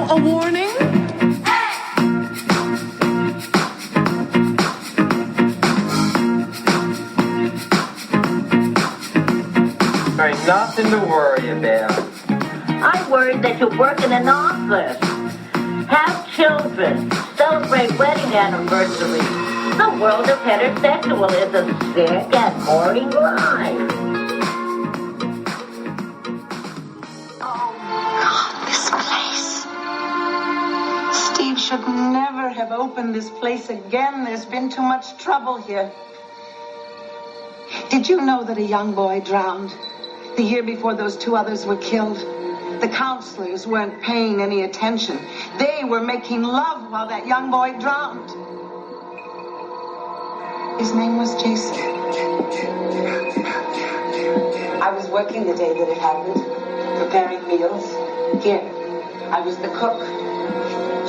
a warning? There ain't nothing to worry about. I'm worried that you work in an office, have children, celebrate wedding anniversaries. The world of heterosexual is a sick and boring life. Oh, God, this place. Steve should never have opened this place again. There's been too much trouble here. Did you know that a young boy drowned the year before those two others were killed? The counselors weren't paying any attention. They were making love while that young boy drowned. His name was Jason. I was working the day that it happened, preparing meals. Here, I was the cook.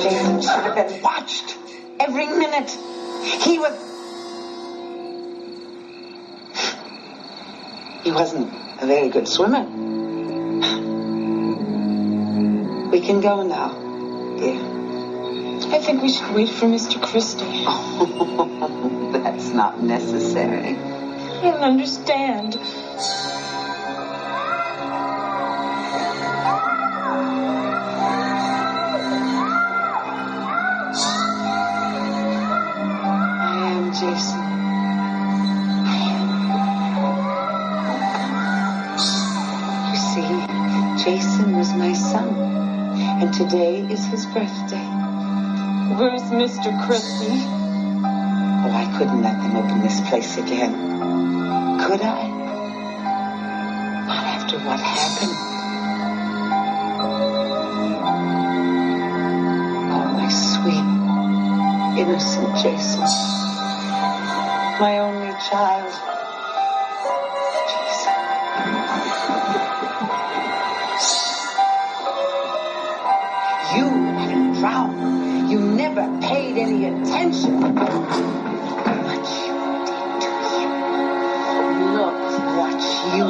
Jason should have been watched every minute. He wasn't a very good swimmer. We can go now, dear. I think we should wait for Mr. Christie. Oh, that's not necessary. I don't understand. I am Jason. You see, Jason was my son, and today is his birthday. Where's Mr. Christie? Oh, I couldn't let them open this place again. Could I? Not after what happened. Oh, my sweet, innocent Jason. My only child. Jason. You let him drown. You never paid any attention. What you did to him. Look what you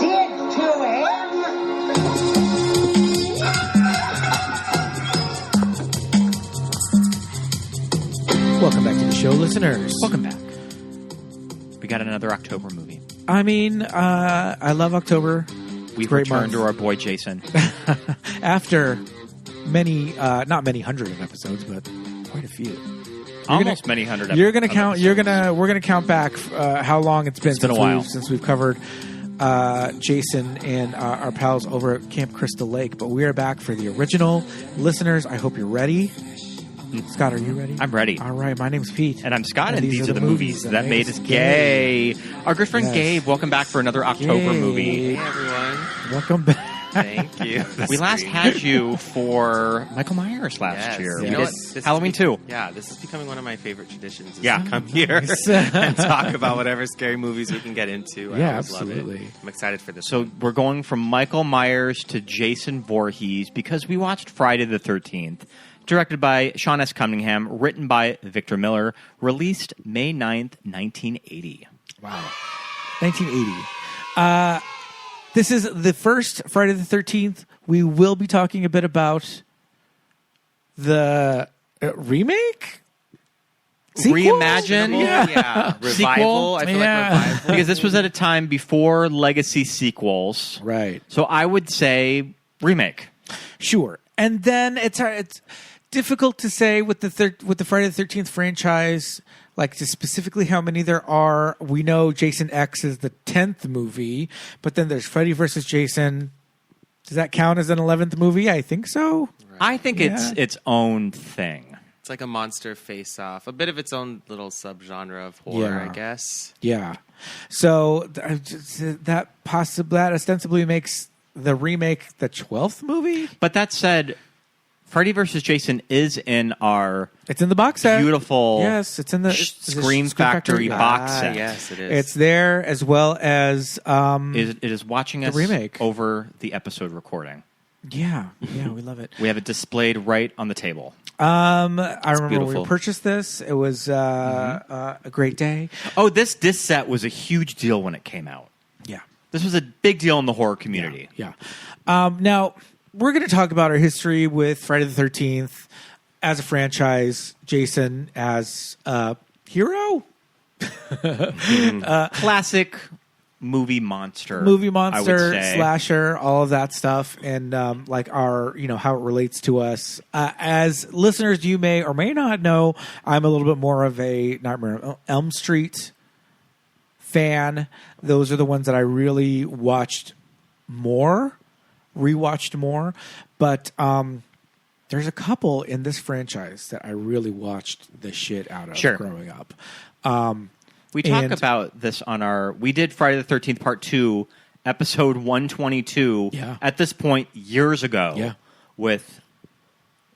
did to him. Welcome back to the show, listeners. Welcome back. We got another October movie. I mean, I love October. We've returned to our boy Jason. After many, not many hundred of episodes, but quite a few. Almost many hundred. You're gonna count. Episodes. We're gonna count back how long it's been. It's been a while since we've covered Jason and our pals over at Camp Crystal Lake. But we are back for the original. Listeners, I hope you're ready. Scott, are you ready? I'm ready. All right, my name's Pete. And I'm Scott, and these are the movies that made us gay. Our good friend Gabe, welcome back for another October movie. Hey, everyone. Welcome back. Thank you. We last had you for Michael Myers last year. You know what? Halloween 2. Yeah, this is becoming one of my favorite traditions. Is Yeah. to come here and talk about whatever scary movies we can get into. I always absolutely. love it. I'm excited for this. So we're going from Michael Myers to Jason Voorhees because we watched Friday the 13th. Directed by Sean S. Cunningham, written by Victor Miller, released May 9th, 1980. Wow. 1980. This is the first Friday the 13th. We will be talking a bit about the remake? Sequel? Reimagine? Yeah. Revival. I feel like revival. Because this was at a time before legacy sequels. Right. So I would say remake. Sure. And then it's difficult to say with the Friday the 13th franchise, like just specifically how many there are. We know Jason X is the 10th movie, but then there's Freddy versus Jason. Does that count as an 11th movie? I think so. Right. I think it's its own thing. It's like a monster face-off. A bit of its own little subgenre of horror, I guess. Yeah. So that ostensibly makes the remake the 12th movie. But that said, Freddy vs. Jason is in our It's in the box set. beautiful it's in the Scream Factory box set. Yes, it is. It's there as well as It is watching us remake. over the episode recording. yeah, we love it. We have it displayed right on the table. I remember when beautiful. we purchased this. It was a great day. Oh, this set was a huge deal when it came out. Yeah. This was a big deal in the horror community. Yeah. Now, we're going to talk about our history with Friday the 13th as a franchise, Jason as a hero. Classic movie monster, Movie I would monster, say. slasher, all of that stuff, and like our, how it relates to us. As listeners, you may or may not know, I'm a little bit more of a Nightmare on Elm Street fan. Those are the ones that I really rewatched more, but there's a couple in this franchise that I really watched the shit out of growing up. We talk about this on we did Friday the 13th Part 2, episode 122, at this point years ago with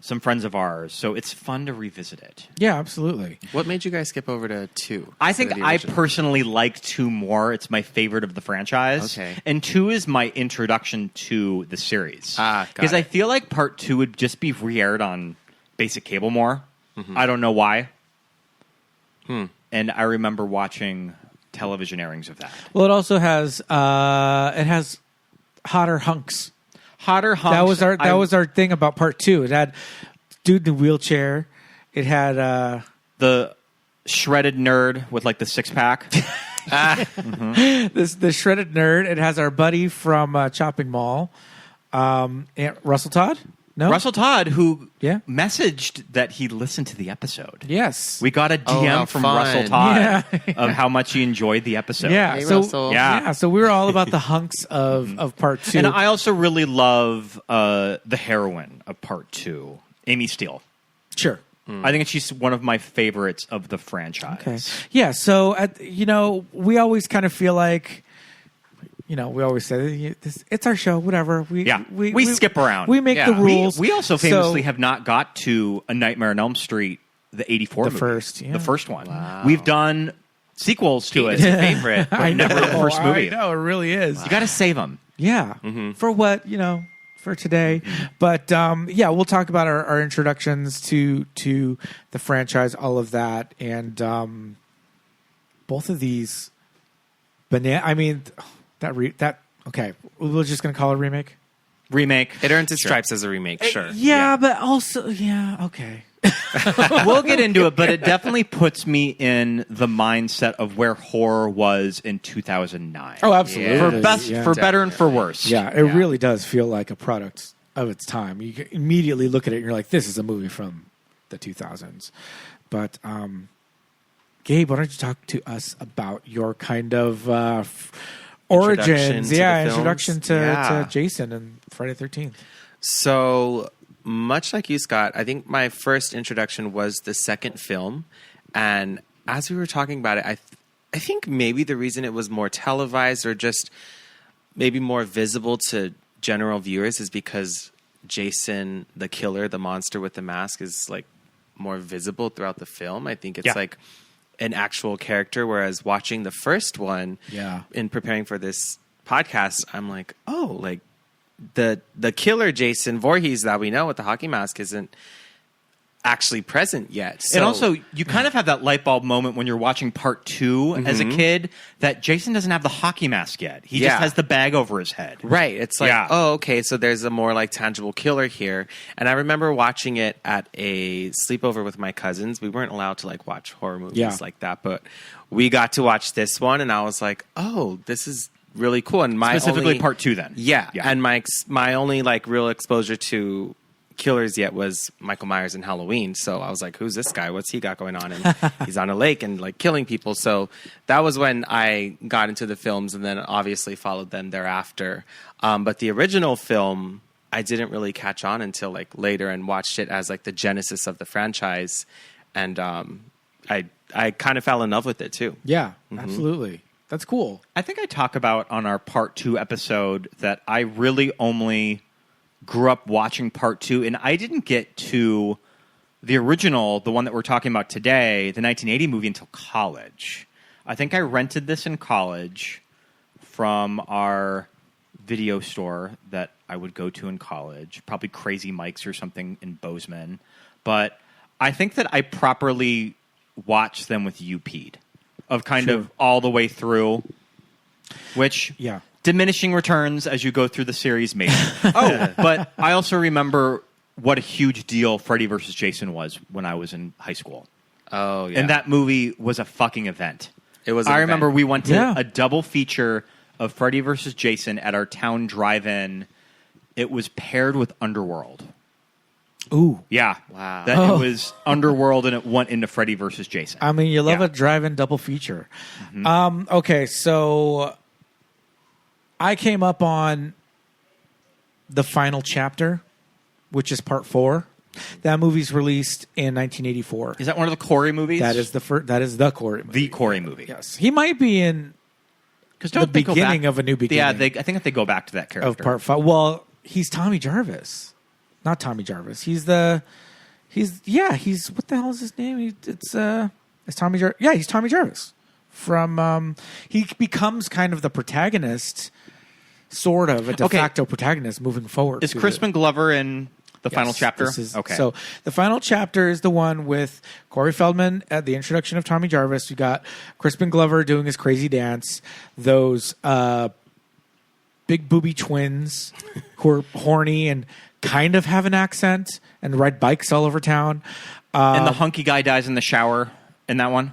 some friends of ours. So it's fun to revisit it. Yeah, absolutely. What made you guys skip over to 2? I think I personally like 2 more. It's my favorite of the franchise. Okay. And 2 is my introduction to the series. Because I feel like Part 2 would just be re-aired on basic cable more. Mm-hmm. I don't know why. And I remember watching television airings of that. Well, it also has hotter hunks. Hotter hunks. That was our thing about Part 2. It had dude in the wheelchair. It had the shredded nerd with like the 6-pack. The shredded nerd. It has our buddy from Chopping Mall, Russell Todd. No, Russell Todd, who messaged that he listened to the episode. Yes, we got a DM from Russell Todd of how much he enjoyed the episode. Yeah, hey, so Russell. so we were all about the hunks of Part 2, and I also really love the heroine of Part 2, Amy Steele. Sure. I think she's one of my favorites of the franchise. Okay. Yeah, so we always kind of feel like, we always say it's our show, whatever. We skip around. We make the rules. We also famously have not got to A Nightmare on Elm Street, the 84 movie. The first one. Wow. We've done sequels to it. It's a favorite. But never the first movie. I know, it really is. You got to save them. Yeah. For what, for today. But we'll talk about our introductions to the franchise, all of that, and both of these okay, we're just gonna call it a remake. It earns its stripes as a remake, sure. But also okay. We'll get into it, but it definitely puts me in the mindset of where horror was in 2009. Oh, absolutely. For better and for worse. Yeah, it really does feel like a product of its time. You can immediately look at it and you're like, this is a movie from the 2000s. But Gabe, why don't you talk to us about your kind of origins? Introduction to Jason and Friday the 13th. So, much like you, Scott, I think my first introduction was the second film. And as we were talking about it, I think maybe the reason it was more televised or just maybe more visible to general viewers is because Jason, the killer, the monster with the mask, is like more visible throughout the film. I think it's like an actual character, whereas watching the first one in preparing for this podcast, I'm like, oh, like the killer Jason Voorhees that we know with the hockey mask isn't actually present yet. So, and also, you kind of have that light bulb moment when you're watching Part 2 as a kid that Jason doesn't have the hockey mask yet. He just has the bag over his head. Right. It's like, oh, okay, so there's a more like tangible killer here. And I remember watching it at a sleepover with my cousins. We weren't allowed to like watch horror movies like that, but we got to watch this one, and I was like, oh, this is really cool. And specifically Part 2 then. Yeah. And my only like real exposure to killers yet was Michael Myers in Halloween. So I was like, who's this guy? What's he got going on? And he's on a lake and like killing people. So that was when I got into the films, and then obviously followed them thereafter. But the original film, I didn't really catch on until like later, and watched it as like the genesis of the franchise. And I kind of fell in love with it too. Yeah, absolutely. That's cool. I think I talk about on our Part 2 episode that I really only grew up watching Part 2, and I didn't get to the original, the one that we're talking about today, the 1980 movie, until college. I think I rented this in college from our video store that I would go to in college, probably Crazy Mike's or something in Bozeman. But I think that I properly watched them with you, Pete, of kind of all the way through, which diminishing returns as you go through the series, maybe. But I also remember what a huge deal Freddy vs. Jason was when I was in high school. Oh, yeah. And that movie was a fucking event. It was. I remember we went to Yeah. a double feature of Freddy vs. Jason at our town drive-in. It was paired with Underworld. Ooh. Yeah. Wow. It was Underworld and it went into Freddy vs. Jason. I mean, you love Yeah. a drive-in double feature. Okay, so I came up on the final chapter, which is part 4. That movie's released in 1984. Is that one of the Corey movies? That is the first. That is the Corey movie. the Corey movie. Yes, he might be in Because the beginning of a new beginning. Yeah, I think they go back to that character. of part 5. Well, he's Tommy Jarvis, not Tommy Jarvis. He's what the hell is his name? It's Tommy Jarvis. Yeah, he's Tommy Jarvis from. He becomes kind of the protagonist, sort of a de facto protagonist moving forward. Is to Crispin Glover in the final Yes, chapter? this is- Okay. So the final chapter is the one with Corey Feldman at the introduction of Tommy Jarvis. You got Crispin Glover doing his crazy dance. Those big booby twins who are horny and kind of have an accent and ride bikes all over town. And the hunky guy dies in the shower in that one?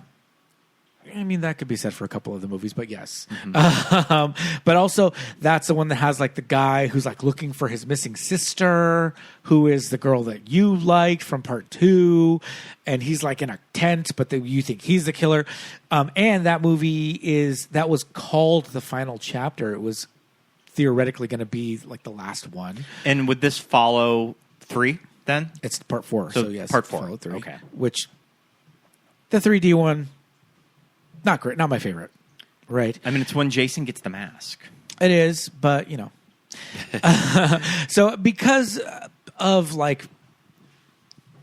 I mean, that could be said for a couple of the movies, but yes. But also, that's the one that has like the guy who's like looking for his missing sister, who is the girl that you liked from part 2, and he's like in a tent, but you think he's the killer. And that movie was called the final chapter. It was theoretically going to be like the last one. And would this follow 3 then? It's part 4, so yes, part 4. follow 3. Okay. Which the 3D one, not great, not my favorite. Right. I mean, it's when Jason gets the mask. It is, but you know. So because of like,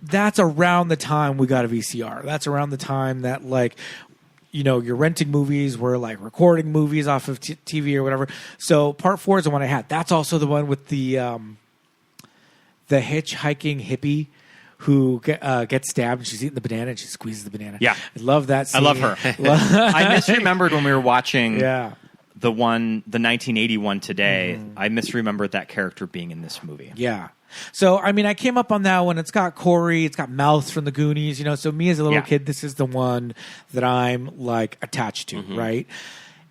that's around the time we got a VCR. That's around the time that like, you know, you're renting movies, we're like recording movies off of TV or whatever. So part 4 is the one I had. That's also the one with the hitchhiking hippie who gets stabbed and she's eating the banana and she squeezes the banana. Yeah. I love that scene. I love her. I misremembered when we were watching Yeah. the 1981 today. I misremembered that character being in this movie. Yeah. So, I mean, I came up on that one. It's got Corey. It's got Mouth from the Goonies. You know, so me as a little kid, this is the one that I'm, like, attached to, right?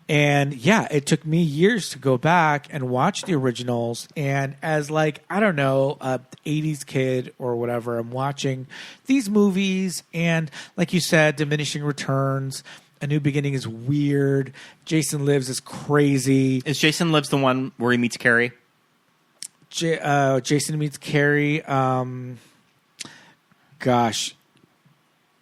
And, yeah, it took me years to go back and watch the originals. And as, like, I don't know, a 80s kid or whatever, I'm watching these movies. And, like you said, diminishing returns. A New Beginning is weird. Jason Lives is crazy. Is Jason Lives the one where he meets Carrie? Jason meets Carrie. Gosh,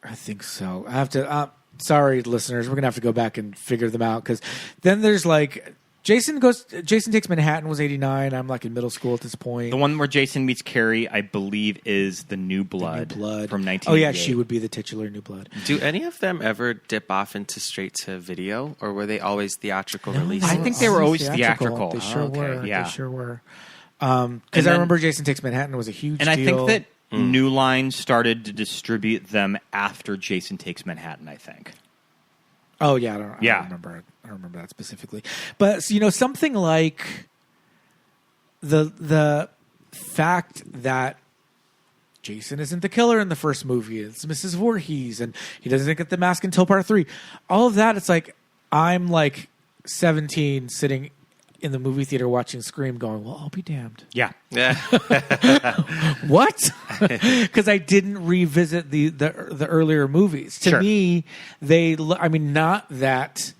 I think so. I have to. Sorry, listeners, we're gonna have to go back and figure them out because then there's like Jason Takes Manhattan was 89. I'm like in middle school at this point. The one where Jason meets Carrie, I believe, is The New Blood, New Blood from 1988. Oh yeah, she would be the titular New Blood. Do any of them ever dip off into straight to video, or were they always theatrical releases? I think they were always theatrical. They sure were. Yeah. They sure were. And Because then- I remember Jason Takes Manhattan was a huge And I deal. think that New Line started to distribute them after Jason Takes Manhattan, I think. Oh yeah, I don't remember that specifically. But you know, something like the fact that Jason isn't the killer in the first movie, it's Mrs. Voorhees, and he doesn't get the mask until part 3. All of that, it's like I'm like 17 sitting in the movie theater watching Scream going, well, I'll be damned. Yeah. Yeah. What? Because I didn't revisit the earlier movies. To Sure. me, not that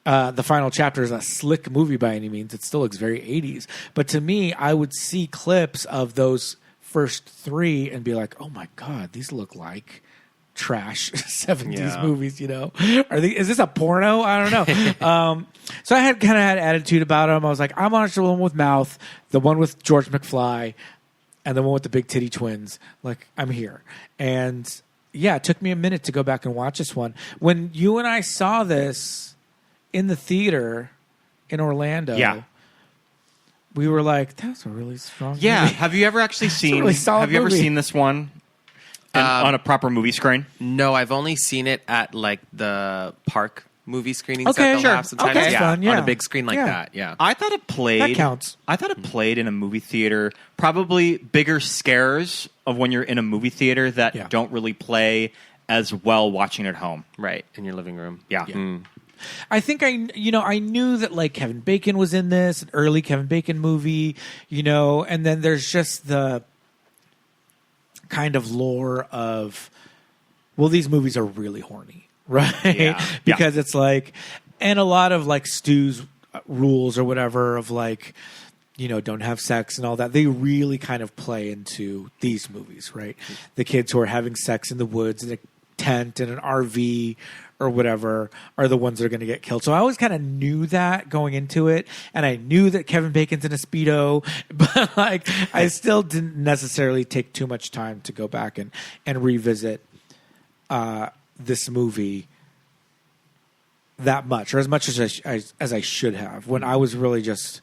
the final chapter is a slick movie by any means. It still looks very 80s. But to me, I would see clips of those first 3 and be like, oh my God, these look like trash 70s movies, you know? Is this a porno? I don't know. So I had kind of had attitude about them. I was like, I'm watching the one with Mouth, the one with George McFly, and the one with the big titty twins. Like, I'm here. And yeah, it took me a minute to go back and watch this one. When you and I saw this in the theater in Orlando, we were like, that's a really strong movie. Have you ever actually seen? really solid have you ever movie. seen this one on a proper movie screen? No, I've only seen it at like the park movie screenings Okay, that they'll sure. have sometimes. Okay, that's fun, yeah. On a big screen like Yeah. that. Yeah. I thought it played. That counts. I thought it played in a movie theater. Probably bigger scares of when you're in a movie theater that Yeah. don't really play as well watching at home. Right. In your living room. Yeah. I think I knew that like Kevin Bacon was in this, an early Kevin Bacon movie, and then there's just the kind of lore of, well, these movies are really horny, right? Yeah. Because it's like, and a lot of like Stu's rules or whatever of like, don't have sex and all that. They really kind of play into these movies, right? The kids who are having sex in the woods in a tent in an RV or whatever are the ones that are going to get killed. So I always kind of knew that going into it, and I knew that Kevin Bacon's in a Speedo, but like I still didn't necessarily take too much time to go back and revisit this movie that much, or as much as I should have, when I was really just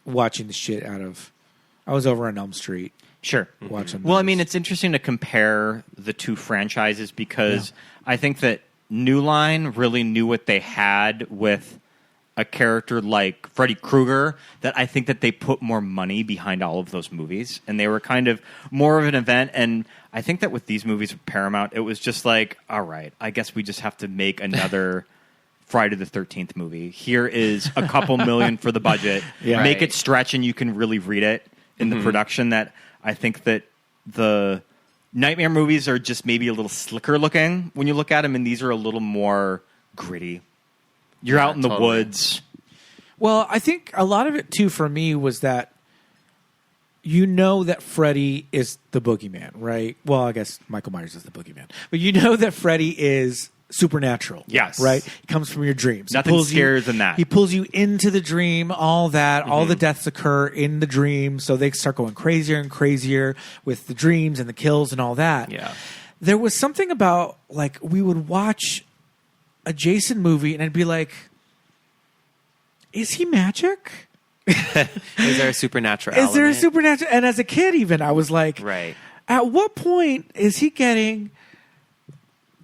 watching the shit out of. I was over on Elm Street. Sure. Watching. Well, I those. mean, it's interesting to compare the two franchises because I think that New Line really knew what they had with a character like Freddy Krueger, that I think that they put more money behind all of those movies, and they were kind of more of an event. And I think that with these movies with Paramount, it was just like, all right, I guess we just have to make another Friday the 13th movie. Here is a couple million for the budget. Yeah. Make Right. it stretch and you can really read it in the production. That I think that the Nightmare movies are just maybe a little slicker looking when you look at them, and these are a little more gritty. You're out in the totally. woods. Well, I think a lot of it too for me was that that Freddy is the boogeyman, right? Well, I guess Michael Myers is the boogeyman, but that Freddy is supernatural. Yes. Right? He comes from your dreams. Nothing He pulls scarier than that. He pulls you into the dream, all that, all the deaths occur in the dream, so they start going crazier and crazier with the dreams and the kills and all that. Yeah. There was something about, like, we would watch a Jason movie and I'd be like, is he magic? Is there a supernatural Is there a element? supernatural? And as a kid, even, I was like, Right. at what point is he getting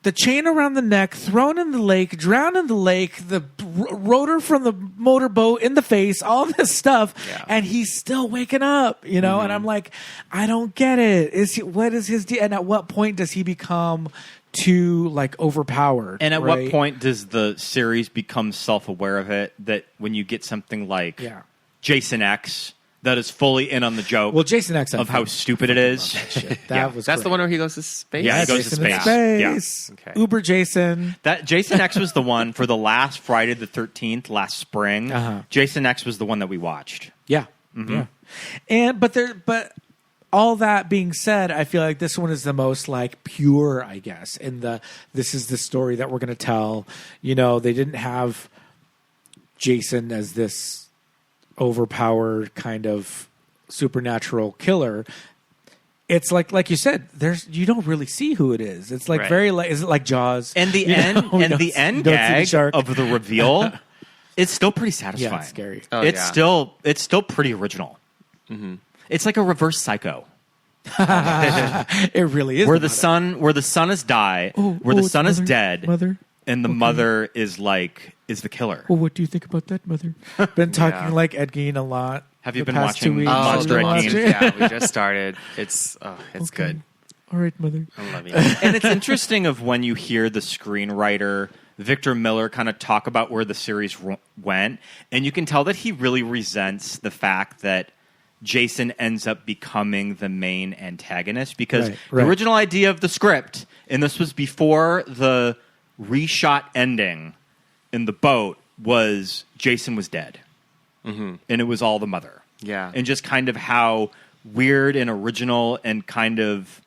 the chain around the neck, thrown in the lake, drowned in the lake, the rotor from the motorboat in the face, all this stuff, Yeah. and he's still waking up, And I'm like, I don't get it. What is his deal? And at what point does he become too, like, overpowered? And at right? what point does the series become self-aware of it, that when you get something like Jason X that is fully in on the joke Well, Jason X, of how stupid it is? that was That's the great. one where he goes to space? Yeah, he goes to Jason in space. space. Yeah. Okay. Uber Jason. That Jason X was the one for the last Friday the 13th last spring. Uh-huh. Jason X was the one that we watched. Yeah. Yeah. And but all that being said, I feel like this one is the most like pure, I guess, this is the story that we're going to tell. They didn't have Jason as this overpowered kind of supernatural killer. It's like you said, you don't really see who it is. It's like Right. is it like Jaws? And the You end know, and you the don't- end you don't see the gag shark. of the reveal is still pretty satisfying. Yeah, it's scary. Oh, it's yeah. still pretty original. It's like a reverse Psycho. It really is. Where about the son is it's dead, mother. and the mother is the killer. Well, what do you think about that, mother? Been talking Yeah. like Ed Gein a lot. Have you the been past 2 watching weeks. Monster I've been Ed Gein? watching. Yeah, we just started. It's good. All right, mother. I'm loving it. And it's interesting of when you hear the screenwriter Victor Miller kind of talk about where the series went, and you can tell that he really resents the fact that Jason ends up becoming the main antagonist, because Right. the original idea of the script, and this was before the reshot ending in the boat, was Jason was dead. And it was all the mother. Yeah. And just kind of how weird and original and kind of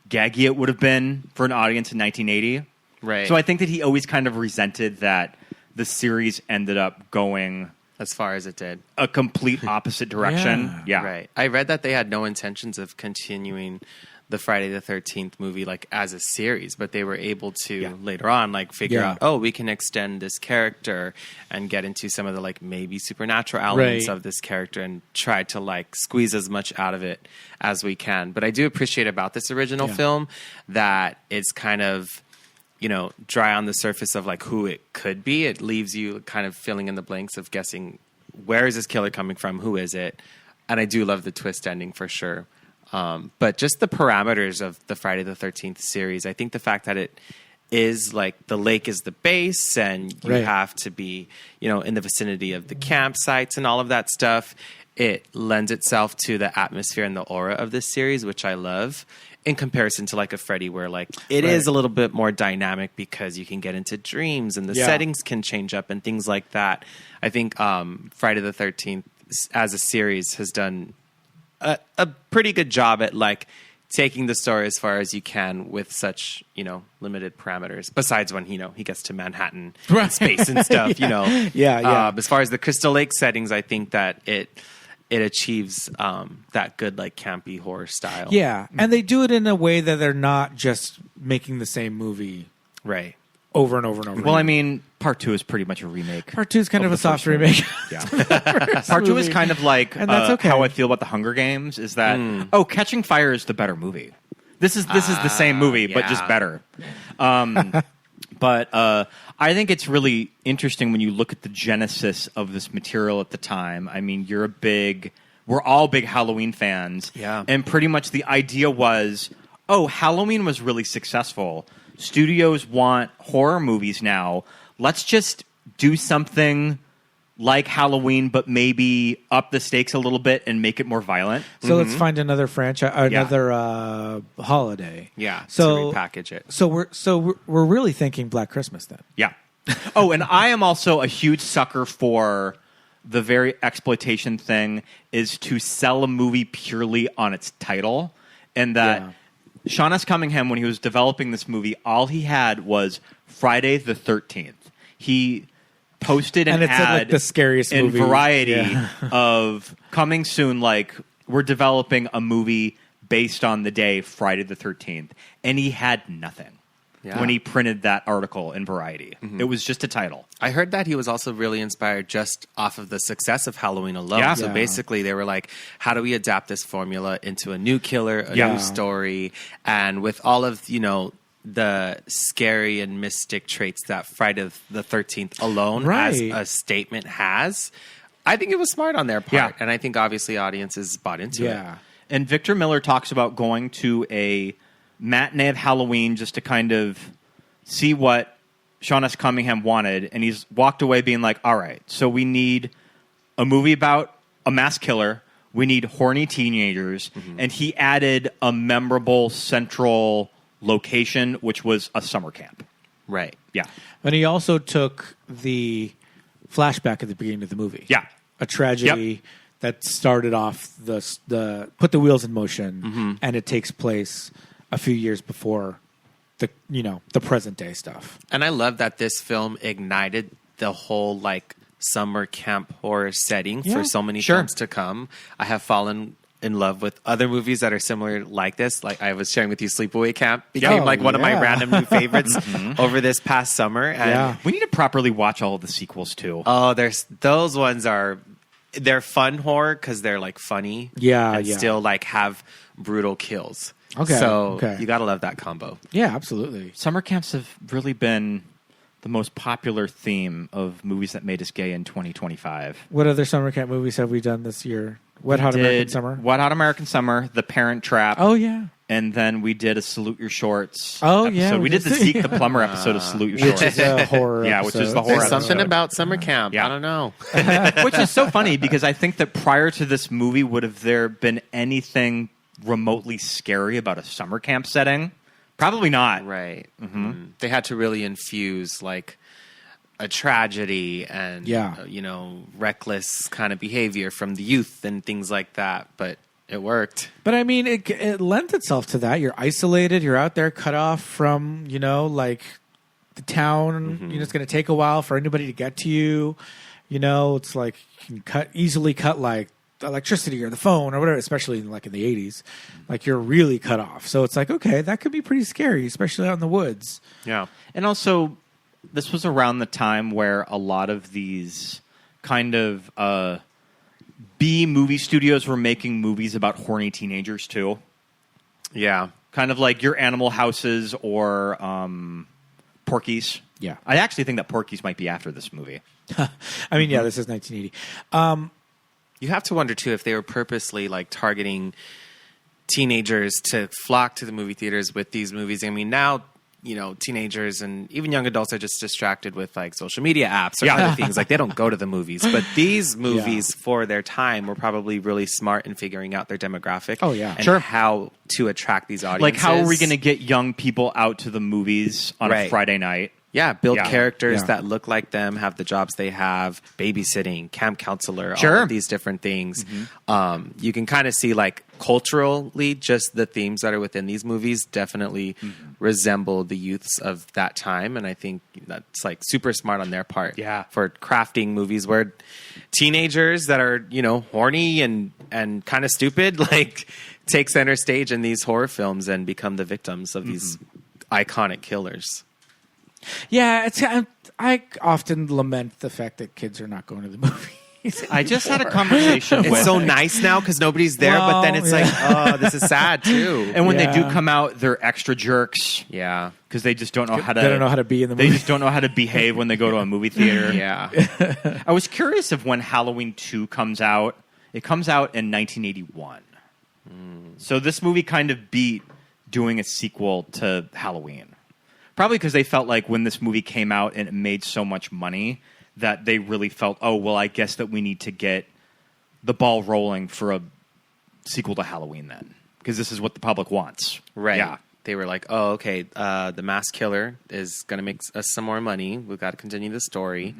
gaggy it would have been for an audience in 1980. Right. So I think that he always kind of resented that the series ended up going As far as it did. a complete opposite direction. Yeah. Right. I read that they had no intentions of continuing the Friday the 13th movie like as a series, but they were able to later on like figure Yeah. out, oh, we can extend this character and get into some of the like maybe supernatural elements Right. of this character and try to like squeeze as much out of it as we can. But I do appreciate about this original film that it's kind of, dry on the surface of like who it could be. It leaves you kind of filling in the blanks of guessing, where is this killer coming from? Who is it? And I do love the twist ending for sure. But just the parameters of the Friday the 13th series, I think the fact that it is like the lake is the base and you have to be, in the vicinity of the campsites and all of that stuff, it lends itself to the atmosphere and the aura of this series, which I love, in comparison to like a Freddy where like it is a little bit more dynamic because you can get into dreams and the settings can change up and things like that. I think Friday the 13th as a series has done a pretty good job at like taking the story as far as you can with such, limited parameters, besides when, he gets to Manhattan and space and stuff, As far as the Crystal Lake settings, I think that it achieves that good, like, campy horror style. Yeah, and they do it in a way that they're not just making the same movie over and over and over. Well, I mean, Part 2 is pretty much a remake. Part 2 is kind of a soft remake. Yeah. Part 2 is kind of like and that's okay. how I feel about the Hunger Games is that, Catching Fire is the better movie. This is the same movie, but just better. But I think it's really interesting when you look at the genesis of this material at the time. I mean, we're all big Halloween fans. Yeah. And pretty much the idea was, Halloween was really successful. Studios want horror movies now. Let's just do something like Halloween, but maybe up the stakes a little bit and make it more violent. So let's find another franchise, another holiday. Yeah. So to repackage it. So we're really thinking Black Christmas then. Yeah. And I am also a huge sucker for the very exploitation thing is to sell a movie purely on its title, and that Sean S. Cunningham, when he was developing this movie, all he had was Friday the 13th. He posted an ad like the scariest in movie. Variety of coming soon, like, we're developing a movie based on the day Friday the 13th. And he had nothing when he printed that article in Variety. It was just a title. I heard that he was also really inspired just off of the success of Halloween alone. Yeah. So basically they were like, how do we adapt this formula into a new killer, a new story? And with all of, the scary and mystic traits that Friday the 13th alone as a statement has, I think it was smart on their part. Yeah. And I think obviously audiences bought into it. And Victor Miller talks about going to a matinee of Halloween just to kind of see what Sean S. Cunningham wanted. And he's walked away being like, all right, so we need a movie about a mass killer. We need horny teenagers. And he added a memorable central location, which was a summer camp. Right. Yeah. And he also took the flashback at the beginning of the movie. Yeah. A tragedy that started off the put the wheels in motion, and it takes place a few years before the present day stuff. And I love that this film ignited the whole like summer camp horror setting for so many films to come. I have fallen in love with other movies that are similar like this. Like I was sharing with you, Sleepaway Camp became one of my random new favorites over this past summer. And we need to properly watch all of the sequels too. Oh, those ones they're fun horror because they're like funny. And still like have brutal kills. Okay. So you gotta love that combo. Yeah, absolutely. Summer camps have really been the most popular theme of movies that made us gay in 2025. What other summer camp movies have we done this year? Wet Hot American Summer? Wet Hot American Summer, The Parent Trap. Oh, yeah. And then we did a Salute Your Shorts episode. Yeah. We did the Zeke the Plumber episode of Salute Your Shorts. Which is a horror which is the horror There's episode. something about summer camp. I don't know. Which is so funny because I think that prior to this movie, would have there been anything remotely scary about a summer camp setting? Probably not. Right. They had to really infuse like a tragedy and reckless kind of behavior from the youth and things like that, but it worked. But I mean, it lent itself to that. You're isolated. You're out there, cut off from like the town. It's going to take a while for anybody to get to you. It's like you can easily cut like the electricity or the phone or whatever, especially like in the 80s. Like you're really cut off. So it's like, okay, that could be pretty scary, especially out in the woods. Yeah. And also, this was around the time where a lot of these kind of B movie studios were making movies about horny teenagers too. Yeah. Kind of like your Animal Houses or Porky's. Yeah. I actually think that Porky's might be after this movie. I mean, yeah, this is 1980. You have to wonder too if they were purposely like targeting teenagers to flock to the movie theaters with these movies. I mean, now, teenagers and even young adults are just distracted with like social media apps or other things. Like they don't go to the movies, but these movies for their time were probably really smart in figuring out their demographic. Oh, yeah. And how to attract these audiences. Like, how are we going to get young people out to the movies on a Friday night? Yeah, build characters that look like them, have the jobs they have, babysitting, camp counselor, all of these different things. You can kind of see, like, culturally, just the themes that are within these movies definitely resemble the youths of that time. And I think that's, like, super smart on their part for crafting movies where teenagers that are, horny and kind of stupid, like, take center stage in these horror films and become the victims of these iconic killers. Yeah, I often lament the fact that kids are not going to the movies. I just had a conversation with... It's so nice now because nobody's there, but then it's like, oh, this is sad too. And when they do come out, they're extra jerks. Yeah. Because they just don't know how to... They don't know how to be in the movie. They just don't know how to behave when they go to a movie theater. Yeah. I was curious if when Halloween 2 comes out, it comes out in 1981. So this movie kind of beat doing a sequel to Halloween. Probably because they felt like when this movie came out and it made so much money that they really felt, oh, well, I guess that we need to get the ball rolling for a sequel to Halloween then. Because this is what the public wants. Right. Yeah. They were like, oh, okay, the mass killer is going to make us some more money. We've got to continue the story.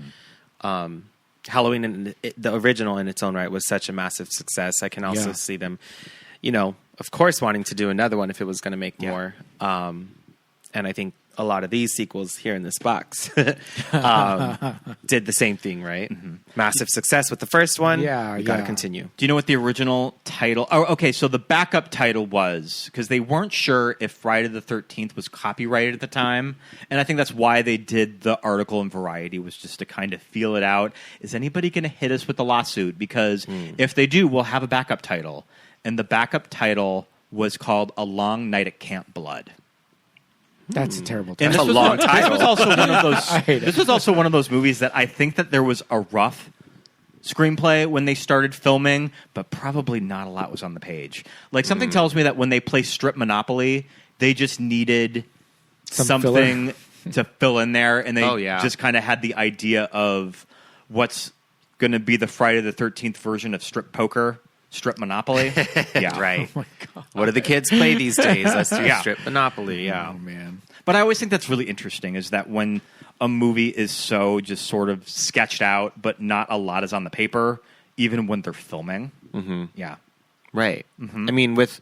Halloween, the original in its own right, was such a massive success. I can also see them, of course, wanting to do another one if it was going to make more. And I think a lot of these sequels here in this box did the same thing, right? Massive success with the first one. Yeah, we got to continue. Do you know what the original title? Oh, okay. So the backup title was because they weren't sure if Friday the 13th was copyrighted at the time, and I think that's why they did the article in Variety, was just to kind of feel it out. Is anybody going to hit us with the lawsuit? Because if they do, we'll have a backup title, and the backup title was called A Long Night at Camp Blood. That's a terrible And title. this was long title. This was also one of those. This was also one of those movies that I think that there was a rough screenplay when they started filming, but probably not a lot was on the page. Like something tells me that when they play Strip Monopoly, they just needed something to fill in there, and they just kind of had the idea of what's going to be the Friday the 13th version of Strip Poker. Strip Monopoly. Yeah. Right. Oh my God. What do the kids play these days? Let's do Strip Monopoly. Yeah. Oh, man. But I always think that's really interesting is that when a movie is so just sort of sketched out, but not a lot is on the paper, even when they're filming. Yeah. Right. I mean, with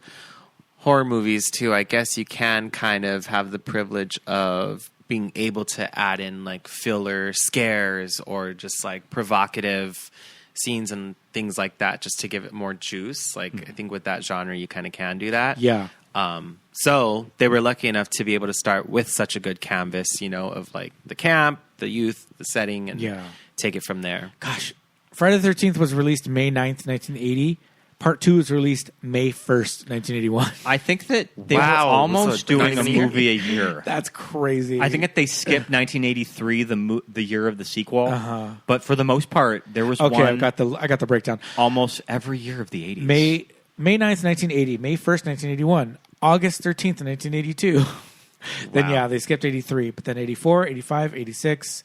horror movies, too, I guess you can kind of have the privilege of being able to add in, like, filler scares or just, like, provocative scenes and things like that just to give it more juice. Like I think with that genre you kind of can do that. Yeah. So they were lucky enough to be able to start with such a good canvas, of like the camp, the youth, the setting, and take it from there. Gosh, Friday the 13th was released May 9th, 1980. Part 2 was released May 1st, 1981. I think that they were almost doing a movie a year. That's crazy. I think that they skipped 1983, the year of the sequel. But for the most part, there was one. I got the breakdown. Almost every year of the 80s. May 9th, 1980. May 1st, 1981. August 13th, 1982. Then they skipped 83, but then 84, 85, 86.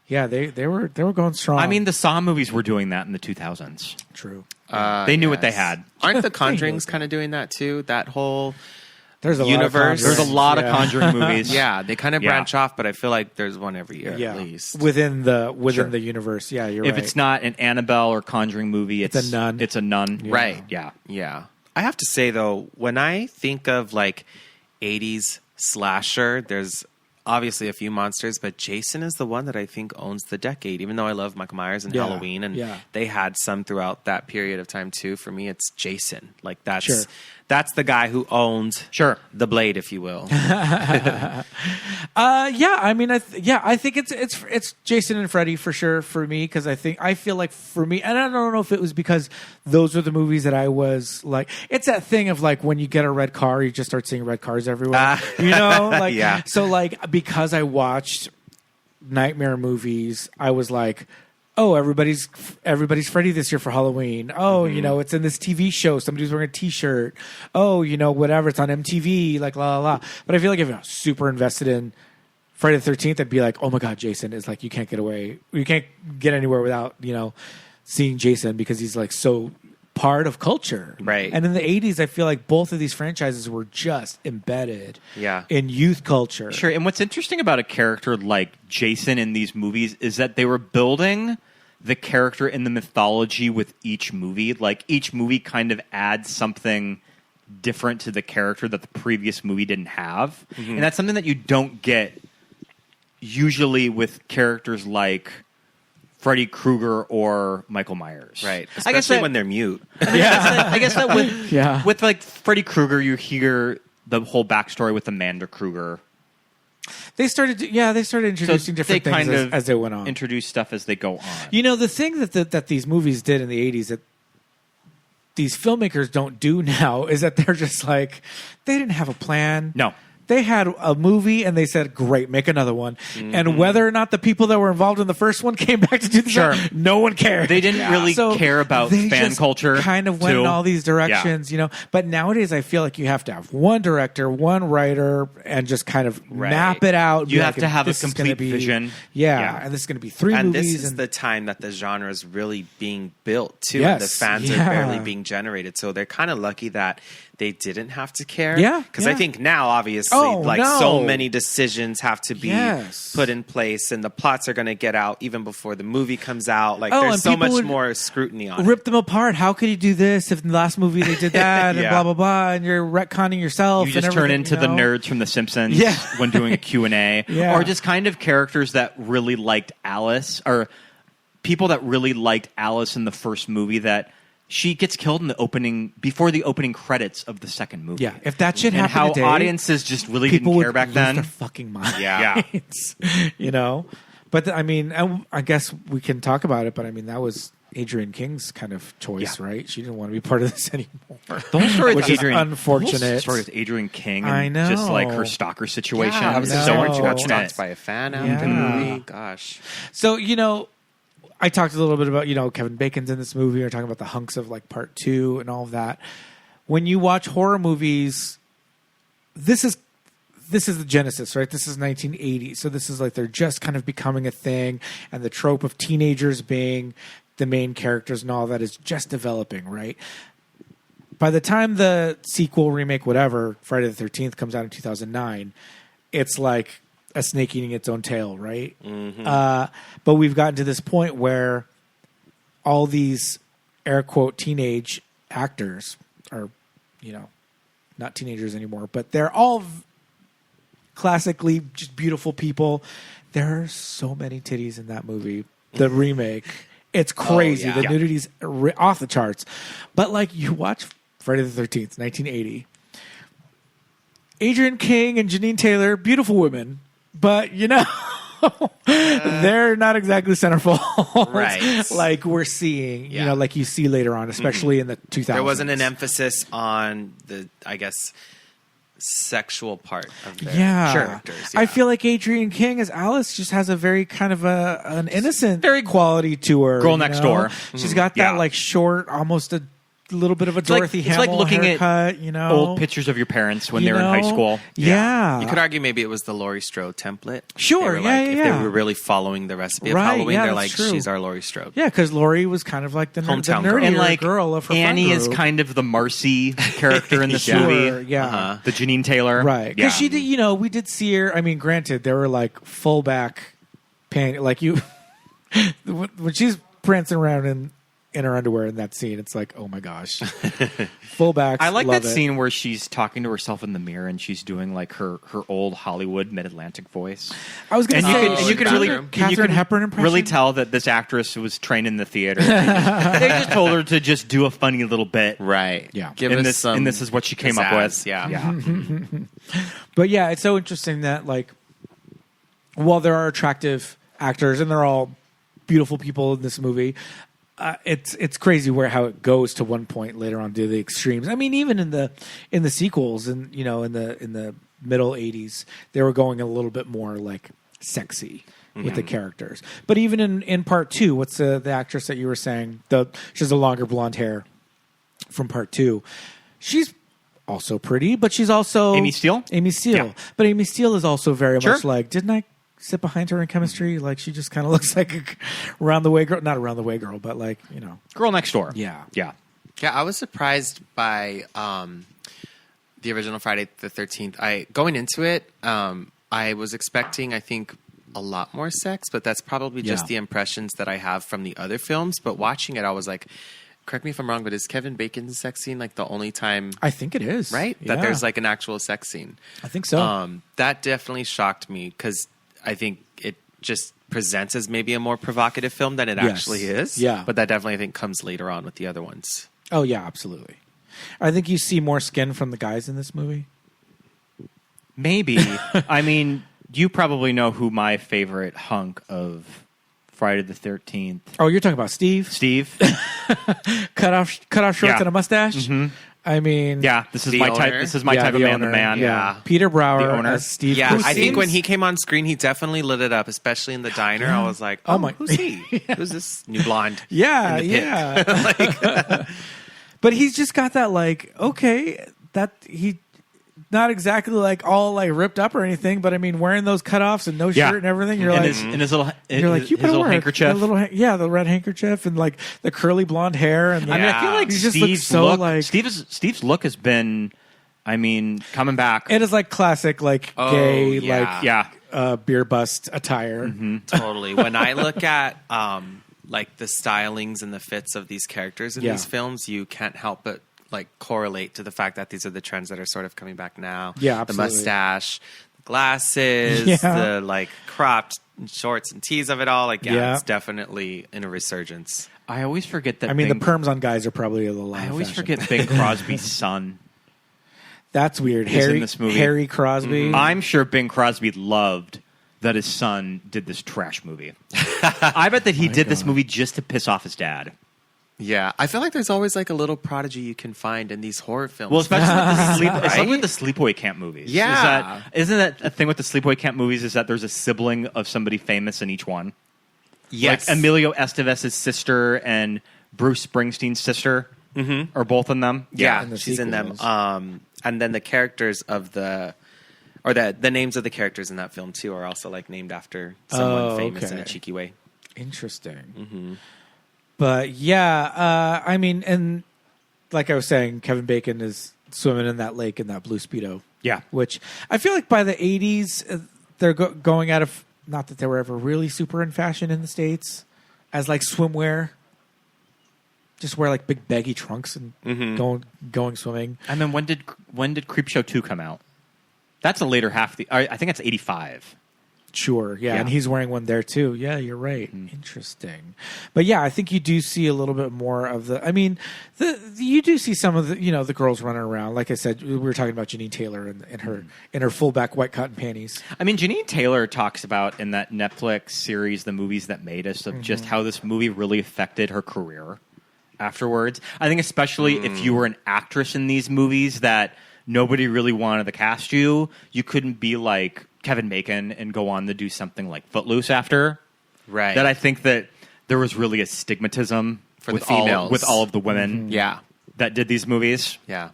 Yeah, they were going strong. I mean, the Saw movies were doing that in the 2000s. True. They knew what they had. Aren't the Conjurings kind of doing that too? That whole there's a universe. Lot of there's a lot of Conjuring movies. Yeah, they kind of branch off, but I feel like there's one every year at least within the universe. Yeah, you're right. If it's not an Annabelle or Conjuring movie, it's a Nun. It's a Nun. Yeah. Right. Yeah. I have to say though, when I think of like 80s slasher, there's obviously a few monsters, but Jason is the one that I think owns the decade, even though I love Michael Myers and Halloween, and they had some throughout that period of time too. For me, it's Jason. Like that's That's the guy who owns the blade, if you will. Yeah, I mean, I think it's Jason and Freddy for sure for me, because I feel like for me, and I don't know if it was because those were the movies that I was like, it's that thing of like when you get a red car, you just start seeing red cars everywhere, you know, like so like because I watched nightmare movies, I was like, oh, everybody's Freddy this year for Halloween. Oh, you know, it's in this TV show. Somebody's wearing a T-shirt. Oh, you know, whatever. It's on MTV. Like, la, la, la. But I feel like if I was super invested in Friday the 13th, I'd be like, oh, my God, Jason is like, you can't get away. You can't get anywhere without, you know, seeing Jason, because he's like so part of culture. Right. And in the 80s, I feel like both of these franchises were just embedded in youth culture. Sure. And what's interesting about a character like Jason in these movies is that they were building the character in the mythology with each movie. Like each movie kind of adds something different to the character that the previous movie didn't have. And that's something that you don't get usually with characters like Freddy Krueger or Michael Myers. Right. Especially when they're mute. I guess that with like Freddy Krueger, you hear the whole backstory with Amanda Krueger. They started introducing different things as they went on. Introduce stuff as they go on. You know, the thing that these movies did in the 80s that these filmmakers don't do now is that they're just like, they didn't have a plan. No. They had a movie and they said, great, make another one. And whether or not the people that were involved in the first one came back to do the second, no one cared. They didn't really care about fan culture. Kind of went in all these directions, you know. But nowadays I feel like you have to have one director, one writer, and just kind of map it out. You have to have a complete vision. Yeah, and this is going to be 3 and movies. This is the time that the genre is really being built, too. And the fans are barely being generated. So they're kind of lucky that they didn't have to care. Because I think now, obviously, so many decisions have to be put in place, and the plots are going to get out even before the movie comes out. Like, there's so much more scrutiny on it. Rip them apart. How could you do this if in the last movie they did that and blah, blah, blah, and you're retconning yourself. You just turn into the nerds from The Simpsons when doing a Q&A. Or just kind of characters that really liked Alice, or people that really liked Alice in the first movie that she gets killed in the opening, before the opening credits of the second movie. Yeah, if that shit happened how today, audiences just really didn't care back then. Their fucking minds. Yeah. You know? But I mean, I guess we can talk about it, but I mean, that was Adrienne King's kind of choice, right? She didn't want to be part of this anymore. The whole story which is unfortunate. The story with Adrienne King and I know. just like her stalker situation. I was so unfortunate. Stalked by a fan after the movie. Gosh. So, you know, I talked a little bit about, you know, Kevin Bacon's in this movie. We're talking about the hunks of like part 2 and all of that. When you watch horror movies, this is the genesis, right? This is 1980. So this is like they're just kind of becoming a thing, and the trope of teenagers being the main characters and all that is just developing, right? By the time the sequel, remake, whatever, Friday the 13th comes out in 2009, it's like a snake eating its own tail, right? But we've gotten to this point where all these air quote teenage actors are, you know, not teenagers anymore, but they're all classically just beautiful people. There are so many titties in that movie, the remake. It's crazy. The nudity's off the charts. But like, you watch Friday the 13th, 1980. Adrienne King and Janine Taylor, beautiful women. But, you know, they're not exactly centerfold. Right. Like we're seeing, you know, like you see later on, especially in the 2000s. There wasn't an emphasis on the, I guess, sexual part of their characters. I feel like Adrienne King as Alice just has a very kind of an innocent very quality to her. Girl next door. She's got that like short, almost a little bit of a Dorothy Hamill it's like looking haircut, at you know, old pictures of your parents when they were in high school. Yeah. You could argue maybe it was the Laurie Strode template. Sure, If they were really following the recipe of Halloween, they're like, true. She's our Laurie Strode. Yeah, because Laurie was kind of like the hometown nerdier girl. And like girl of her Annie friend is group. kind of the Marcy character in this movie. Yeah. The Janine Taylor. Right. Because she did, you know, we did see her. I mean, granted, they were like full back paint. Like you, when she's prancing around in her underwear in that scene. It's like, oh my gosh. Fullbacks. I like love that it. scene where she's talking to herself in the mirror and she's doing like her old Hollywood Mid-Atlantic voice. I was going to And say, you can really Catherine Hepburn impression. really tell that this actress was trained in the theater. They just told her to just do a funny little bit. Right. Yeah. Give and us this some and this is what she came up with. pizzazz, Yeah. Yeah. But yeah, it's so interesting that like, while there are attractive actors and they're all beautiful people in this movie, it's crazy how it goes to one point later on to the extremes. I mean, even in the sequels and in the middle 80s, they were going a little bit more like sexy with the characters. But even in part 2, what's the actress that you were saying? She has the longer blonde hair from part 2. She's also pretty, but she's also Amy Steele? Amy Steele. Yeah. But Amy Steele is also very Sure. much like, didn't I sit behind her in Chemistry? Like, she just kind of looks like a round the way girl. Not a round the way girl, but like, Girl Next Door. Yeah. Yeah. Yeah, I was surprised by the original Friday the 13th. Going into it, I was expecting, I think, a lot more sex, but that's probably just Yeah. the impressions that I have from the other films. But watching it, I was like, correct me if I'm wrong, but is Kevin Bacon's sex scene like the only time, I think it is. right, that Yeah. there's like an actual sex scene? I think so. That definitely shocked me because I think it just presents as maybe a more provocative film than it Yes. actually is. Yeah. But that definitely, I think, comes later on with the other ones. Oh, yeah, absolutely. I think you see more skin from the guys in this movie. Maybe. I mean, you probably know who my favorite hunk of Friday the 13th. Oh, you're talking about Steve? Steve. Cut off shorts Yeah. and a mustache? Mhm. I mean... Yeah, this is The my type. owner? This is my yeah, type of the man, owner. the man. Yeah. Peter Brower The owner. as Steve. Yeah, who I think seems- when he came on screen, he definitely lit it up, especially in the diner. I was like, Oh oh, my- who's he? Who's this new blonde? Yeah, in the pit? yeah. But he's just got that like, okay, that he not exactly like all like ripped up or anything, but I mean wearing those cutoffs and no Yeah. shirt and everything, you're and like, his little, you're like, you his better little work. handkerchief. The little, the red handkerchief and like the curly blonde hair. And I mean, I feel like he just Steve's looks so look. like Steve's look has been, I mean, coming back. it is like classic like Oh, gay yeah. like yeah. beer bust attire. Totally. When I look at like the stylings and the fits of these characters in Yeah. these films, you can't help but like correlate to the fact that these are the trends that are sort of coming back now. Yeah, the absolutely. mustache, the glasses, Yeah. the like cropped shorts and tees of it all. Like, Yeah. it's definitely in a resurgence. I always forget that. I mean, Bing, the perms on guys are probably a little. I always out of fashion. forget Bing Crosby's son. That's weird. He's in Harry, this movie. Harry Crosby. I'm sure Bing Crosby loved that his son did this trash movie. I bet that he did this movie just to piss off his dad. Yeah, I feel like there's always like a little prodigy you can find in these horror films. Well, especially with the Right? especially with the sleepaway camp movies. Yeah. Isn't that a thing with the sleepaway camp movies? Is that there's a sibling of somebody famous in each one? yes, Like Emilio Estevez's sister and Bruce Springsteen's sister are both in them. Yeah, in the she's in them. sequels. And then the characters of the names of the characters in that film too are also like named after someone famous in a okay. cheeky way. Interesting. But yeah, I mean, and like I was saying, Kevin Bacon is swimming in that lake in that blue Speedo. Yeah. Which I feel like by the 80s, they're going out of, not that they were ever really super in fashion in the States, as like swimwear. Just wear like big baggy trunks and going swimming. And then when did Creepshow 2 come out? That's a later half. I think that's 85. Sure, yeah, Yeah. and he's wearing one there too. Yeah, you're right. Interesting, but yeah, I think you do see a little bit more of the. I mean, you do see some of the the girls running around. Like I said, we were talking about Janine Taylor and her full back white cotton panties. I mean, Janine Taylor talks about in that Netflix series, The Movies That Made Us, of just how this movie really affected her career afterwards. I think especially if you were an actress in these movies that nobody really wanted to cast you, you couldn't be like Kevin Bacon and go on to do something like Footloose after. Right. That I think that there was really a stigmatism For the with all, females. with all of the women Yeah. that did these movies. Yeah.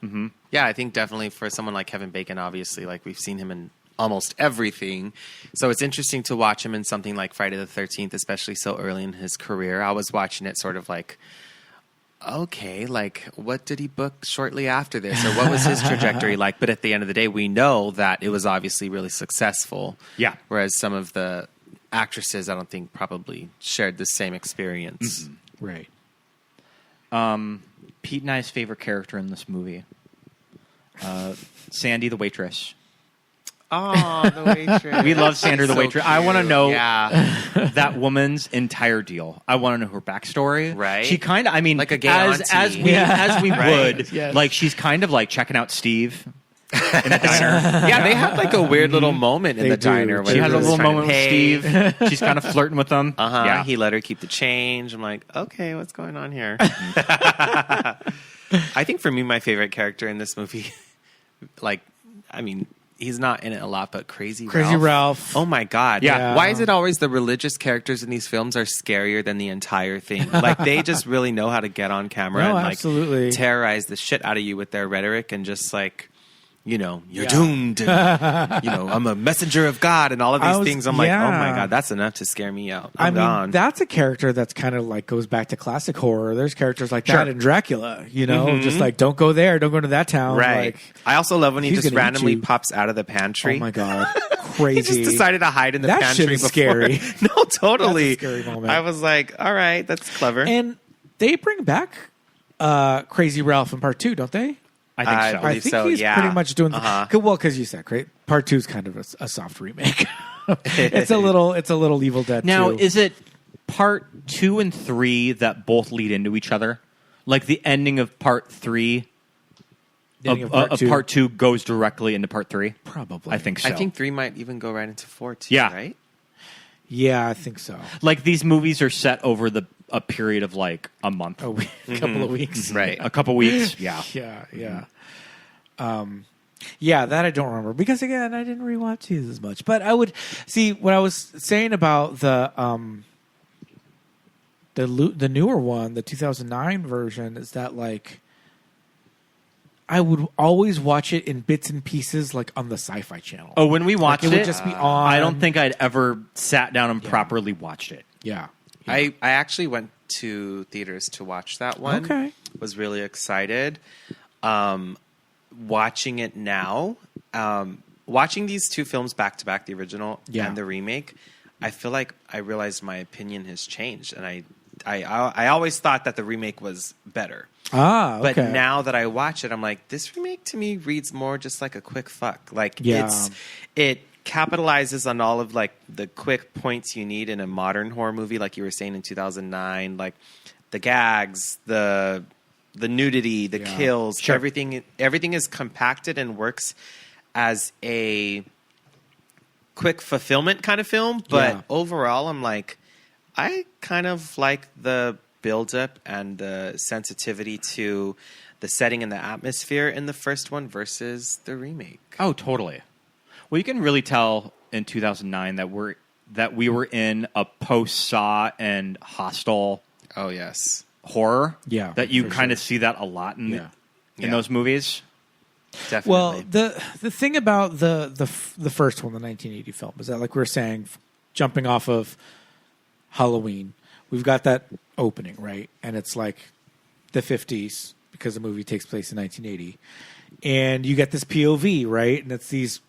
Yeah, I think definitely for someone like Kevin Bacon, obviously, like we've seen him in almost everything. So it's interesting to watch him in something like Friday the 13th, especially so early in his career. I was watching it sort of like, okay, like what did he book shortly after this? Or what was his trajectory like? But at the end of the day, we know that it was obviously really successful. Yeah. Whereas some of the actresses, I don't think probably shared the same experience. Right. Pete and I's favorite character in this movie, Sandy the waitress. Oh, the waitress. We love Sandra the So waitress. I want to cute. know Yeah. that woman's entire deal. I want to know her backstory. Right. She kind of, I mean, Like a gay as auntie. as we Right. would, Yes. like she's kind of like checking out Steve in the diner. Yeah, they had like a weird little moment in They the do. diner. when She he has a was little trying to moment with pay. Steve. She's kind of flirting with him. Uh-huh. Yeah. He let her keep the change. I'm like, okay, what's going on here? I think for me, my favorite character in this movie, he's not in it a lot, but Crazy Ralph. Oh my God. Yeah. Why is it always the religious characters in these films are scarier than the entire thing? Like they just really know how to get on camera No, and like absolutely. terrorize the shit out of you with their rhetoric and just like, you're Yeah. doomed. And, I'm a messenger of God and all of these things. I'm like, oh my yeah. God, that's enough to scare me out. I I'm mean, gone. that's a character that's kind of like goes back to classic horror. There's characters like that Sure. in Dracula, just like don't go there, don't go to that town. Right. Like, I also love when he he's just gonna eat randomly you. pops out of the pantry. oh my god, He crazy! just decided to hide in the That pantry shit is before. scary. No, totally. That's a scary moment. I was like, all right, that's clever. And they bring back Crazy Ralph in part 2, don't they? I think so. I I believe think so, he's yeah. pretty much doing Uh-huh. because you said part 2 is kind of a soft remake. it's a little Evil Dead. Now, 2. is it part 2 and 3 that both lead into each other? Like the ending of part 3 Ending of of part 2 goes directly into part 3? Probably. I think so. I think 3 might even go right into 4 too, Yeah. right? Yeah, I think so. Like these movies are set over a period of like a month, A couple of weeks. Right. a couple weeks. Yeah. Yeah. Yeah, that I don't remember because again, I didn't rewatch these as much. But I would see what I was saying about the newer one, the 2009 version, is that like I would always watch it in bits and pieces, like on the Sci-Fi Channel. Oh, when we watched it would just be on. I don't think I'd ever sat down and properly watched it. Yeah. I actually went to theaters to watch that one. Okay. Was really excited. Watching it now, watching these two films back to back, the original and the remake, I feel like I realized my opinion has changed, and I always thought that the remake was better. Okay. But now that I watch it, I'm like, this remake to me reads more just like a quick fuck. Like it capitalizes on all of like the quick points you need in a modern horror movie, like you were saying in 2009, like the gags, the nudity, the kills, Sure. everything is compacted and works as a quick fulfillment kind of film. But overall, I'm like, I kind of like the build-up and the sensitivity to the setting and the atmosphere in the first one versus the remake. Oh, totally. Well, you can really tell in 2009 that we were in a post-Saw and Hostel Oh, yes. horror. Yeah, that you for kind sure. of see that a lot in Yeah. those movies. Definitely. Well, the thing about the first one, the 1980 film, is that like we were saying, jumping off of Halloween, we've got that opening, right? And it's like the 50s because the movie takes place in 1980. And you get this POV, right? And it's these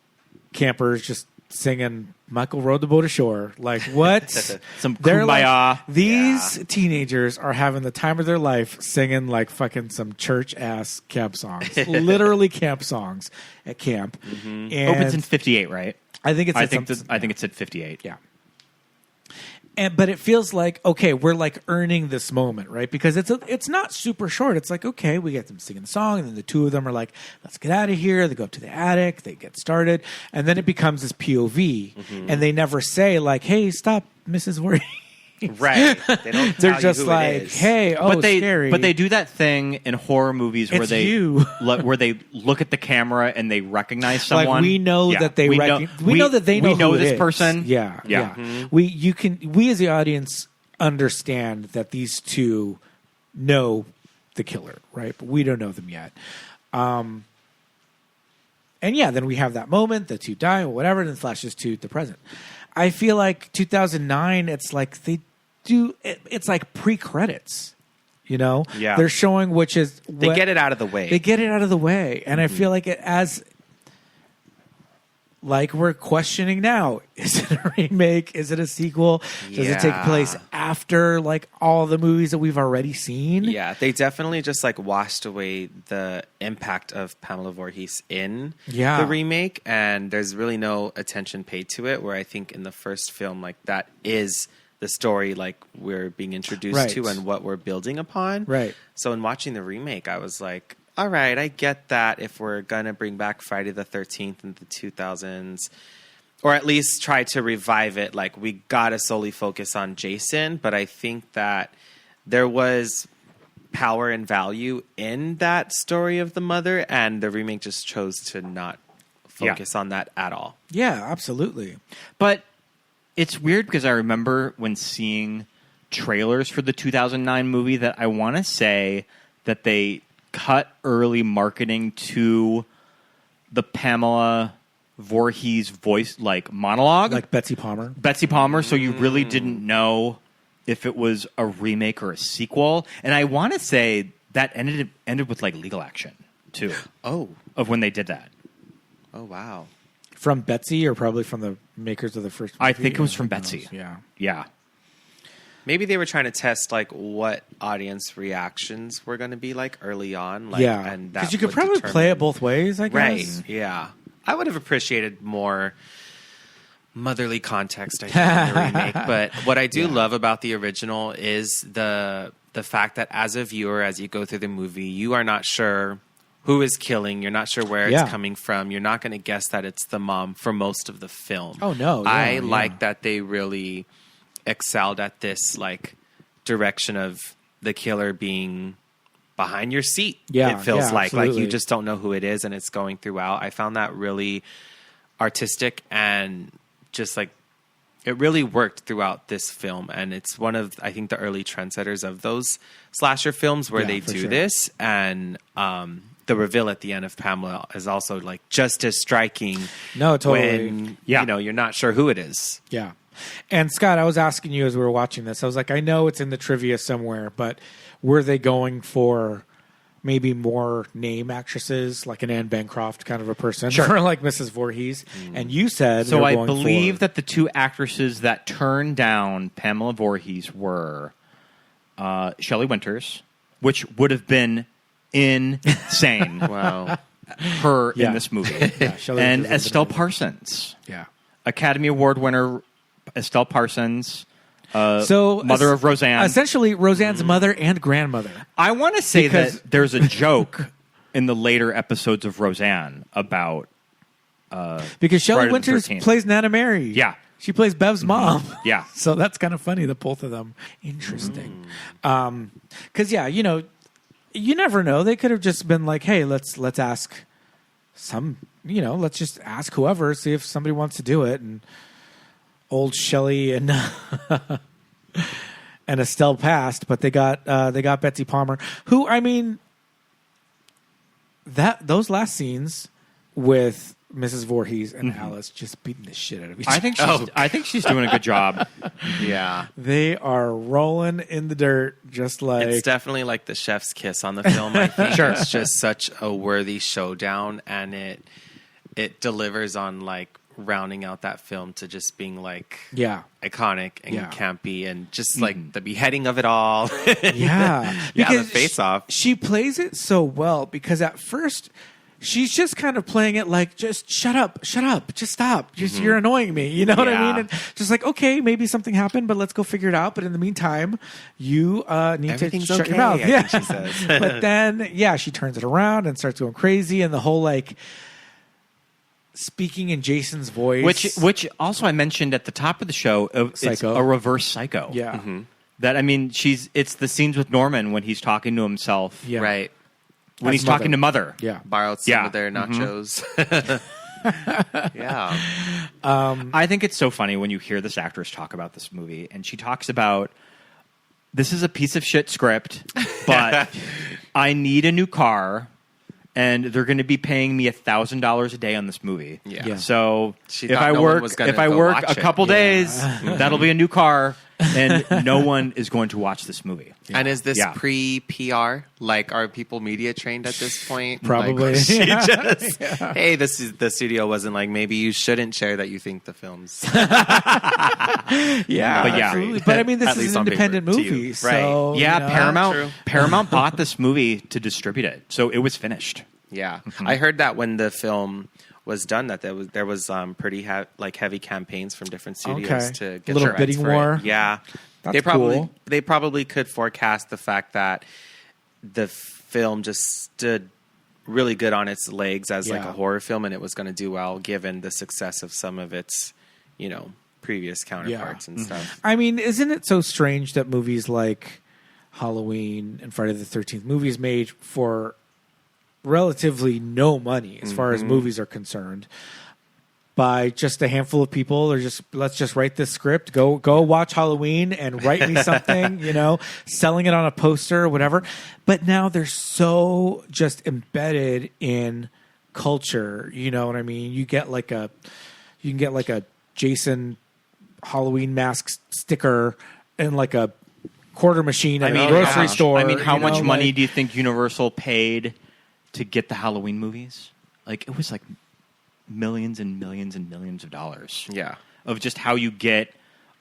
campers just singing Michael rowed the boat ashore. Like, what? Some They're kumbaya. like, these teenagers are having the time of their life singing like fucking some church ass camp songs, literally camp songs at camp. And Opens in 58, right? I think it's I think it's at 58. yeah. But it feels like, okay, we're like earning this moment, right? Because it's not super short. It's like, okay, we get them singing the song, and then the two of them are like, let's get out of here. They go up to the attic, they get started, and then it becomes this POV, and they never say like, hey, stop, Mrs. Voorhees. right. They don't They're tell you just who it like, is. hey, But scary. they do that thing in horror movies where It's they you. where they look at the camera and they recognize someone. Like we know that they we know that they know we know who it this is. person. Yeah, Yeah. yeah. We as the audience understand that these two know the killer, right? But we don't know them yet. And yeah, then we have that moment, the two die or whatever, and then flashes to the present. I feel like 2009, it's like it's like pre-credits, you know? Yeah. They're showing They get it out of the way. They get it out of the way. And I feel like like we're questioning now, is it a remake? Is it a sequel? Does it take place after like all the movies that we've already seen. Yeah, they definitely just like washed away the impact of Pamela Voorhees in the remake, and there's really no attention paid to it, where I think in the first film, like, that is the story like we're being introduced to and what we're building upon. Right. So in watching the remake, I was like, all right, I get that if we're going to bring back Friday the 13th in the 2000s, or at least try to revive it, like, we got to solely focus on Jason. But I think that there was power and value in that story of the mother, and the remake just chose to not focus on that at all. Yeah, absolutely. But it's weird because I remember when seeing trailers for the 2009 movie that I want to say that they cut early marketing to the Pamela Voorhees voice, like, monologue. Like Betsy Palmer. So you really didn't know if it was a remake or a sequel. And I want to say that ended with, like, legal action, too. Oh. Of when they did that. Oh, wow. From Betsy, or probably from the makers of the first movie? I think it was from Betsy. Yeah. Yeah. Maybe they were trying to test like what audience reactions were going to be like early on. Like, yeah, and because you could probably play it both ways, I guess. Right, yeah. I would have appreciated more motherly context, I think, in the remake. But what I do love about the original is the fact that as a viewer, as you go through the movie, you are not sure who is killing. You're not sure where it's coming from. You're not going to guess that it's the mom for most of the film. Oh, no. I like that they really excelled at this, like, direction of the killer being behind your seat. Yeah, it feels like absolutely. you just don't know who it is, and it's going throughout. I found that really artistic, and just like it really worked throughout this film. And it's one of, I think, the early trendsetters of those slasher films where they do this. And the reveal at the end of Pamela is also like just as striking. No, totally. When you know, you're not sure who it is. Yeah. And Scott, I was asking you as we were watching this, I was like, I know it's in the trivia somewhere, but were they going for maybe more name actresses, like an Anne Bancroft kind of a person, or like Mrs. Voorhees? And you said, so I believe that the two actresses that turned down Pamela Voorhees were Shelley Winters, which would have been insane. Wow. Her in this movie. And Estelle Parsons. Yeah. Academy Award winner Estelle Parsons. Mother of Roseanne. Essentially, Roseanne's mother and grandmother. I want to say that there's a joke in the later episodes of Roseanne about because Shelley Friday the Winters 13th. plays Nana Mary. Yeah. She plays Bev's mom. Yeah. So that's kind of funny, the both of them. Interesting. Because, you know, you never know. They could have just been like, hey, let's ask some, you know, let's just ask whoever, see if somebody wants to do it. And old Shelley and and Estelle passed, but they got Betsy Palmer, who, I mean, those last scenes with Mrs. Voorhees and Alice just beating the shit out of each other. I think she's doing a good job. Yeah. They are rolling in the dirt, just like It's definitely like the chef's kiss on the film, I think. It's just such a worthy showdown, and it delivers on like rounding out that film to just being like iconic and campy, and just like the beheading of it all. The face off. She plays it so well, because at first she's just kind of playing it like, just shut up, just stop, you're annoying me, you know what I mean? And just like, okay, maybe something happened, but let's go figure it out. But in the meantime, you need to shut your mouth. I think she says. But then, she turns it around and starts going crazy, and the whole like speaking in Jason's voice, which also I mentioned at the top of the show, it's a reverse Psycho. Yeah. That, I mean, it's the scenes with Norman when he's talking to himself. Yeah. Right. When he's talking to Mother. Yeah. Borrowed some of their nachos. Yeah. I think it's so funny when you hear this actress talk about this movie, and she talks about, this is a piece of shit script, but I need a new car, and they're going to be paying me $1,000 a day on this movie. Yeah. So She if thought I no one work was gonna if I go work watch a it. couple days, that'll be a new car. and no one is going to watch this movie. And is this Yeah. pre-PR? Like, are people media trained at this point? Probably. Like, she just, hey, the studio wasn't like, maybe you shouldn't share that you think the film's Yeah, But yeah. absolutely. But I mean, this At is least an on independent paper, to you. movie, Right. so Yeah, you know. True. Paramount bought this movie to distribute it, so it was finished. Yeah, I heard that when the film was done, that there was pretty heavy campaigns from different studios Okay. to get Little the rights bidding for it. war? Yeah, That's cool. They probably could forecast the fact that the film just stood really good on its legs as like Yeah. a horror film, and it was going to do well given the success of some of its, previous counterparts and stuff. I mean, isn't it so strange that movies like Halloween and Friday the 13th, movies made for relatively no money as far as movies are concerned, by just a handful of people, or just let's just write this script, go watch Halloween and write me something, selling it on a poster or whatever. But now they're so just embedded in culture. You know what I mean? You can get like a Jason Halloween mask sticker and like a quarter machine at a grocery store. I mean, how much like- money do you think Universal paid to get the Halloween movies? Like, it was like millions and millions and millions of dollars. Yeah. Of just how you get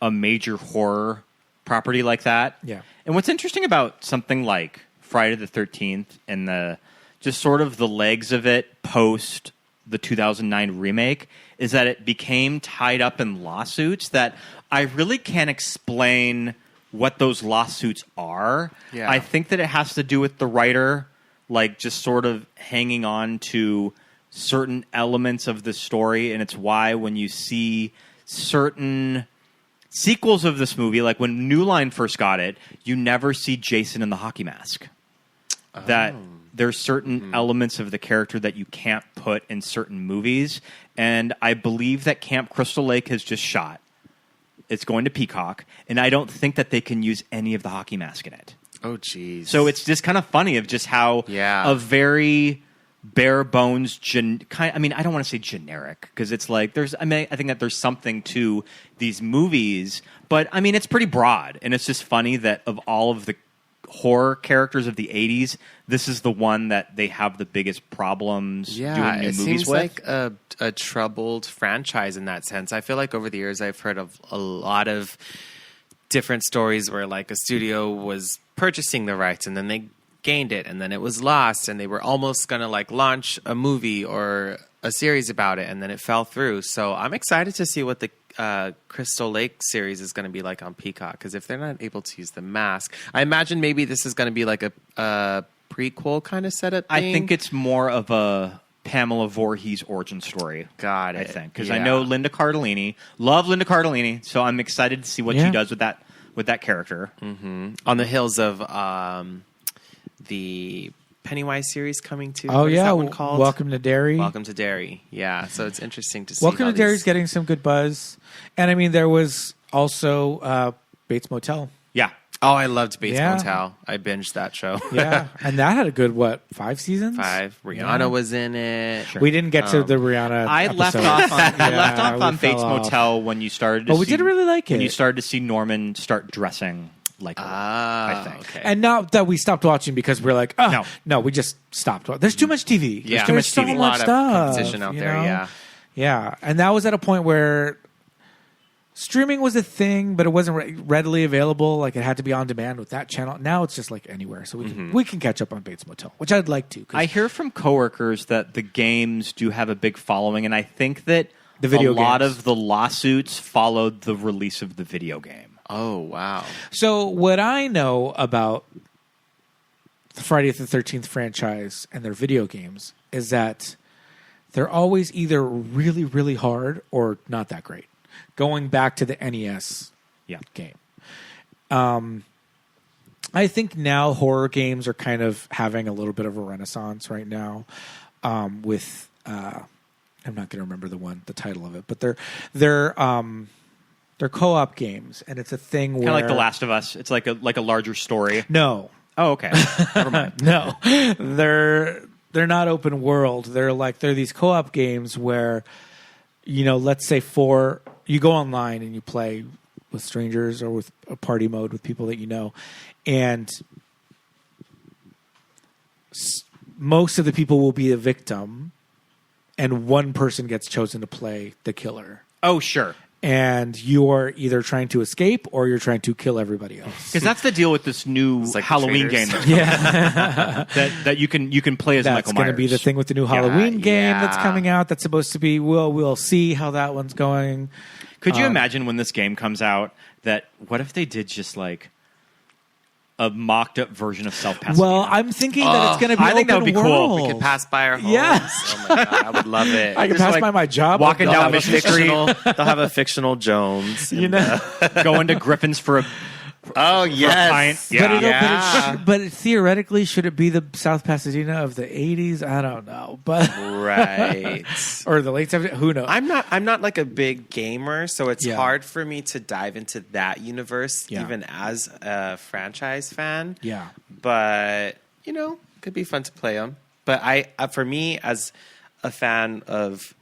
a major horror property like that. Yeah. And what's interesting about something like Friday the 13th and the just sort of the legs of it post the 2009 remake is that it became tied up in lawsuits that I really can't explain what those lawsuits are. Yeah. I think that it has to do with the writer, like, just sort of hanging on to certain elements of the story, and it's why when you see certain sequels of this movie, like when New Line first got it, you never see Jason in the hockey mask. That there's certain elements of the character that you can't put in certain movies, and I believe that Camp Crystal Lake has just shot. It's going to Peacock, and I don't think that they can use any of the hockey mask in it. Oh, geez. So it's just kind of funny of just how a very bare bones, I mean, I don't want to say generic because it's like I think that there's something to these movies, but I mean, it's pretty broad, and it's just funny that of all of the horror characters of the 80s, this is the one that they have the biggest problems doing new it movies seems with. like a troubled franchise in that sense. I feel like over the years I've heard of a lot of different stories where like a studio was purchasing the rights and then they gained it and then it was lost and they were almost going to like launch a movie or a series about it and then it fell through. So I'm excited to see what the Crystal Lake series is going to be like on Peacock, because if they're not able to use the mask, I imagine maybe this is going to be like a prequel kind of setup thing. I think it's more of a Pamela Voorhees origin story. Got it. I think because I know Linda Cardellini, love Linda Cardellini, so I'm excited to see what she does with that character. Mm-hmm. On the heels of the Pennywise series coming to. Oh, what is yeah. that one called? Welcome to Derry. Welcome to Derry. Yeah, so it's interesting to see. Welcome how to Derry's these- getting some good buzz. And I mean, there was also Bates Motel. Yeah. Oh, I loved Bates Yeah. Motel. I binged that show. Yeah. And that had a good, 5 seasons? 5. Rihanna Yeah. was in it. We didn't get to the Rihanna I episode. left off on, I left Yeah, off we on fell Bates off. Motel when you started to But we see, didn't really like when it. you started to see Norman start dressing like her, I think. Okay. And not that we stopped watching because we're like, oh, No. no, we just stopped. There's too much TV. Yeah. There's Too so much TV. much A lot of stuff. competition out you there, know? yeah. Yeah. And that was at a point where streaming was a thing, but it wasn't readily available. Like it had to be on demand with that channel. Now it's just like anywhere. So we can catch up on Bates Motel, which I'd like to. 'Cause I hear from coworkers that the games do have a big following, and I think that The video a lot games. of the lawsuits followed the release of the video game. Oh, wow. So what I know about the Friday the 13th franchise and their video games is that they're always either really, really hard or not that great. Going back to the NES game. I think now horror games are kind of having a little bit of a renaissance right now with I'm not going to remember the title of it, but they're co-op games, and it's a thing where Kind of like The Last of Us. It's like a larger story. No, Oh, okay. Never mind. no, they're not open world. They're these co-op games where, let's say you go online and you play strangers or with a party mode with people that you know, and most of the people will be a victim, and one person gets chosen to play the killer. Oh, sure. And you're either trying to escape or you're trying to kill everybody else. Because that's the deal with this new like Halloween the game. traitors. Yeah, that you can play as That's Michael going Myers. to be the thing with the new Halloween game yeah. that's coming out. That's supposed to be. We'll see how that one's going. Could you imagine when this game comes out that what if they did just like a mocked up version of South Pasadena? Well, I'm thinking that it's going to be. I think that open would be cool. world. We could pass by our homes. Yes. Oh my God, I would love it. I can Just pass like by my job. walking They'll down have a Mission Street, they'll have a fictional Jones. you know. going to Griffin's for a Oh yes. pint. But, Yeah. but theoretically, should it be the South Pasadena of the 80s? I don't know, but Right. or the late 70s. Who knows? I'm not like a big gamer, so it's Yeah. hard for me to dive into that universe, Yeah. even as a franchise fan. Yeah. But it could be fun to play them. But for me, as a fan of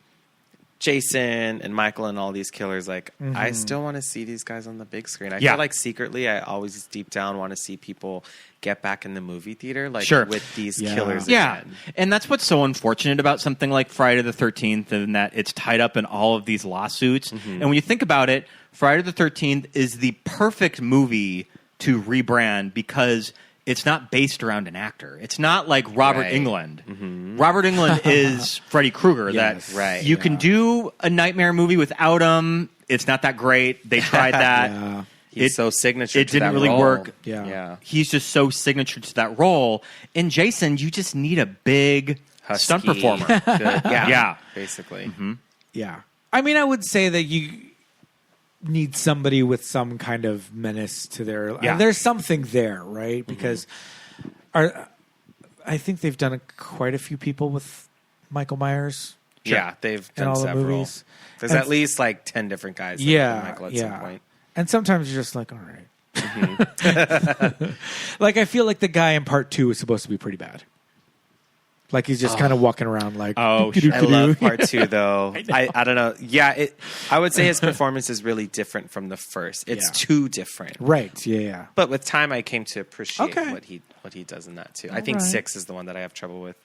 Jason and Michael and all these killers, like I still want to see these guys on the big screen. I Yeah. feel like secretly, I always deep down want to see people get back in the movie theater, like Sure. with these Yeah. killers. Yeah, again. and that's what's so unfortunate about something like Friday the 13th, and that it's tied up in all of these lawsuits. And when you think about it, Friday the 13th is the perfect movie to rebrand because it's not based around an actor. It's not like Robert Right. Englund. Robert Englund is Freddy Krueger. Yes. That Right. you can do a nightmare movie without him. It's not that great. They tried that. Yeah. He's so signature. It to didn't that really role. work. Yeah. He's just so signature to that role. In Jason, you just need a big stunt Husky, performer. good- yeah, Yeah. basically. Yeah. I mean, I would say that you need somebody with some kind of menace to their. Yeah. There's something there, right? Because I think they've done quite a few people with Michael Myers. Yeah, they've In done all the several. movies. There's And- at least like 10 different guys. that Yeah, play Michael at yeah. some point. And sometimes you're just like, all right. Like I feel like the guy in part 2 is supposed to be pretty bad. Like he's just kind of walking around like. Oh, doo-doo-doo-doo. I love part 2 though. I don't know. Yeah, I would say his performance is really different from the first. It's Yeah. too different. Right. Yeah. But with time, I came to appreciate Okay. what he does in that too. I think right. 6 is the one that I have trouble with.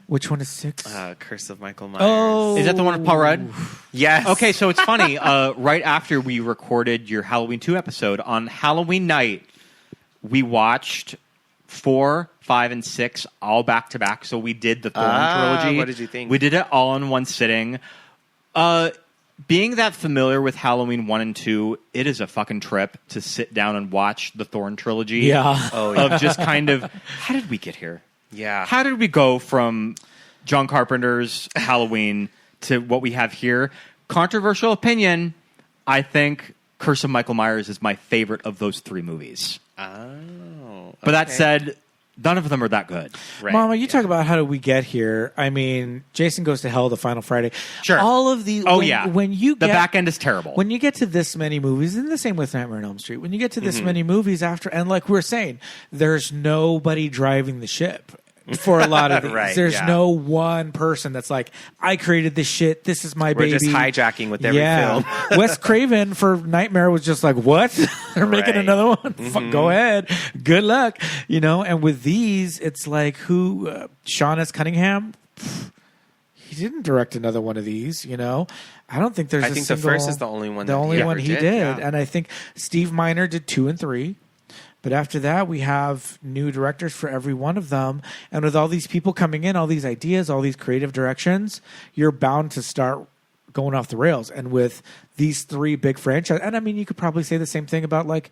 Which one is 6? Curse of Michael Myers. Oh. Is that the one with Paul Rudd? yes. Okay, so it's funny. Right after we recorded your Halloween 2 episode, on Halloween night, we watched 4, 5, and 6 all back to back. So we did the Thorn trilogy. What did you think? We did it all in one sitting. Being that familiar with Halloween 1 and 2, it is a fucking trip to sit down and watch the Thorn trilogy. Yeah. Oh, yeah. Of just kind of, how did we get here? Yeah. How did we go from John Carpenter's Halloween to what we have here? Controversial opinion. I think Curse of Michael Myers is my favorite of those 3 movies. Oh. But that okay. said, none of them are that good. Right. Mama, you talk about how did we get here? I mean, Jason Goes to Hell, The Final Friday. Sure. All of these. Oh, when, yeah. When you The get, back end is terrible. When you get to this many movies, and the same with Nightmare on Elm Street, when you get to Mm-hmm. this many movies after, and like we're saying, there's nobody driving the ship. For a lot of these, Right, there's yeah. no one person that's like, I created this shit. This is my We're baby. just hijacking with every film. Wes Craven for Nightmare was just like, what? They're making Right. another one? Fuck, go ahead. Good luck. And with these, it's like who? Sean S. Cunningham? He didn't direct another one of these, I don't think there's I think the first is the only one The that only he one ever he did. did, yeah. And I think Steve Miner did 2 and 3. But after that, we have new directors for every one of them. And with all these people coming in, all these ideas, all these creative directions, you're bound to start going off the rails. And with these 3 big franchises, and I mean, you could probably say the same thing about like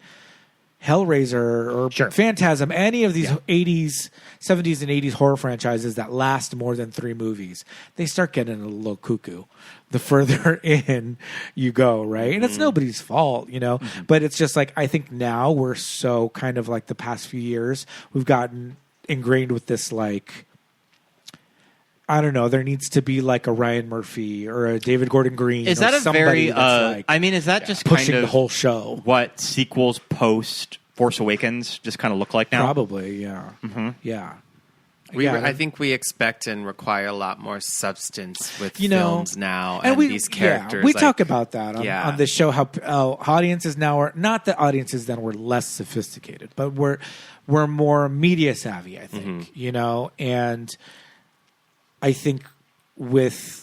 Hellraiser or Sure. Phantasm, any of these 80s, 70s, and 80s horror franchises that last more than 3 movies, they start getting a little cuckoo the further in you go, right? And it's nobody's fault, but it's just like, I think now we're so kind of like the past few years, we've gotten ingrained with this, like, I don't know, there needs to be like a Ryan Murphy or a David Gordon Green. Is or that a somebody very, that's like I mean, is that just pushing kind of the whole show? what sequels post Force Awakens just kind of look like now? Probably, yeah. Yeah. I think we expect and require a lot more substance with films now, and these characters. We talk about that on this show. How audiences now are not that audiences then were less sophisticated, but we're more media savvy. I think and I think with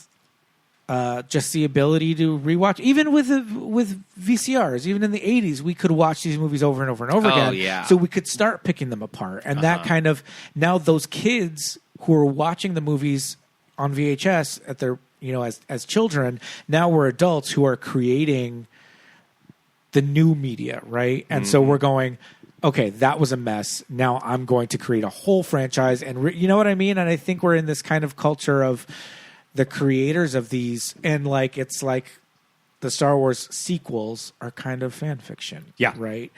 just the ability to rewatch, even with VCRs, even in the 80s, we could watch these movies over and over and over again. Yeah. So we could start picking them apart. And that kind of, now those kids who are watching the movies on VHS at their, as children, now we're adults who are creating the new media, right? And so we're going, okay, that was a mess. Now I'm going to create a whole franchise. And you know what I mean? And I think we're in this kind of culture of the creators of these, and it's like the Star Wars sequels are kind of fan fiction. Yeah. Right?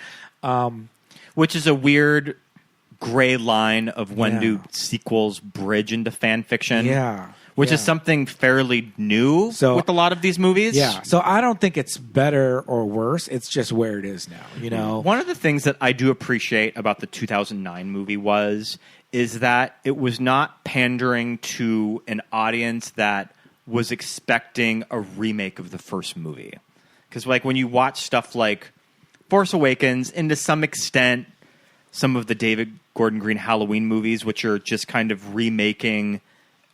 Which is a weird gray line of when do sequels bridge into fan fiction. Yeah. Which is something fairly new with a lot of these movies. Yeah. So I don't think it's better or worse. It's just where it is now, One of the things that I do appreciate about the 2009 movie is that it was not pandering to an audience that was expecting a remake of the first movie. Because when you watch stuff like Force Awakens, and to some extent some of the David Gordon Green Halloween movies, which are just kind of remaking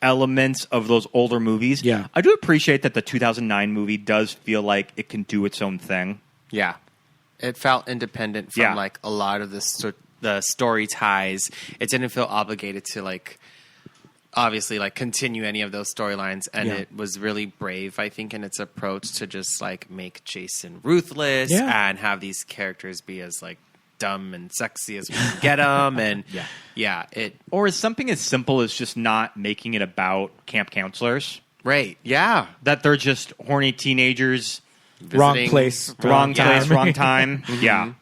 elements of those older movies, I do appreciate that the 2009 movie does feel like it can do its own thing. Yeah. It felt independent from a lot of the story ties. It didn't feel obligated to obviously continue any of those storylines, and it was really brave, I think, in its approach to just make Jason ruthless and have these characters be as dumb and sexy as we can get them, and or is something as simple as just not making it about camp counselors, right? Yeah, that they're just horny teenagers, wrong place, wrong time. Yeah.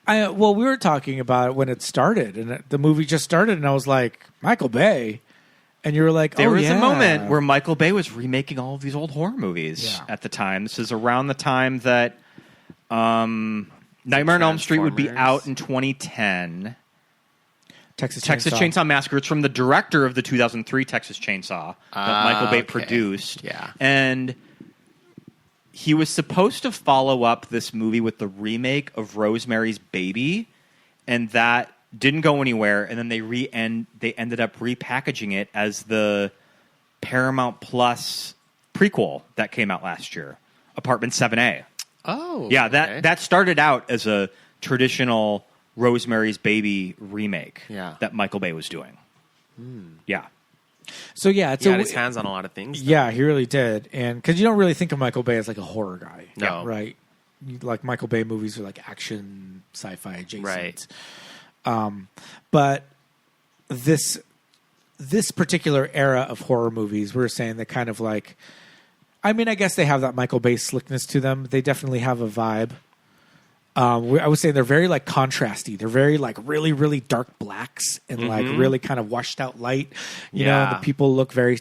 Well, we were talking about it when it started, and the movie just started, and I was like, Michael Bay. And you were like, there was a moment where Michael Bay was remaking all of these old horror movies at the time. This is around the time that Nightmare on Elm Street would be out in 2010. Texas Chainsaw Massacre. It's from the director of the 2003 Texas Chainsaw that Michael Bay produced. Yeah. And he was supposed to follow up this movie with the remake of Rosemary's Baby, and that didn't go anywhere. And then they ended up repackaging it as the Paramount Plus prequel that came out last year, Apartment 7A. Oh, yeah. Okay. That started out as a traditional Rosemary's Baby remake. That Michael Bay was doing. Yeah. So he had his hands on a lot of things. Yeah, he really did, and because you don't really think of Michael Bay as a horror guy, no, right? Michael Bay movies are action, sci-fi adjacent, right? But this particular era of horror movies, we were saying that kind of I guess they have that Michael Bay slickness to them. They definitely have a vibe. I would say they're very contrasty. They're very really, really dark blacks and really kind of washed out light. You know, and the people look very,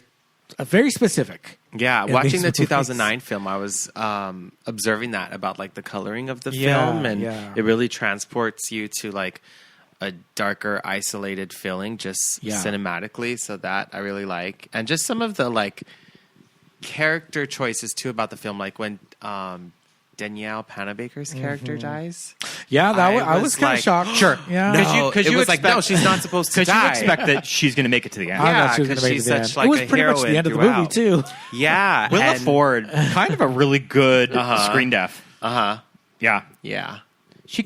very specific. Yeah, watching the 2009 film, I was observing that about the coloring of the film, and it really transports you to a darker, isolated feeling just cinematically. So that I really like, and just some of the character choices too about the film, when Danielle Panabaker's character dies. Yeah, I was kind of shocked. Sure. Yeah. Because you expect, no, she's not supposed to die. Because you expect that she's going to make it to the end. Yeah, because she's such it was pretty much the end of the movie, too. Yeah. Willa Ford, kind of a really good screen deaf. Yeah. Yeah. She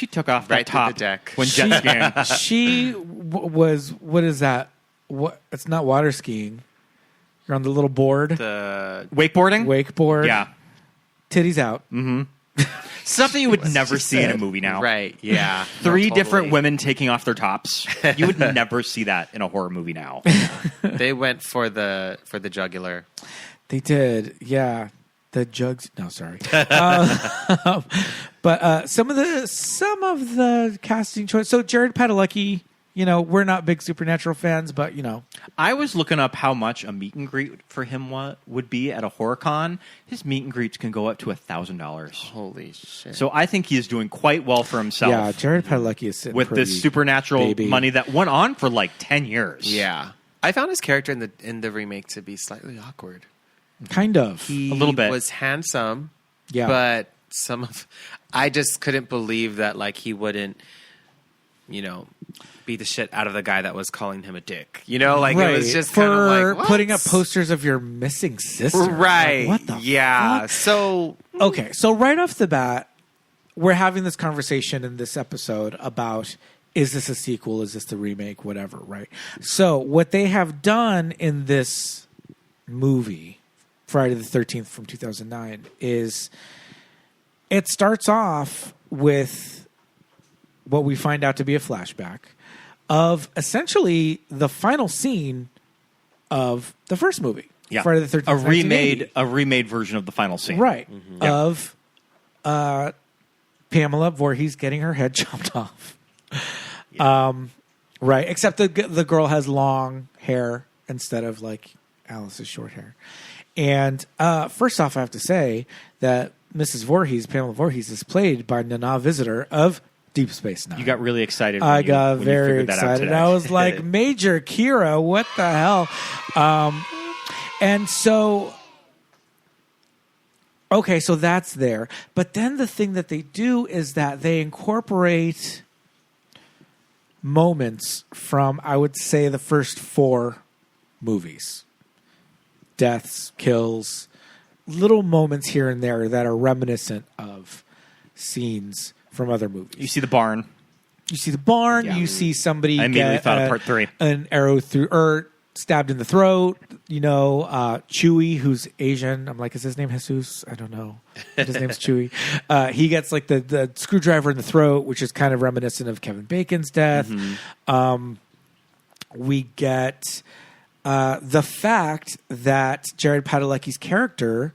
took off right that top the deck. when jet skiing. She was, what is that? It's not water skiing. You're on the little board. The wakeboarding? Wakeboard. Yeah. Titties out. Mm-hmm. Something you would never see in a movie now. Right, yeah. Three different women taking off their tops. You would never see that in a horror movie now. They went for the jugular. They did, yeah. The jugs. No, sorry. But some of the casting choice. So Jared Padalecki we're not big Supernatural fans, but I was looking up how much a meet and greet for him would be at a horror con. His meet and greets can go up to $1,000. Holy shit. So I think he is doing quite well for himself. yeah, Jared Padalecki is sitting with pretty, this supernatural baby. money that went on for like 10 years. Yeah. I found his character in the remake to be slightly awkward. Kind of. He A little bit. was handsome, Yeah. but I just couldn't believe that like he wouldn't, beat the shit out of the guy that was calling him a dick. It was just for kind of like what? putting up posters of your missing sister. Right. Like, what the yeah. fuck? So Okay, so right off the bat, we're having this conversation in this episode about, is this a sequel? Is this the remake? Whatever, right? So what they have done in this movie, Friday the 13th from 2009, is it starts off with what we find out to be a flashback of essentially the final scene of the first movie. Yeah. Friday the 13th. A remade version of the final scene. Right. Of Pamela Voorhees getting her head chopped off. Right. Except the girl has long hair instead of like Alice's short hair. And first off, I have to say that Mrs. Voorhees, Pamela Voorhees, is played by Nana Visitor of Deep Space Nine. You got really excited. I got when very you figured that out excited. today. I was like, Major Kira, what the hell? And so, okay, so that's there. But then the thing that they do is that they incorporate moments from, I would say, the first 4 movies. Deaths, kills, little moments here and there that are reminiscent of scenes from other movies. You see the barn. You see the barn. Yeah. You see somebody I immediately get thought of part 3. an arrow through or stabbed in the throat. Chewie, who's Asian. I'm like, is his name Jesus? I don't know. But his name's Chewie. He gets like the screwdriver in the throat, which is kind of reminiscent of Kevin Bacon's death. Mm-hmm. We get the fact that Jared Padalecki's character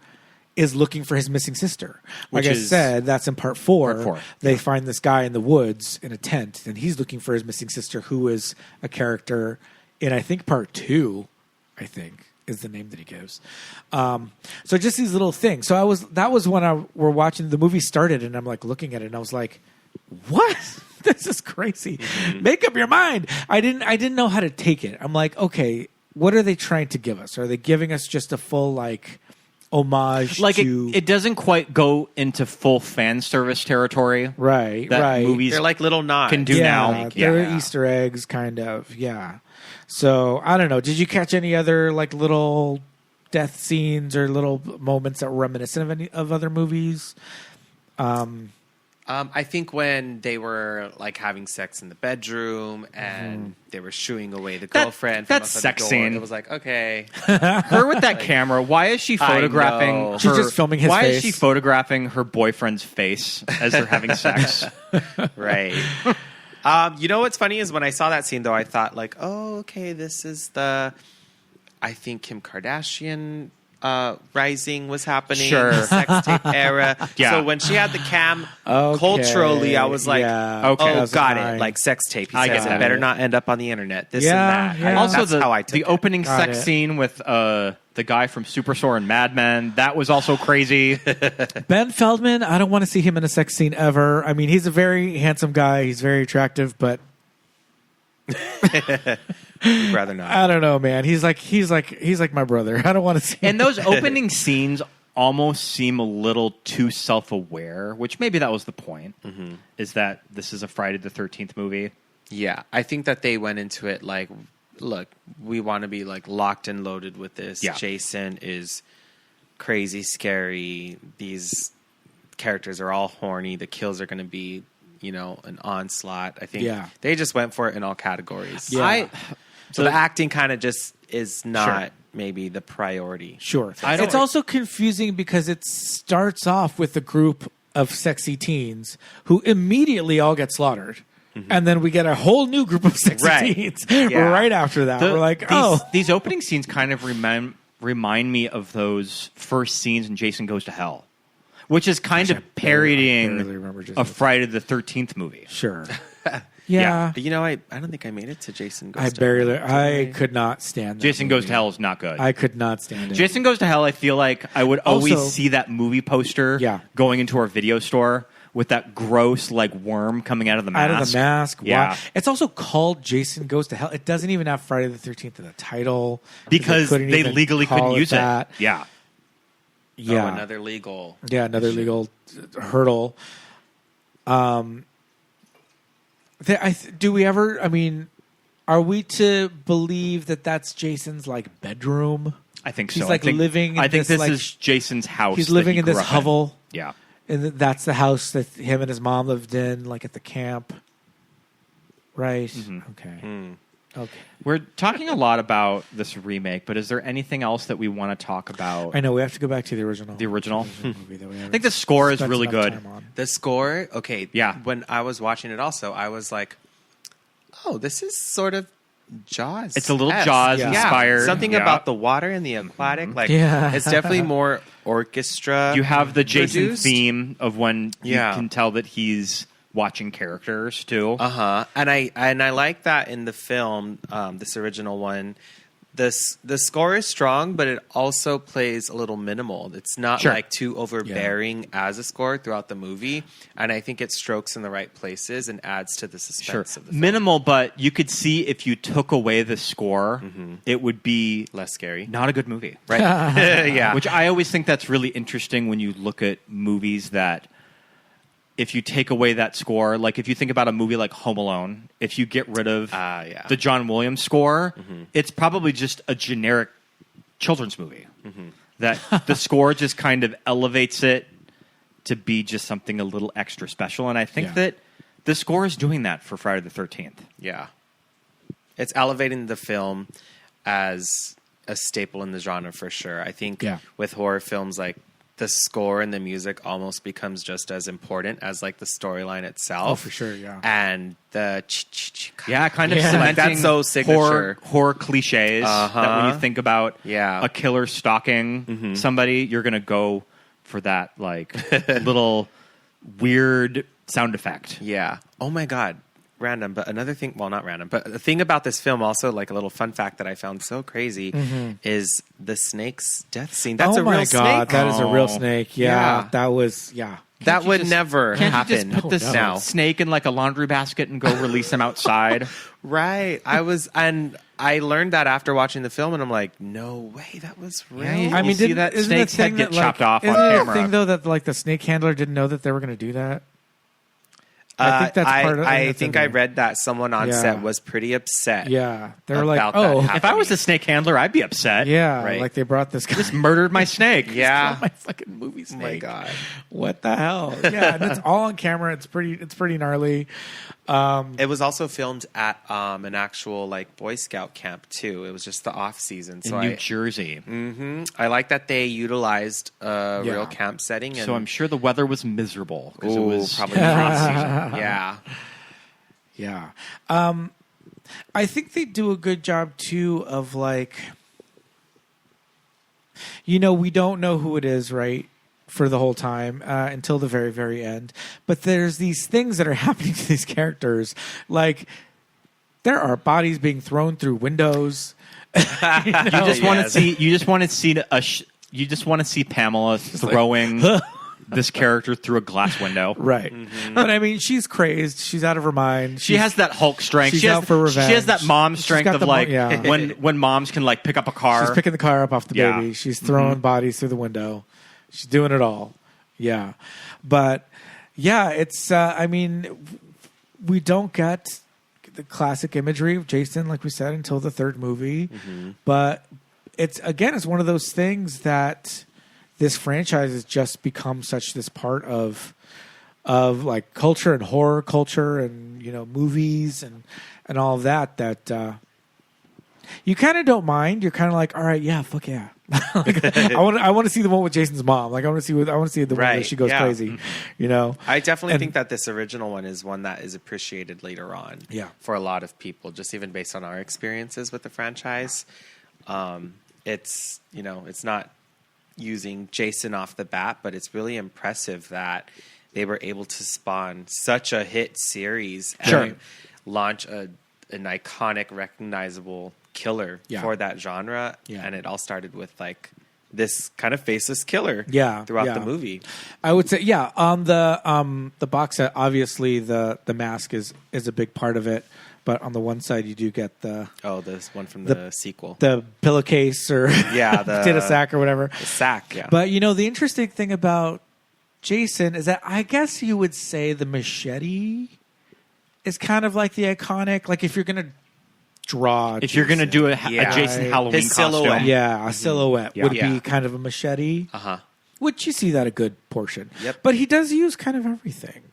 is looking for his missing sister. Like I said, that's in part 4. Part 4. They find this guy in the woods in a tent, and he's looking for his missing sister, who is a character in, I think, part 2, is the name that he gives. So just these little things. So that was when we're watching, the movie started, and I'm like looking at it, and I was like, what? This is crazy. Make up your mind. I didn't know how to take it. I'm like, okay, what are they trying to give us? Are they giving us just a full, like, homage Like to... it doesn't quite go into full fan service territory. Right, that right. movies they're like little nods. can do now. They're Easter eggs, kind of. Yeah. So, I don't know. Did you catch any other, like, little death scenes or little moments that were reminiscent of any of other movies? I think when they were like having sex in the bedroom and they were shooing away the girlfriend from that outside sex the door, scene. it was like, okay. Her with that camera. Why is she I photographing? know. She's just filming his Why face. is she photographing her boyfriend's face as they're having sex? Right. You know what's funny is when I saw that scene, though, I thought like, oh, okay, this is I think Kim Kardashian rising was happening. Sure. The sex tape era. Yeah. So when she had the cam, Okay, culturally, I was like, yeah. Okay. oh, That was got fine. it. Like sex tape. He I says get it it. better not end up on the internet. This Yeah, and that. yeah. Also, that's how I took the it. opening Got sex it. scene with the guy from Superstore and Mad Men, that was also crazy. Ben Feldman, I don't want to see him in a sex scene ever. I mean, he's a very handsome guy. He's very attractive, but I'd rather not. I don't know, man. He's like my brother. I don't want to see him. And those opening scenes almost seem a little too self-aware, which maybe that was the point, is that this is a Friday the 13th movie. Yeah, I think that they went into it like, look, we want to be like locked and loaded with this. Yeah. Jason is crazy, scary. These characters are all horny. The kills are going to be, an onslaught. I think they just went for it in all categories. Yeah. So the acting kind of just is not maybe the priority. Sure. I don't- It's also confusing because it starts off with a group of sexy teens who immediately all get slaughtered. And then we get a whole new group of sexy Right. teens Yeah. right after that. We're like, these opening scenes kind of remind me of those first scenes in Jason Goes to Hell, which is kind of parodying barely remember Jason a Goes to Friday the 13th movie. Sure. Yeah. Yeah. I don't think I made it to Jason Goes I to barely. Hell. I could not stand that Jason movie. Goes to Hell is not good. I could not stand it. Jason Goes to Hell, I feel like I would always Also- see that movie poster Yeah. going into our video store with that gross like worm coming out of the mask. Out of the mask. Yeah. Wow. It's also called Jason Goes to Hell. It doesn't even have Friday the 13th in the title. Because couldn't they even legally call couldn't use that. it. Yeah. Yeah. Oh, another legal. Yeah, another legal hurdle. Do we ever? I mean, are we to believe that that's Jason's like bedroom? I think He's so. like I think, living in I think this, this like, is Jason's house. He's that living he in this grew up hovel, Yeah. and that's the house that him and his mom lived in, like at the camp. Right. Okay. Okay. We're talking a lot about this remake, but is there anything else that we want to talk about? I know we have to go back to the original. The original? Movie that we I haven't think the score is spent really enough good. time on. The score, okay. Yeah. When I was watching it also, I was like, oh, this is sort of Jaws. It's a little Jaws inspired. Something Yeah. about the water and the aquatic. Like, Yeah. it's definitely more orchestra. You have the Jason produced. theme of when Yeah. you can tell that he's watching characters too. And I like that in the film, this original one. The score is strong, but it also plays a little minimal. It's not Sure. like too overbearing as a score throughout the movie, and I think it strokes in the right places and adds to the suspense of the film. Minimal, but you could see if you took away the score, it would be Less scary, not a good movie. right? Yeah, Which I always think that's really interesting when you look at movies that if you take away that score, like if you think about a movie like Home Alone, if you get rid of the John Williams score, it's probably just a generic children's movie. That the score just kind of elevates it to be just something a little extra special. And I think that the score is doing that for Friday the 13th. yeah. It's elevating the film as a staple in the genre for sure. I think with horror films, like the score and the music almost becomes just as important as like the storyline itself. Oh, for sure, yeah. And the Kind of Yeah. cementing Like, that's so signature. horror cliches that when you think about Yeah. a killer stalking somebody, you're going to go for that like little weird sound effect. Yeah. Oh my God. Random, but another thing, well, not random, but the thing about this film also, like a little fun fact that I found so crazy is the snake's death scene. That's oh a my real God, snake. that is a real snake. Yeah, Yeah. that was That would just- never Can't happen you just put this now. snake in like a laundry basket and go release him outside? Right. And I learned that after watching the film, and I'm like, no way, that was real. Yeah, you- I mean, see didn't- that isn't snake's the thing head get that, like, chopped off on isn't it camera. a thing though that like the snake handler didn't know that they were going to do that? I think that's part of. I that's think in I there. read that someone on Yeah. set was pretty upset. Yeah, they were like, about that "Oh, happening. If I was a snake handler, I'd be upset. yeah, Right. like they brought this guy." Just murdered my snake. Yeah. my fucking movie Oh snake. my God. What the hell? Yeah, and it's all on camera. It's pretty gnarly. It was also filmed at an actual like Boy Scout camp too. It was just the off season. So In New Jersey. I like that they utilized a Yeah. real camp setting. And So I'm sure the weather was miserable because it was probably yeah. Yeah. I think they do a good job too of like, we don't know who it is, right? For the whole time until the very, very end. But there's these things that are happening to these characters. Like, there are bodies being thrown through windows. You just want to yes. see. You just want to see you just want to see Pamela throwing this character through a glass window. Right. But I mean, she's crazed. She's out of her mind. She has that Hulk strength. she's She has, out for revenge. She has that mom She's strength got of the like yeah. when moms can like pick up a car. She's picking the car up off the Yeah. baby. She's throwing bodies through the window. She's doing it all. Yeah. But yeah, it's, I mean, we don't get the classic imagery of Jason, like we said, until the third movie. But it's one of those things that this franchise has just become such this part of like culture and horror culture and, movies and all of that you kind of don't mind. You're kind of like, all right, yeah, fuck yeah. Like, I want to see the one with Jason's mom. Like I want to see the one where Right, she goes yeah. crazy. I definitely And- think that this original one is one that is appreciated later on. Yeah. For a lot of people, just even based on our experiences with the franchise. It's it's not using Jason off the bat, but it's really impressive that they were able to spawn such a hit series and launch an iconic, recognizable killer for that genre. Yeah. And it all started with like this kind of faceless killer throughout the movie. I would say, on the box set, obviously the mask is a big part of it. But on the one side, you do get this one from the sequel. The pillowcase or the potato sack or whatever. The sack, yeah. But, the interesting thing about Jason is that I guess you would say the machete is kind of like the iconic, like if you're going to draw If you're going to do a Jason Halloween His silhouette. costume. Yeah, a silhouette would be kind of a machete. Uh-huh. Which you see that a good portion. Yep. But he does use kind of everything.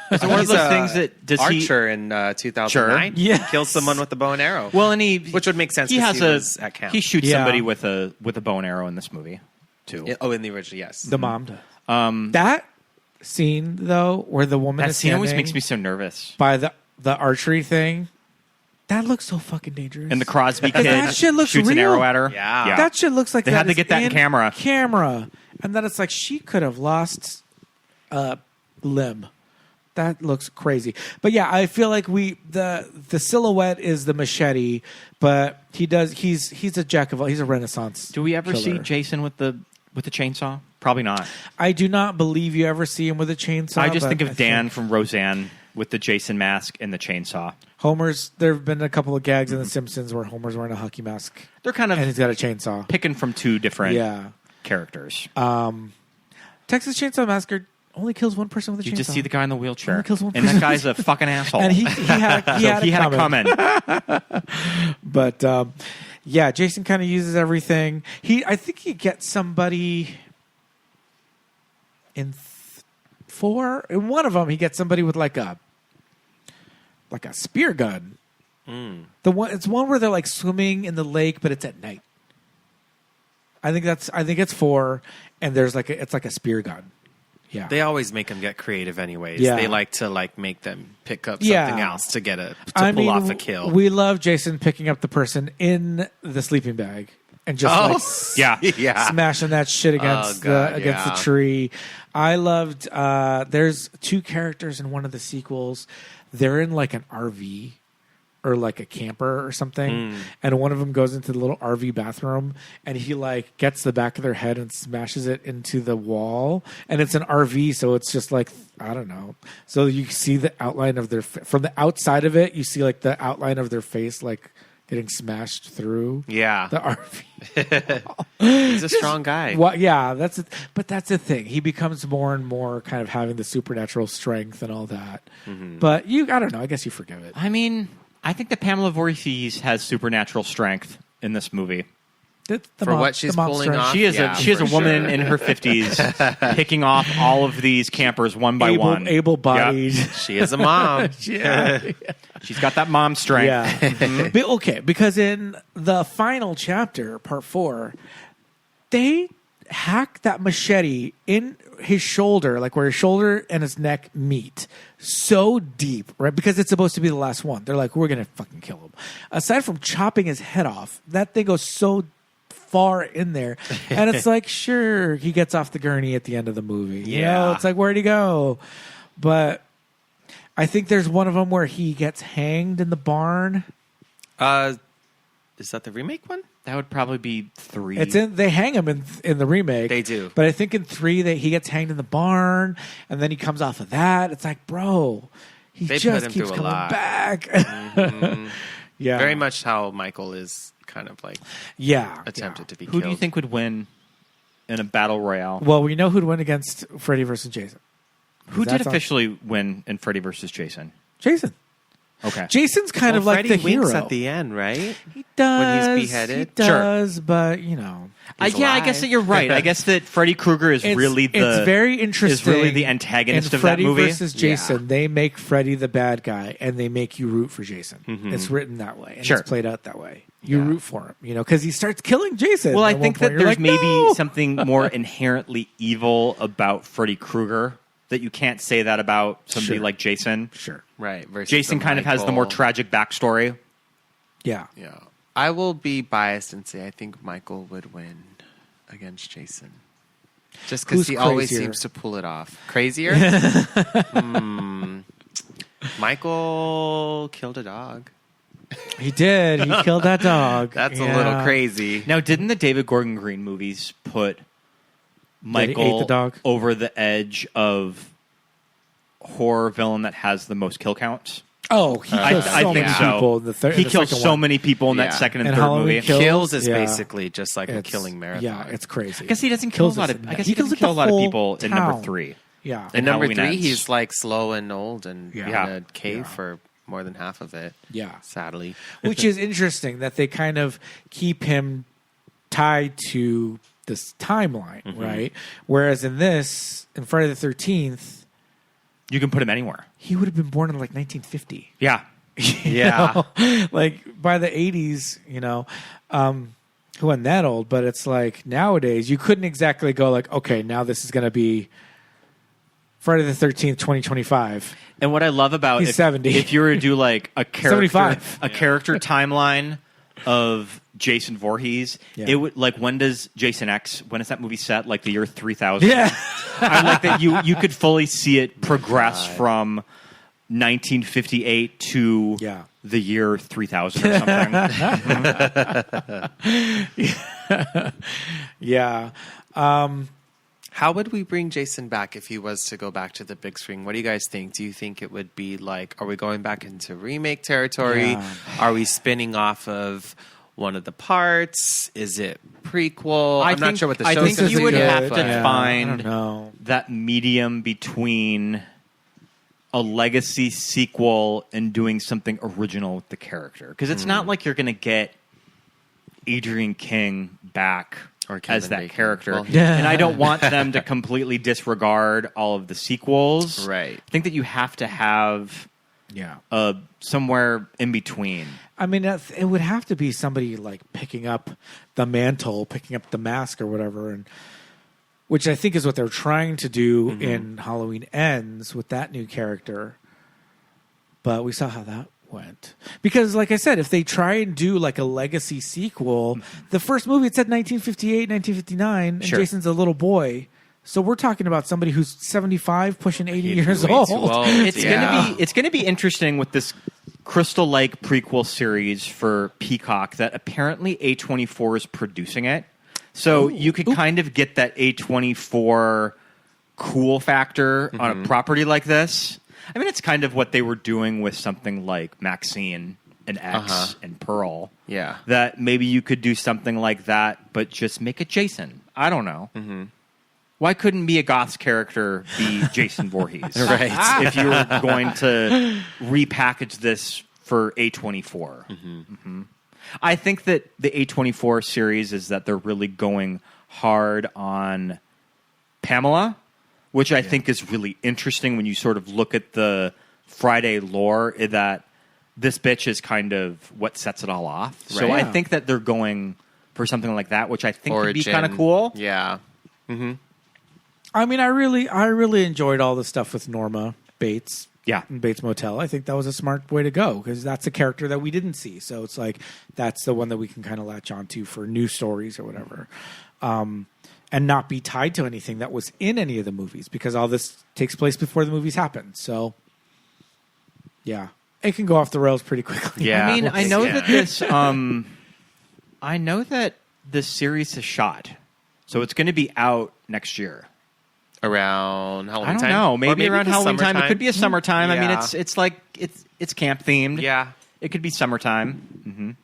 Is it one of those things that does Archer in 2009? Sure. Yes. Kills someone with a bow and arrow. Well, and which would make sense. He has was at camp. he shoots somebody with a bow and arrow in this movie too. in the original, yes. The mom does. That scene though, where the woman That is scene always standing makes me so nervous. by the archery thing. That looks so fucking dangerous. And the Crosby kid that shit looks shoots an real. arrow at her. Yeah. That shit looks like They that had to is get that in camera. And then it's like she could have lost a limb. That looks crazy. But yeah, I feel like the silhouette is the machete, but he's a jack of all. He's a Renaissance. Do we ever see killer. Jason with the chainsaw? Probably not. I do not believe you ever see him with a chainsaw. I just but think of Dan from Roseanne with the Jason mask and the chainsaw. There have been a couple of gags in The Simpsons where Homer's wearing a hockey mask. They're kind of and he's got a chainsaw. picking from two different characters. Texas Chainsaw Massacre only kills one person with a chainsaw. You just see the guy in the wheelchair, Only kills one and that person. guy's a fucking asshole. And he had it coming. But Jason kind of uses everything. I think he gets somebody in 4. In one of them, he gets somebody with like a spear gun. It's one where they're like swimming in the lake, but it's at night. I think it's 4, and there's it's like a spear gun. Yeah, They always make them get creative, anyways. Yeah. They like to make them pick up something else to pull off a kill. We love Jason picking up the person in the sleeping bag and just smashing that shit against the tree. I loved. There's 2 characters in one of the sequels. They're in like an RV or like a camper or something, and one of them goes into the little RV bathroom, and he like gets the back of their head and smashes it into the wall, and it's an RV, so it's just like, I don't know, so you see the outline of from the outside of it, you see like the outline of their face like getting smashed through the RV. He's a strong guy. But that's the thing. He becomes more and more kind of having the supernatural strength and all that. But I don't know. I guess you forgive it. I mean, I think that Pamela Voorhees has supernatural strength in this movie. What she's pulling off. She is a woman in her 50s picking off all of these campers one by one. Able-bodied. Yep. She is a mom. She's got that mom strength. Yeah. But, okay, because in the final chapter, part 4, they hack that machete in his shoulder, like where his shoulder and his neck meet, so deep, right? Because it's supposed to be the last one. They're like, we're going to fucking kill him. Aside from chopping his head off, that thing goes so far in there. And it's like, sure, he gets off the gurney at the end of the movie. You know, it's like, where'd he go? But I think there's one of them where he gets hanged in the barn. Is that the remake one? That would probably be 3. They hang him in the remake. They do. But I think in 3 he gets hanged in the barn, and then he comes off of that. It's like, bro, they just keeps coming back. Mm-hmm. Yeah. Very much how Michael is kind of like attempted to be Who killed. do you think would win in a battle royale? Well, we know who'd win against Freddy versus Jason. Who did officially win in Freddy versus Jason? Jason. Okay. Jason's kind of like Freddy the hero. winks at the end, right? He does. When he's beheaded? He does, but, you know. I guess that you're right. I guess that Freddy Krueger is really it's very interesting. Is really the antagonist of Freddy that movie. Versus Jason, they make Freddy the bad guy, and they make you root for Jason. Mm-hmm. It's written that way, and it's played out that way. You root for him, because he starts killing Jason. Well, I think that there's maybe something more inherently evil about Freddy Krueger that you can't say that about somebody like Jason. Sure. Right. Versus Jason kind of has the more tragic backstory. Yeah. Yeah. I will be biased and say I think Michael would win. against Jason? Just Who's because he always crazier? seems to pull it off. Crazier? Michael killed a dog. He did. He killed that dog. That's Yeah. a little crazy. Now, didn't the David Gordon Green movies put he Michael ate the dog? over the edge of horror villain that has the most kill counts? Oh, he killed I so think many so. people. In the He the kills second so one. many people in that Yeah. second and And third Halloween movie. Kills? Kills is Yeah. basically just like a It's- killing marathon. Yeah, it's crazy. I guess he doesn't kill a Kills lot us of. in I that. guess He he kills doesn't kill a lot of the whole people in number town. 3. Yeah. In number Halloween 3, Ends. he's like slow and old and Yeah. in a cave Yeah. for more than half of it. Yeah. Sadly. Which is interesting that they kind of keep him tied to this timeline, right? Whereas in Friday the 13th, You can put him anywhere. he would have been born in like 1950. Yeah. Yeah. Like by the 80s, he wasn't that old, but it's like nowadays you couldn't exactly go like, okay, now this is going to be Friday the 13th, 2025. And what I love about He's 70. if you were to do like a character 75. a character timeline of Jason Voorhees, Yeah. it would like when does Jason X, when is that movie set? Like the year 3000? Yeah. I like that you could fully see it progress from 1958 to Yeah. the year 3000 or something. Yeah. How would we bring Jason back if he was to go back to the big screen? What do you guys think? Do you think it would be like, are we going back into remake territory? Yeah. Are we spinning off of one of the parts? Is it prequel? I'm not sure what the I show's think gonna you be would good, have to but- I find don't know. that medium between a legacy sequel and doing something original with the character. Because it's not like you're going to get Adrian King back Or Kevin as that Bacon. character. Well, Yeah. And I don't want them to completely disregard all of the sequels. Right. I think that you have to have Yeah. somewhere in between. I mean, it would have to be somebody like picking up the mantle, picking up the mask or whatever, and which I think is what they're trying to do in Halloween Ends with that new character. But we saw how that went. Because, like I said, if they try and do like a legacy sequel, the first movie, it said 1958, 1959, and Sure. Jason's a little boy. So we're talking about somebody who's 75, pushing 80 He'd be years way old. too old. It's Yeah. gonna be interesting with this Crystal Lake prequel series for Peacock that apparently A24 is producing it. So you could kind of get that A24 cool factor on a property like this. I mean, it's kind of what they were doing with something like Maxine and X and Pearl. Yeah. That maybe you could do something like that, but just make it Jason. I don't know. Why couldn't be a Goth's character be Jason Voorhees? Right. If you were going to repackage this for A24. I think that the A24 series is that they're really going hard on Pamela, which I think is really interesting when you sort of look at the Friday lore, that this bitch is kind of what sets it all off. So Right. I Yeah. think that they're going for something like that, which I think could be Origin. kind of cool. Yeah. I mean, I really enjoyed all the stuff with Norma Bates. Yeah. In Bates Motel. I think that was a smart way to go because that's a character that we didn't see. So it's like that's the one that we can kind of latch onto for new stories or whatever. And not be tied to anything that was in any of the movies because all this takes place before the movies happen. So, yeah. It can go off the rails pretty quickly. Yeah. I mean, I know Yeah. that this I know that this series is shot. So it's going to be out next year. Around Halloween I don't time? know. Or Maybe around the Halloween time. It summertime? could be a summertime. I mean, Yeah. it's like it's camp themed. Yeah. It could be summertime.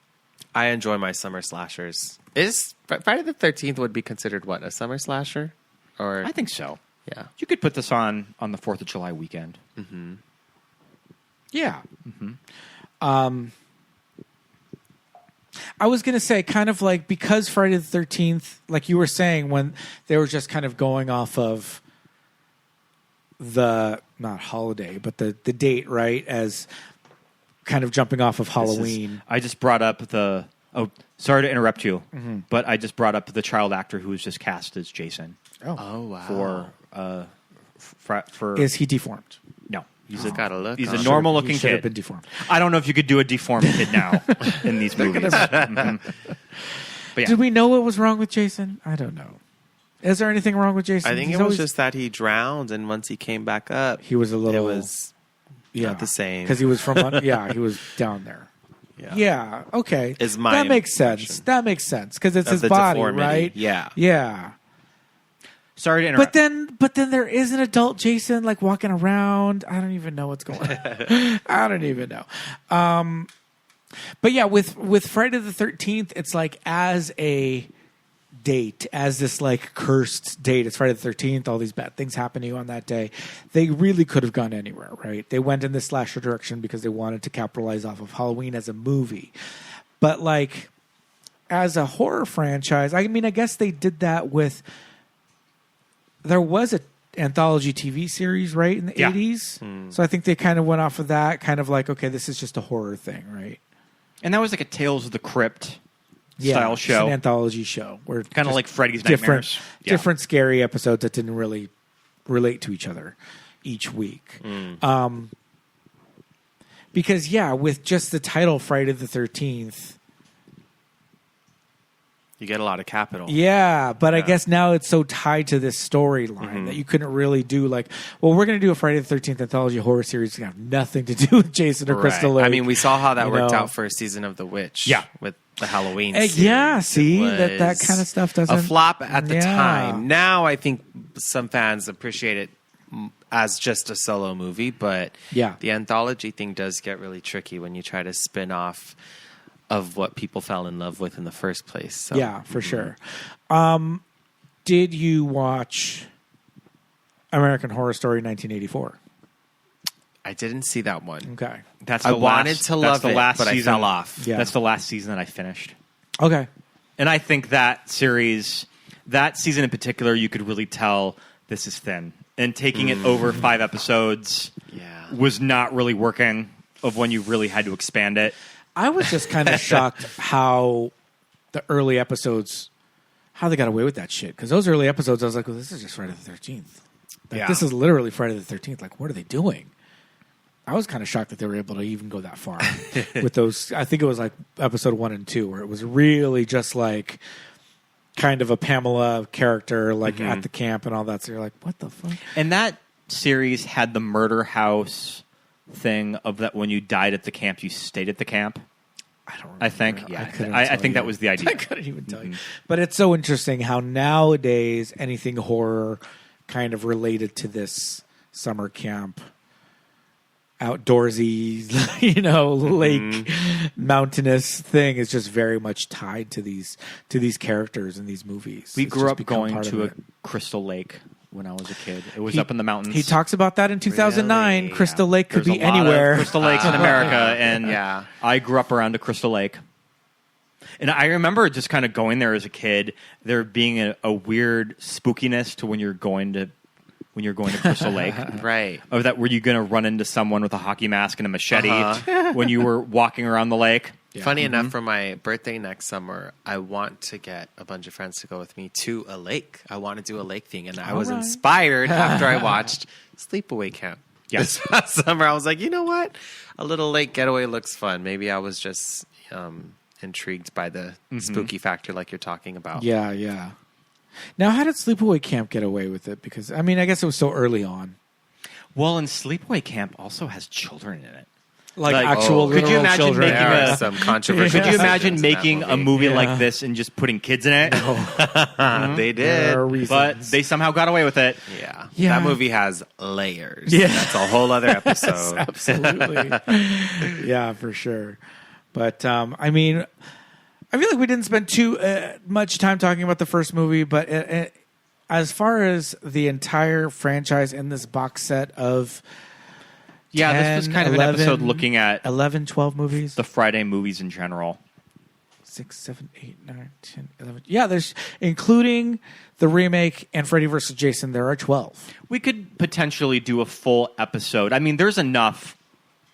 I enjoy my summer slashers. Is Friday the 13th would be considered what, a summer slasher? Or I think so. yeah. You could put this on the 4th of July weekend. Yeah. I was going to say kind of like because Friday the 13th, like you were saying, when they were just kind of going off of the, not holiday, but the date, right? As kind of jumping off of Halloween. I just brought up the. Oh, sorry to interrupt you, but I just brought up the child actor who was just cast as Jason Oh, wow. for Is he deformed? no. He's Got a look He's on a him. normal He looking should have kid. been deformed. I don't know if you could do a deformed kid now in these movies. But yeah. Did we know what was wrong with Jason? I don't know. Is there anything wrong with Jason? I think He's it was always- just that he drowned, and once he came back up, he was a little. it was not the same. because he was from. He was down there. Yeah. Okay. Is my that makes impression. sense. That makes sense because it's Of his the body, deformity. right? Yeah. Yeah. Sorry to interrupt. But then there is an adult Jason like walking around. I don't even know what's going on. I don't even know. But yeah, with Friday the 13th, it's like as a date, as this like cursed date. It's Friday the 13th. All these bad things happen to you on that day. They really could have gone anywhere, right? They went in the slasher direction because they wanted to capitalize off of Halloween as a movie. But like as a horror franchise, I mean, I guess they did that with. There was a anthology TV series, right, in the 80s. So I think they kind of went off of that, kind of like, okay, this is just a horror thing, right? And that was like a Tales of the Crypt Yeah, style just show. an anthology show, where Kind of just like Freddy's different, Nightmares. Yeah. different scary episodes that didn't really relate to each other each week. Because with just the title Friday the 13th. You get a lot of capital. Yeah, but I guess now it's so tied to this storyline that you couldn't really do like, well, we're going to do a Friday the 13th anthology horror series. It's going to have nothing to do with Jason or Crystal Lake. I mean, we saw how that you worked know. out for Season of the Witch. Yeah. With the Halloween Yeah, series. see, It that was kind of stuff doesn't... a flop at the Yeah. time. Now I think some fans appreciate it as just a solo movie, but Yeah. the anthology thing does get really tricky when you try to spin off of what people fell in love with in the first place. So. Yeah, for sure. Did you watch American Horror Story 1984? I didn't see that one. Okay. That's I the wanted last, to that's love the it, last but I season. fell off. Yeah. That's the last season that I finished. Okay. And I think that series, that season in particular, you could really tell this is thin. And taking it over 5 episodes was not really working of when you really had to expand it. I was just kind of shocked how the early episodes, how they got away with that shit. Because those early episodes, I was like, well, this is just Friday the 13th. Like, this is literally Friday the 13th. Like, what are they doing? I was kind of shocked that they were able to even go that far with those. I think it was like episode 1 and 2, where it was really just like kind of a Pamela character, like at the camp and all that. So you're like, what the fuck? And that series had the murder house thing of that when you died at the camp, you stayed at the camp. I don't remember. I think. I, couldn't I tell think you. that was the idea. I couldn't even tell you. But it's so interesting how nowadays anything horror kind of related to this summer camp, outdoorsy, lake mountainous thing is just very much tied to these characters in these movies. We It's grew just up become going part to of a it. Crystal Lake when I was a kid. It was up in the mountains. He talks about that in 2009. Really? Crystal Lake could There's be a lot of anywhere. Crystal Lakes in America, and Yeah. I grew up around a Crystal Lake. And I remember just kind of going there as a kid, there being a weird spookiness to when you're going to Crystal Lake. Right. Of that, were you going to run into someone with a hockey mask and a machete when you were walking around the lake? Funny enough, for my birthday next summer, I want to get a bunch of friends to go with me to a lake. I want to do a lake thing. And I was inspired after I watched Sleepaway Camp. Yes. This past summer, I was like, you know what? A little lake getaway looks fun. Maybe I was just intrigued by the spooky factor like you're talking about. Yeah. Now, how did Sleepaway Camp get away with it? Because, I mean, I guess it was so early on. Well, and Sleepaway Camp also has children in it. Like Like, actual could you literal imagine children. making There a- are some controversial Could you imagine decisions in that making a movie Yeah. like this and just putting kids in it? They did. There are reasons. But they somehow got away with it. Yeah. Yeah. That movie has layers. Yeah. That's a whole other episode. Absolutely. Yeah, for sure. But, I mean, I feel like we didn't spend too much time talking about the first movie, but as far as the entire franchise in this box set of Yeah, 10, this was kind of 11, an episode looking at 11, 12 movies. the Friday movies in general. 6, 7, 8, 9, 10, 11. Yeah, there's including the remake and Freddy vs. Jason, there are 12. We could potentially do a full episode. I mean, there's enough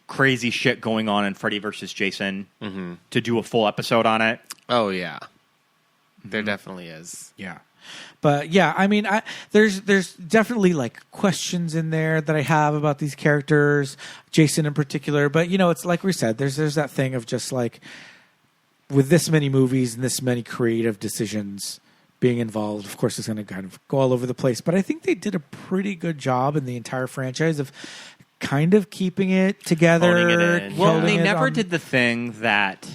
crazy shit going on in Freddy vs. Jason to do a full episode on it. Oh, yeah. There definitely is. Yeah. But yeah, I mean, there's definitely like questions in there that I have about these characters, Jason in particular. But it's like we said, there's that thing of just like with this many movies and this many creative decisions being involved, of course, it's going to kind of go all over the place. But I think they did a pretty good job in the entire franchise of kind of keeping it together. Holding it in. Well, holding they it never on- did the thing that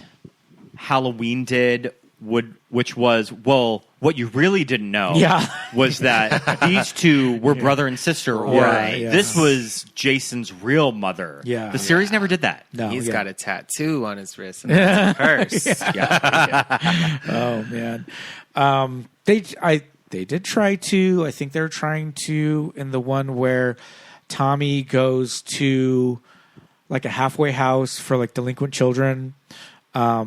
Halloween did, which was, well, what you really didn't know Yeah. was that these two were brother and sister, or Right, yeah. this was Jason's real mother. Yeah. The series never did that. No, He's yeah. got a tattoo on his wrist and that's a purse. Oh man, they did try to. I think they were trying to in the one where Tommy goes to like a halfway house for like delinquent children. I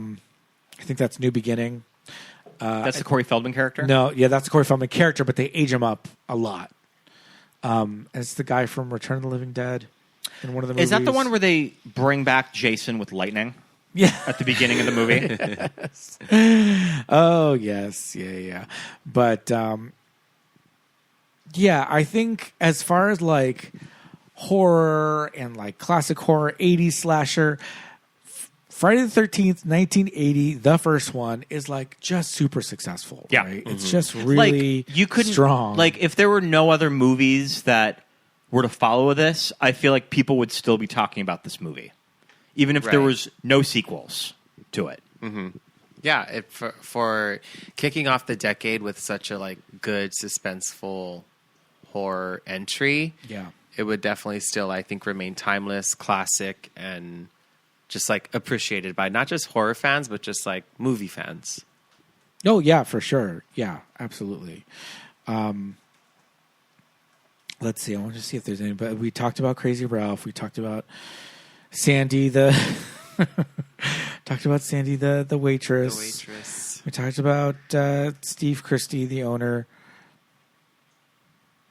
think that's New Beginning. That's the Corey Feldman character? No, yeah, that's the Corey Feldman character, but they age him up a lot. It's the guy from Return of the Living Dead in one of the movies. Is that the one where they bring back Jason with lightning Yeah. at the beginning of the movie? Oh yes, yeah. But yeah, I think as far as like horror and like classic horror, 80s slasher, Friday the 13th, 1980, the first one is like just super successful. Yeah. Right? It's just really like, you couldn't, strong. Like, if there were no other movies that were to follow this, I feel like people would still be talking about this movie, even if there Right. was no sequels to it. Yeah, for kicking off the decade with such a like good suspenseful horror entry, yeah. it would definitely still, I think, remain timeless, classic, and just like appreciated by not just horror fans, but just like movie fans. Oh yeah, for sure. Yeah, absolutely. Let's see. I want to see if there's any. But we talked about Crazy Ralph. We talked about Sandy the the waitress. We talked about Steve Christie, the owner.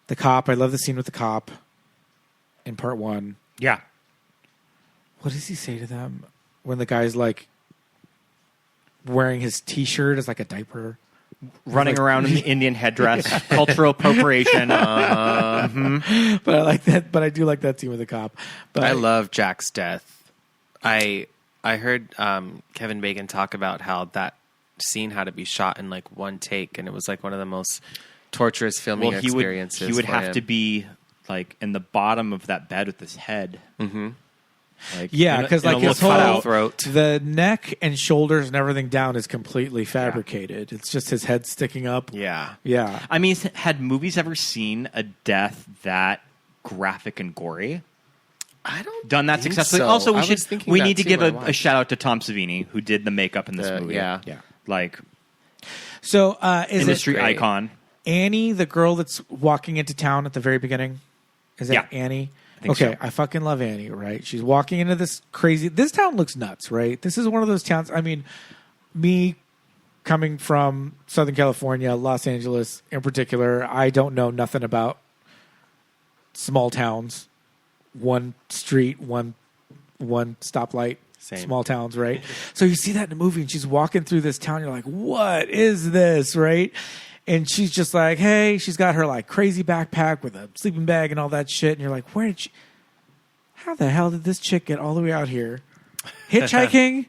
The cop. I love the scene with the cop in part one. Yeah. What does he say to them when the guy's like wearing his T-shirt as like a diaper? Running around in the Indian headdress, cultural appropriation. But I like that. But I do like that scene with the cop. But I love Jack's death. I heard Kevin Bacon talk about how that scene had to be shot in like one take, and it was like one of the most torturous filming experiences. He would for have him. to be like in the bottom of that bed with his head. Mm-hmm. Like, yeah, because like his whole cutout throat. the neck and shoulders and everything down is completely fabricated. It's just his head sticking up. Yeah. Yeah. I mean, had movies ever seen a death that graphic and gory? I don't Done that think successfully. so. Also, I was thinking we that need to too give when I a watched. shout out to Tom Savini, who did the makeup in this movie. Yeah. Yeah. Like So is industry great. icon. Annie, the girl that's walking into town at the very beginning? Is that Yeah. Annie? think Okay, so. I fucking love Annie, right? She's walking into this crazy... This town looks nuts, right? This is one of those towns... I mean, me coming from Southern California, Los Angeles in particular, I don't know nothing about small towns. One street, one stoplight, Same. small towns, right? So you see that in the movie, and she's walking through this town. You're like, what is this, right? And she's just like, hey, she's got her like crazy backpack with a sleeping bag and all that shit. And you're like, how the hell did this chick get all the way out here? Hitchhiking?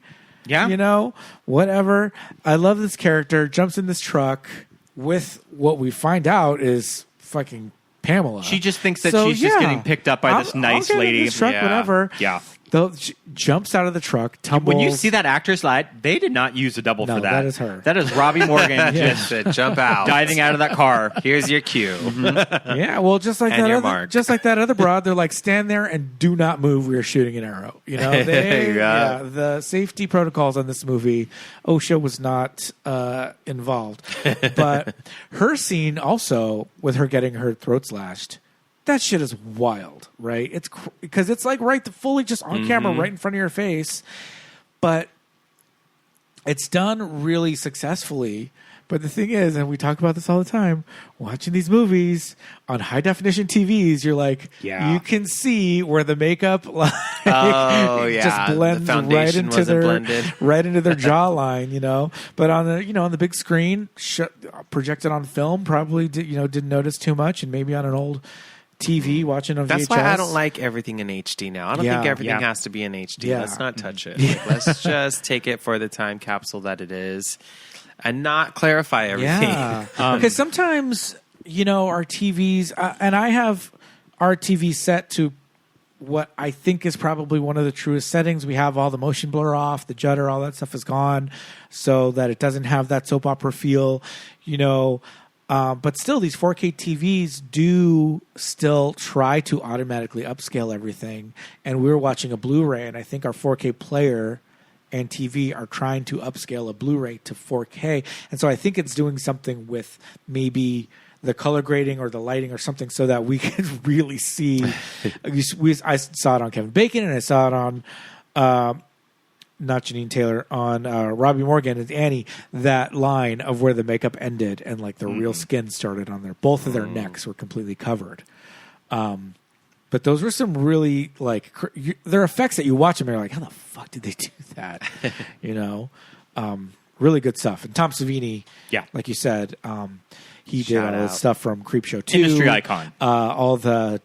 Yeah. You know, whatever. I love this character. Jumps in this truck with what we find out is fucking Pamela. She just thinks that So, she's just yeah. getting picked up by this I'll nice get in lady. this truck, Yeah. whatever. Yeah. She jumps out of the truck, tumbles. When you see that actress light, they did not use a double No, for that. that is her. That is Robbie Morgan just Said, jump out. diving out of that car. Here's your cue. Yeah, well, just like And that your other, mark. just like that other broad, they're like, stand there and do not move. We are shooting an arrow. You know, Yeah. the safety protocols on this movie, OSHA was not involved, but her scene also with her getting her throat slashed. That shit is wild, right? It's because it's like fully just on camera, right in front of your face, but it's done really successfully. But the thing is, and we talk about this all the time, watching these movies on high definition TVs, you're like, Yeah. you can see where the makeup like, Oh, yeah. just The blends right foundation into wasn't their blended. right into their jawline, you know. But on the big screen, projected on film, probably didn't notice too much, and maybe on an old TV watching on VHS. That's why I don't like everything in HD now. I don't think everything has to be in HD. Let's not touch it. Like, let's just take it for the time capsule that it is and not clarify everything. Yeah. Because sometimes, our TVs, and I have our TV set to what I think is probably one of the truest settings. We have all the motion blur off, the judder, all that stuff is gone so that it doesn't have that soap opera feel, but still, these 4K TVs do still try to automatically upscale everything. And we were watching a Blu-ray, and I think our 4K player and TV are trying to upscale a Blu-ray to 4K. And so I think it's doing something with maybe the color grading or the lighting or something so that we can really see. I saw it on Kevin Bacon, and I saw it on... not Janine Taylor, on Robbie Morgan and Annie, that line of where the makeup ended and like the real skin started on there. Both of their necks were completely covered. But those were some really they're effects that you watch them and you're like, how the fuck did they do that? Really good stuff. And Tom Savini, like you said, he did all the stuff from Creepshow 2. Industry icon. All the...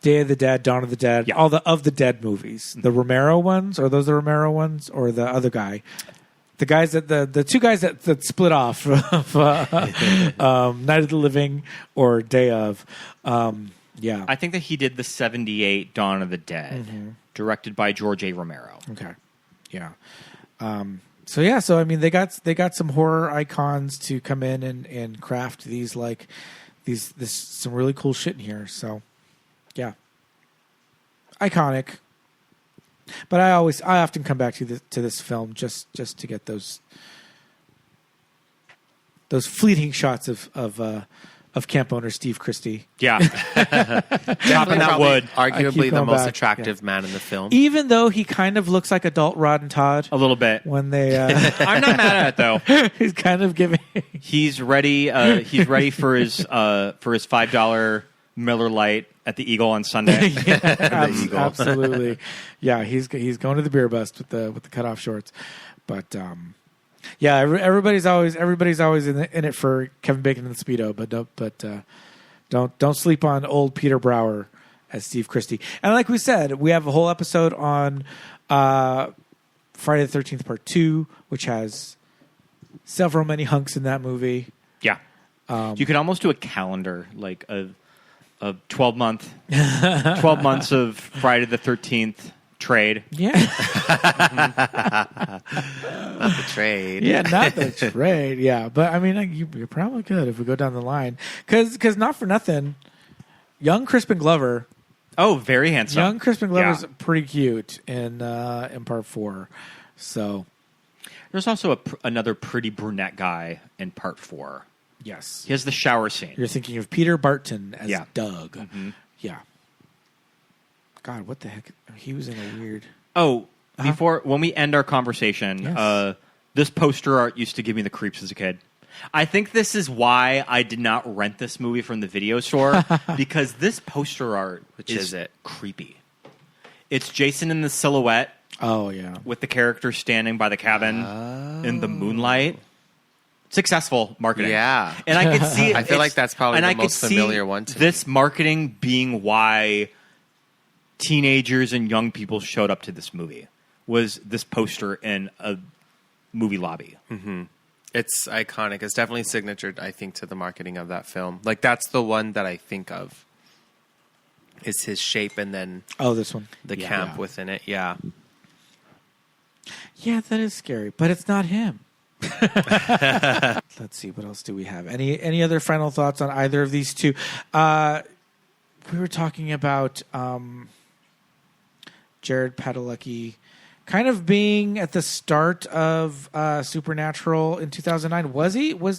Day of the Dead, Dawn of the Dead, all the Of the Dead movies. The Romero ones, are those the Romero ones, or the other guy? The guys that the two guys that split off of Night of the Living or Day of, I think that he did the '78 Dawn of the Dead, directed by George A. Romero. Okay, yeah. So I mean, they got some horror icons to come in and craft these some really cool shit in here. So. Yeah, iconic. But I often come back to this film just to get those fleeting shots of camp owner Steve Christie. Yeah, chopping that wood. Arguably the most attractive man in the film. Even though he kind of looks like adult Rod and Todd a little bit when they. I'm not mad at it though. He's kind of giving. He's ready. He's ready for his $5 Miller Lite at the Eagle on Sunday. Absolutely. Yeah, he's going to the beer bust with the cutoff shorts. But everybody's always in it for Kevin Bacon and the Speedo, but don't sleep on old Peter Brower as Steve Christie. And like we said, we have a whole episode on Friday the 13th Part 2, which has many hunks in that movie. Yeah. You could almost do a calendar, like a 12 months of Friday the 13th trade. Yeah. Not the trade. Yeah, not the trade. Yeah. But I mean, you're probably good if we go down the line. Because not for nothing, young Crispin Glover. Oh, very handsome. Young Crispin Glover's pretty cute in Part 4. So. There's also another pretty brunette guy in Part 4. Yes. He has the shower scene. You're thinking of Peter Barton as Doug. Mm-hmm. Yeah. God, what the heck? He was in a weird... Oh, when we end our conversation, this poster art used to give me the creeps as a kid. I think this is why I did not rent this movie from the video store, because this poster art is creepy. It's Jason in the silhouette. Oh, yeah. With the character standing by the cabin in the moonlight. Successful marketing. Yeah. And I could see it. I feel like that's probably the most familiar one to me. This marketing being why teenagers and young people showed up to this movie, was this poster in a movie lobby. Mm-hmm. It's iconic. It's definitely signature, I think, to the marketing of that film. Like, that's the one that I think of. Is his shape and then... Oh, this one. The camp within it, yeah. Yeah, that is scary, but it's not him. Let's see, what else do we have? Any other final thoughts on either of these two? We were talking about Jared Padalecki kind of being at the start of Supernatural in 2009.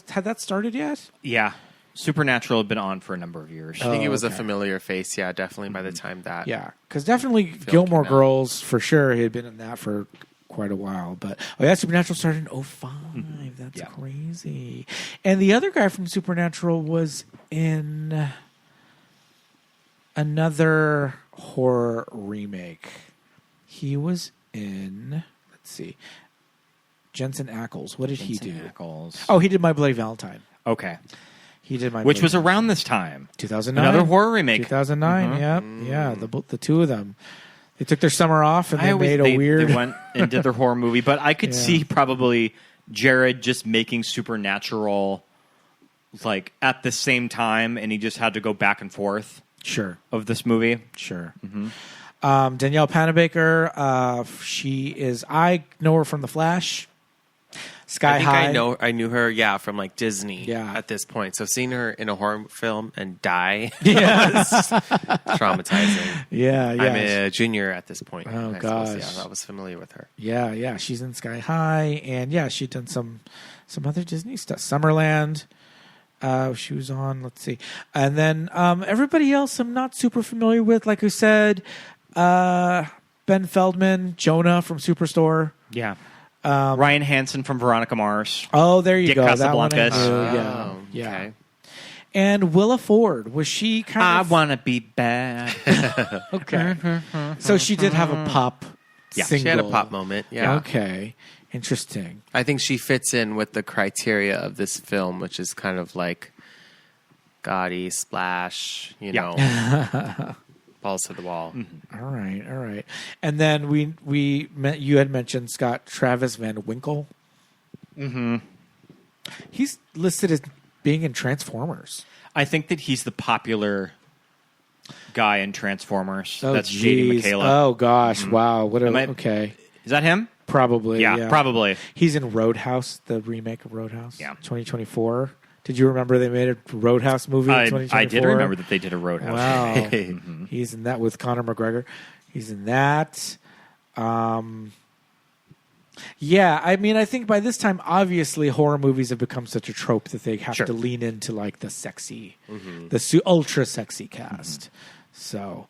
Had that started yet? Yeah. Supernatural had been on for a number of years. I think he was a familiar face, definitely by the time that... Yeah, because definitely Gilmore Girls, for sure, he had been in that for quite a while. But Supernatural started in 2005. That's crazy. And the other guy from Supernatural was in another horror remake. He was in, let's see, Jensen Ackles. What did he do? Ackles. Oh, he did My Bloody Valentine. Okay. He did my which movie. was around this time. 2009. Another horror remake. 2009, yep. Yeah, the two of them. They took their summer off and they made a weird... They went and did their horror movie, but I could see probably Jared just making Supernatural like at the same time, and he just had to go back and forth of this movie. Sure. Danielle Panabaker, I know her from The Flash. Sky High. I knew her, from like Disney at this point. So seeing her in a horror film and die was traumatizing. Yeah. I'm a junior at this point. Oh, gosh. I was familiar with her. Yeah. She's in Sky High. And she'd done some other Disney stuff. Summerland. She was on, let's see. And then everybody else I'm not super familiar with. Like I said, Ben Feldman, Jonah from Superstore. Yeah. Ryan Hansen from Veronica Mars. Oh, there you Dick go. Casablancas. That one I knew. Yeah. Okay. And Willa Ford, was she kind of... I want to be bad. Okay. So she did have a pop single. She had a pop moment. Yeah. Okay. Interesting. I think she fits in with the criteria of this film, which is kind of like gaudy, splash, balls to the wall. All right. And then you had mentioned Scott Travis Van Winkle. Mm-hmm. He's listed as being in Transformers. I think that he's the popular guy in Transformers. Oh, that's J.D. Michaela. Oh gosh! Wow. Okay. Is that him? Probably. Yeah, probably. He's in Roadhouse, the remake of Roadhouse. Yeah. 2024. Did you remember they made a Roadhouse movie in 2024? I did remember that they did a Roadhouse. Wow. He's in that with Conor McGregor. He's in that. Yeah, I mean, I think by this time, obviously, horror movies have become such a trope that they have to lean into like the sexy, the ultra sexy cast. So,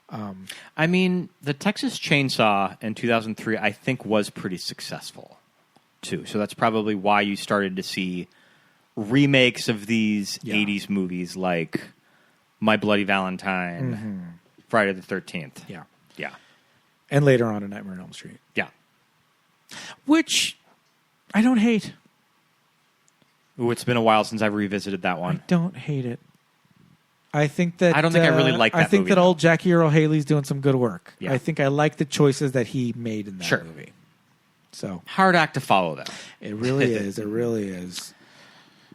I mean, the Texas Chainsaw in 2003, I think, was pretty successful too. So that's probably why you started to see remakes of these 80s movies like My Bloody Valentine, Friday the 13th. Yeah. And later on, A Nightmare on Elm Street. Yeah. Which I don't hate. Ooh, it's been a while since I've revisited that one. I don't hate it. I think that I don't think I really like that I think movie, that though. old Jackie Earle Haley's doing some good work. Yeah. I think I like the choices that he made in that movie. So hard act to follow, though. It really is. It really is.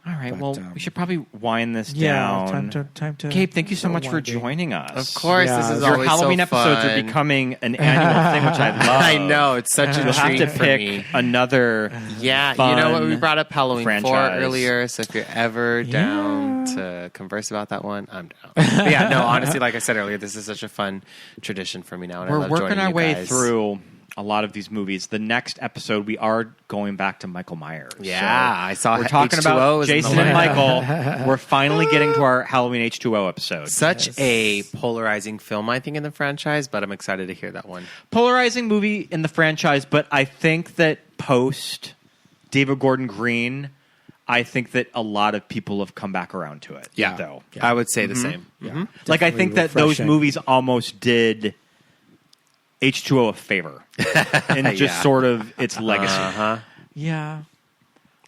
All right. Well, we should probably wind this down. Time to. Gabe, thank you so much for joining us. Of course, this is Your always Halloween so episodes fun. are becoming an annual thing, which I love. I know, it's such a You'll have treat to for pick me. another. Yeah, you know what? We brought up Halloween 4 franchise. earlier, so if you're ever down to converse about that one, I'm down. But yeah, no, honestly, like I said earlier, this is such a fun tradition for me now, and I We're love working joining our you way guys. through a lot of these movies. The next episode, we are going back to Michael Myers. Yeah, So I saw we're talking H2O about is in the Jason and lineup. Michael. We're finally getting to our Halloween H2O episode. Such a polarizing film, I think, in the franchise, but I'm excited to hear that one. Polarizing movie in the franchise, but I think that post David Gordon Green, I think that a lot of people have come back around to it. Yeah, though. I would say the same. Yeah, Like, I think that those refreshing. movies almost did H2O a favor and just sort of its legacy. Yeah.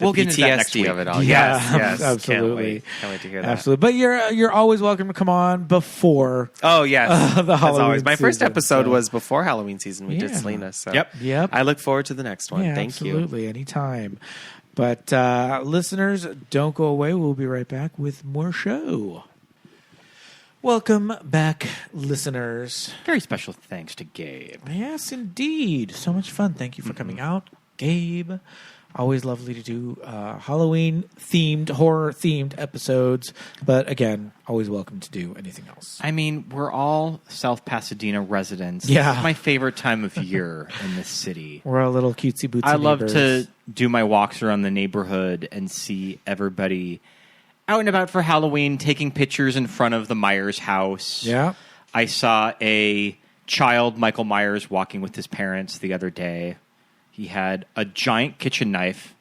We'll get into that next PTSD week. of it all. Yeah, Yes, absolutely. Can't wait to hear that. Absolutely. But you're always welcome to come on before. Oh, yes. The As Halloween always. My first season, episode so. was before Halloween season. We did Yeah. Selena. So Yep. I look forward to the next one. Yeah, Thank you. absolutely. Anytime. But listeners, don't go away. We'll be right back with more show. Welcome back, listeners. Very special thanks to Gabe. Yes, indeed. So much fun. Thank you for coming out, Gabe. Always lovely to do Halloween-themed, horror-themed episodes. But again, always welcome to do anything else. I mean, we're all South Pasadena residents. Yeah. This is my favorite time of year in this city. We're a little cutesy-bootsy I love neighbors. to do my walks around the neighborhood and see everybody out and about for Halloween, taking pictures in front of the Myers house. Yeah. I saw a child, Michael Myers, walking with his parents the other day. He had a giant kitchen knife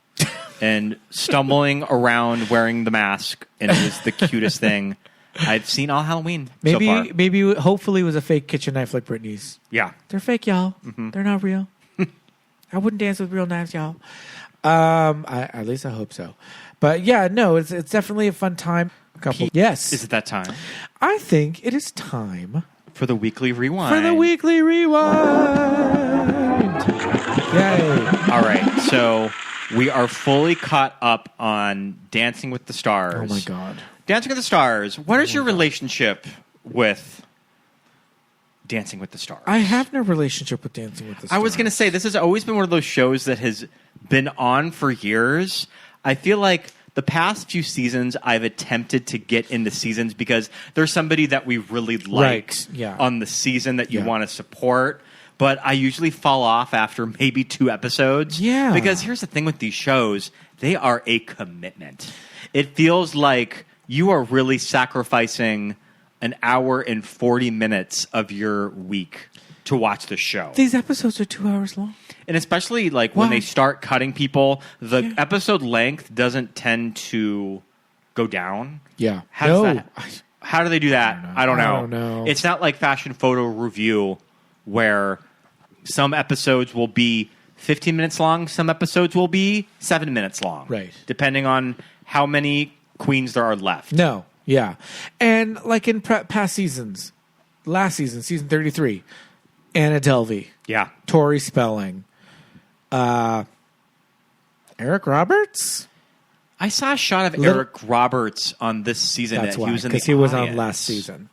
and stumbling around wearing the mask, and it was the cutest thing I've seen all Halloween so far. Maybe, hopefully it was a fake kitchen knife like Britney's. Yeah. They're fake, y'all. They're not real. I wouldn't dance with real knives, y'all. At least I hope so. But yeah, no, it's definitely a fun time. Yes. Is it that time I think it is time for the weekly rewind? for the weekly rewind. Yay. All right, so we are fully caught up on Dancing with the Stars. Oh my God. Dancing with the Stars. What is your relationship with Dancing with the Stars? I have no relationship with Dancing with the Stars. I was going to say, this has always been one of those shows that has been on for years. I feel like the past few seasons, I've attempted to get into seasons because there's somebody that we really like on the season that you want to support. But I usually fall off after maybe 2 episodes. Yeah. Because here's the thing with these shows. They are a commitment. It feels like you are really sacrificing an hour and 40 minutes of your week to watch the show. These episodes are 2 hours long. And especially like when they start cutting people, the episode length doesn't tend to go down. Yeah. How do they do that? I don't know. I don't know. It's not like Fashion Photo Review where some episodes will be 15 minutes long, some episodes will be 7 minutes long. Right. Depending on how many queens there are left. No. Yeah. And like in past seasons, last season, season 33, Anna Delvey. Yeah. Tori Spelling. Eric Roberts? I saw a shot of Eric Roberts on this season. That's that why, he was in because the he was audience. on last season.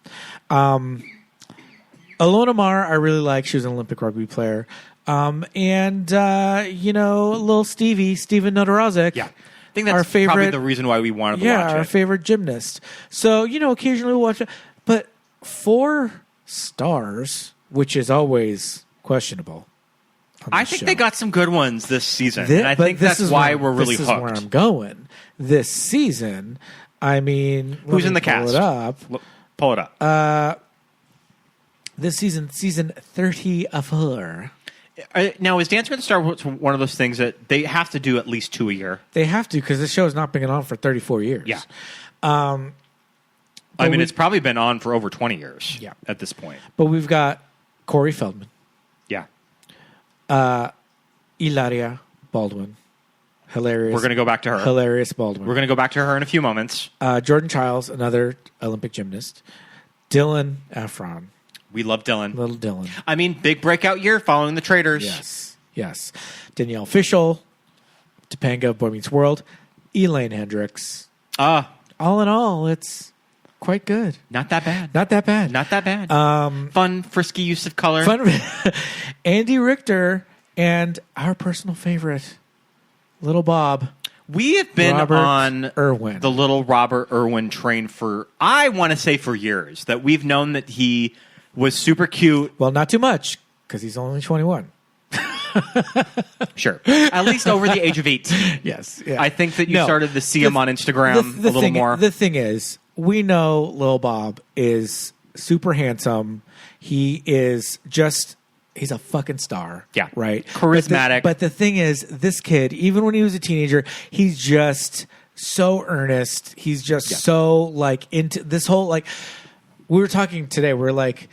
Alona Mar, I really like. She was an Olympic rugby player. And little Steven Nodorozic. Yeah. I think that's our favorite, probably the reason why we wanted to watch it. our favorite gymnast. So, occasionally we'll watch it. But 4 stars, which is always questionable. I think they got some good ones this season. And I think that's why we're really hooked. This is where I'm going. This season, I mean... Who's in the cast? Pull it up. This season 30 of her. Now, is Dancing with the Stars one of those things that they have to do at least 2 a year? They have to, because this show has not been on for 34 years. Yeah. It's probably been on for over 20 years at this point. But we've got Corey Feldman. Yeah. Hilaria Baldwin. Hilarious. We're going to go back to her. Hilarious Baldwin. We're going to go back to her in a few moments. Jordan Childs, another Olympic gymnast. Dylan Efron. We love Dylan. Little Dylan. I mean, big breakout year following the Traitors. Yes. Danielle Fishel. Topanga of Boy Meets World. Elaine Hendricks. All in all, it's quite good. Not that bad. Not that bad. Not that bad. Fun, frisky use of color. Andy Richter and our personal favorite, Little Bob. We have been on Irwin. The little Robert Irwin train for, I want to say, for years. That we've known that he was super cute. Well, not too much, because he's only 21. Sure. At least over the age of 18. Yes. Yeah. I think that you started to see him on Instagram a little more. The thing is, we know Lil Bob is super handsome. He is he's a fucking star. Yeah. Right? Charismatic. But the thing is, this kid, even when he was a teenager, he's just so earnest. He's just so into this whole we were talking today, we're like,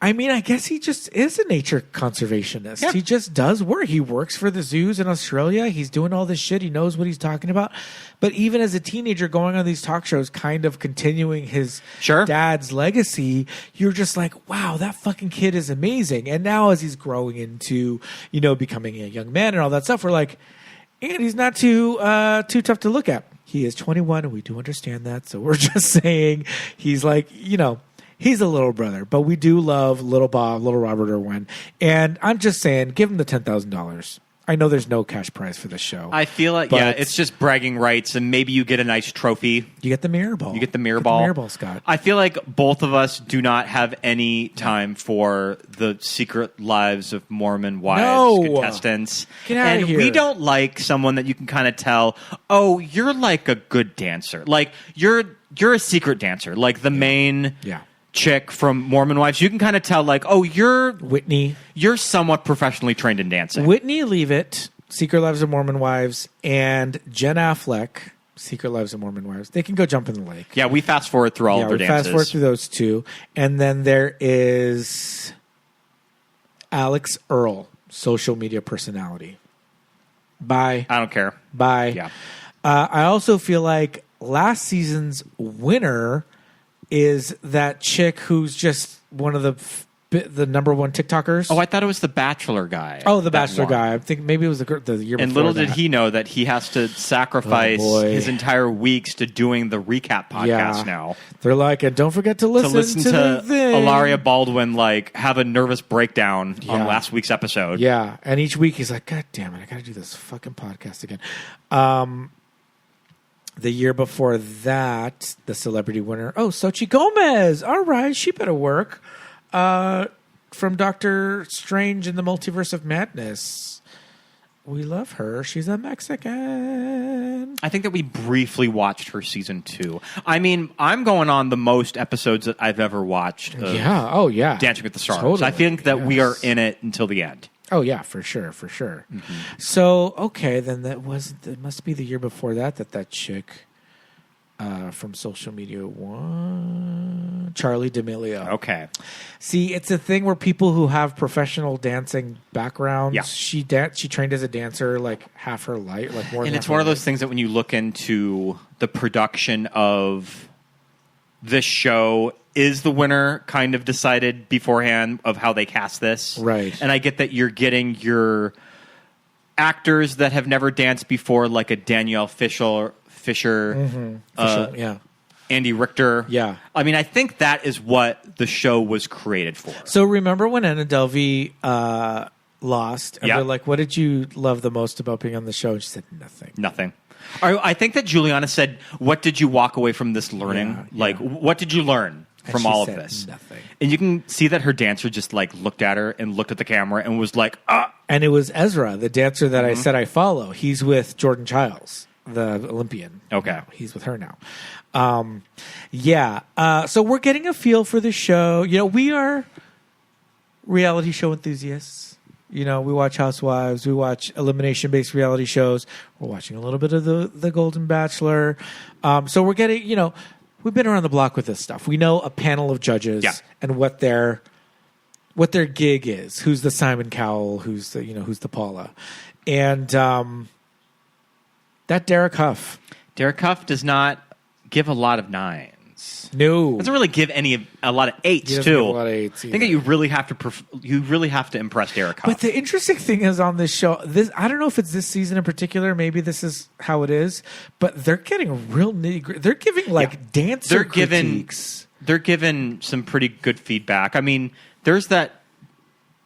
I mean, I guess he just is a nature conservationist. Yeah. He just does work. He works for the zoos in Australia. He's doing all this shit. He knows what he's talking about. But even as a teenager going on these talk shows, kind of continuing his dad's legacy, you're just like, wow, that fucking kid is amazing. And now as he's growing into, becoming a young man and all that stuff, we're like, and he's not too tough to look at. He is 21, and we do understand that. So we're just saying he's he's a little brother, but we do love Little Bob, Little Robert Irwin. And I'm just saying, give him the $10,000. I know there's no cash prize for this show. I feel like, it's just bragging rights, and maybe you get a nice trophy. You get the mirror ball. You get the mirror ball, Scott. I feel like both of us do not have any time for the Secret Lives of Mormon Wives contestants. Get out of here. We don't like someone that you can kind of tell, oh, you're like a good dancer. Like, you're a secret dancer. Like the main... chick from Mormon Wives, you can kind of tell, you're Whitney. You're somewhat professionally trained in dancing. Whitney Leavitt, Secret Lives of Mormon Wives, and Jen Affleck, Secret Lives of Mormon Wives. They can go jump in the lake. Yeah, we fast forward through all of their dances. Fast forward through those two, and then there is Alex Earl, social media personality. Bye. I don't care. Bye. Yeah. I also feel like last season's winner is that chick who's just one of the number one TikTokers. Oh, I thought it was the Bachelor guy. Oh, the that Bachelor won. guy. I think maybe it was the year before. And little that. did he know that he has to sacrifice his entire weeks to doing the recap podcast now. They're like, and don't forget to listen to the thing. Ilaria Baldwin have a nervous breakdown on last week's episode. Yeah, and each week he's like, God damn it, I got to do this fucking podcast again. The year before that, the celebrity winner, Xochitl Gomez. All right, she better work. From Doctor Strange in the Multiverse of Madness. We love her. She's a Mexican. I think that we briefly watched her season 2. I mean, I'm going on the most episodes that I've ever watched. Yeah. Oh, yeah. Dancing with the Stars. Totally. I think that we are in it until the end. Oh, yeah, for sure. Mm-hmm. So, okay, then it must be the year before that chick from Social Media won. Charlie D'Amelio. Okay. See, it's a thing where people who have professional dancing backgrounds, Yeah. she trained as a dancer half her life, more. And than it's one of those things that when you look into the production of this show, is the winner kind of decided beforehand of how they cast this? Right. And I get that you're getting your actors that have never danced before, like a Danielle Fisher, yeah. Andy Richter. Yeah. I mean, I think that is what the show was created for. So remember when Anna Delvey lost? And Yeah. they're like, what did you love the most about being on the show? And she said, nothing. Nothing. I think that Juliana said, what did you walk away from this learning? Yeah. What did you learn from she all of said this? nothing. And you can see that her dancer just looked at her and looked at the camera and was like, ah. And it was Ezra, the dancer that I said I follow. He's with Jordan Childs, the Olympian. Okay. No, he's with her now. So we're getting a feel for the show. We are reality show enthusiasts. We watch Housewives. We watch elimination-based reality shows. We're watching a little bit of the Golden Bachelor. So we're getting, we've been around the block with this stuff. We know a panel of judges and what their gig is. Who's the Simon Cowell? Who's the Paula? And that Derek Huff. Derek Huff does not give a lot of 9s. No. Doesn't really give a lot of 8s He doesn't too. give a lot of 8s I think either. that you really have to impress Derek Huff. But the interesting thing is on this show, I don't know if it's this season in particular. Maybe this is how it is. But they're getting real nitty. They're giving dancer critiques. They're given some pretty good feedback. I mean, there's that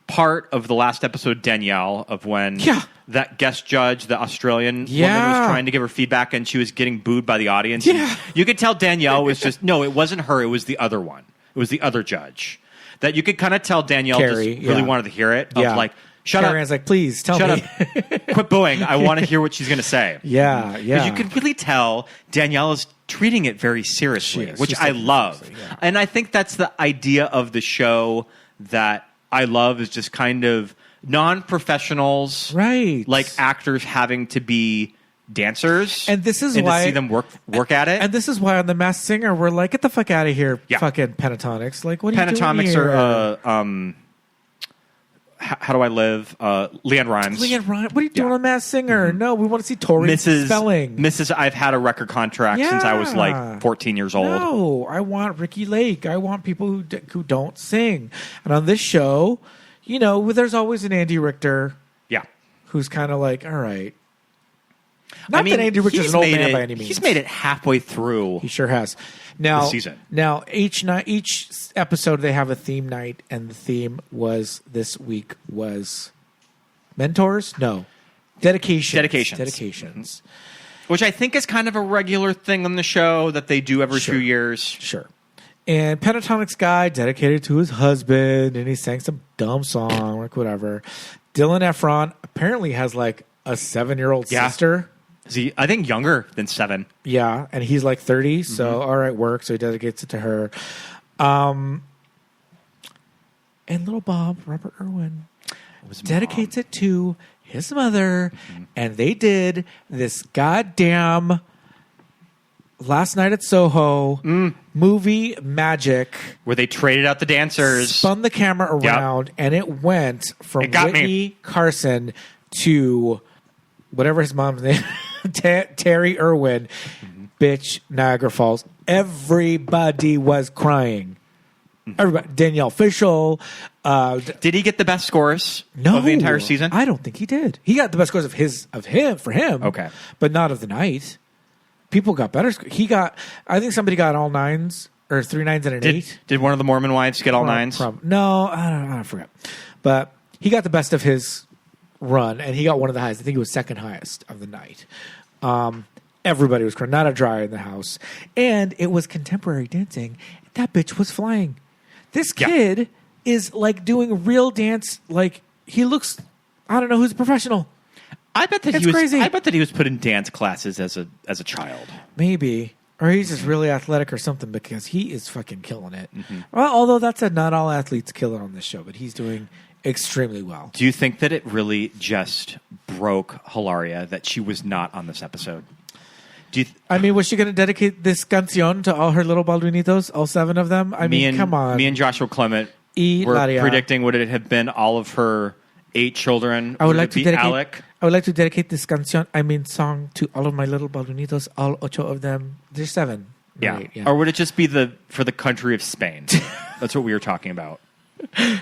part of the last episode, Danielle, of when that guest judge, the Australian woman, was trying to give her feedback and she was getting booed by the audience. Yeah. You could tell Danielle was just, no, it wasn't her. It was the other one. It was the other judge. That you could kind of tell Danielle Carrie, just really wanted to hear it. Of shut Carrie up. was like, please tell Shut me. up. Quit booing. I want to hear what she's going to say. Yeah. Because you can really tell Danielle is treating it very seriously, which She's I taking it love. seriously, yeah. And I think that's the idea of the show that I love, is just kind of non-professionals, Right. like actors having to be dancers. And this is to why see them work at it. And this is why on The Masked Singer, we're like, get the fuck out of here, fucking Pentatonics. Like, what are you doing Pentatonics here? are How Do I Live? Leanne Rimes. Leanne Ryan, what are you doing on Masked Singer? No, we want to see Tori Spelling. Mrs. I've had a record contract since I was like 14 years old. No, I want Ricky Lake. I want people who don't sing. And on this show, there's always an Andy Richter. Yeah. Who's kind of like, all right. Not that Andy Richter's an old man by any means. He's made it halfway through. He sure has. Now, the season. Now each episode they have a theme night, and the theme this week was mentors. No, dedications. Which I think is kind of a regular thing on the show that they do every few years. Sure. And Pentatonics guy dedicated to his husband, and he sang some dumb song, like whatever. Dylan Efron apparently has like a 7-year-old sister. Is he, I think, younger than 7. Yeah, and he's like 30, so all right, work. So he dedicates it to her. And little Bob, Robert Irwin, dedicates it to his mother, and they did this goddamn Last Night at Soho movie magic. Where they traded out the dancers. Spun the camera around, and it went from Whitney Carson to whatever his mom's name, Terry Irwin. bitch, Niagara Falls. Everybody was crying. Everybody. Danielle Fishel. Did he get the best scores No, of the entire season? I don't think he did. He got the best scores of him for him. Okay. But not of the night. People got better. I think somebody got all 9s or 3 9s and an 8. Did one of the Mormon wives get all 9s? No, I forgot. But he got the best of his run, and he got one of the highest. I think it was second highest of the night. Everybody was crying, not a dry in the house. And it was contemporary dancing. That bitch was flying. This kid is like doing real dance. Like he looks, I don't know who's a professional. I bet that It's crazy. I bet that he was put in dance classes as a child. Maybe. Or he's just really athletic or something because he is fucking killing it. Well, although that said, not all athletes kill it on this show, but he's doing extremely well. Do you think that it really just broke Hilaria that she was not on this episode? I mean, was she going to dedicate this canción to all her little Baldwinitos, all 7 of them? I mean, come on. Me and Joshua Clement were predicting would it have been all of her 8 children? I would like to dedicate Alec? I would like to dedicate this song to all of my little Baldwinitos, all 8 of them. There's 7. Yeah. Right, Or would it just be for the country of Spain? That's what we were talking about.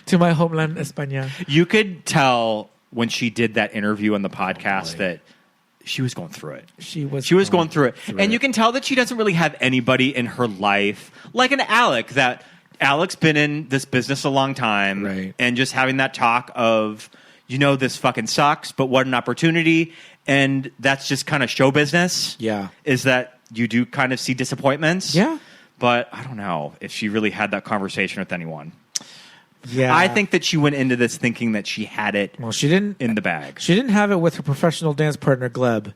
To my homeland, España. You could tell when she did that interview on the podcast that she was going through it. She was going through it. And you can tell that she doesn't really have anybody in her life, like an Alec, that Alec's been in this business a long time. Right. And just having that talk of, this fucking sucks, but what an opportunity. And that's just kind of show business. Yeah. Is that you do kind of see disappointments. Yeah. But I don't know if she really had that conversation with anyone. Yeah. I think that she went into this thinking that she had it she didn't in the bag. She didn't have it with her professional dance partner, Gleb.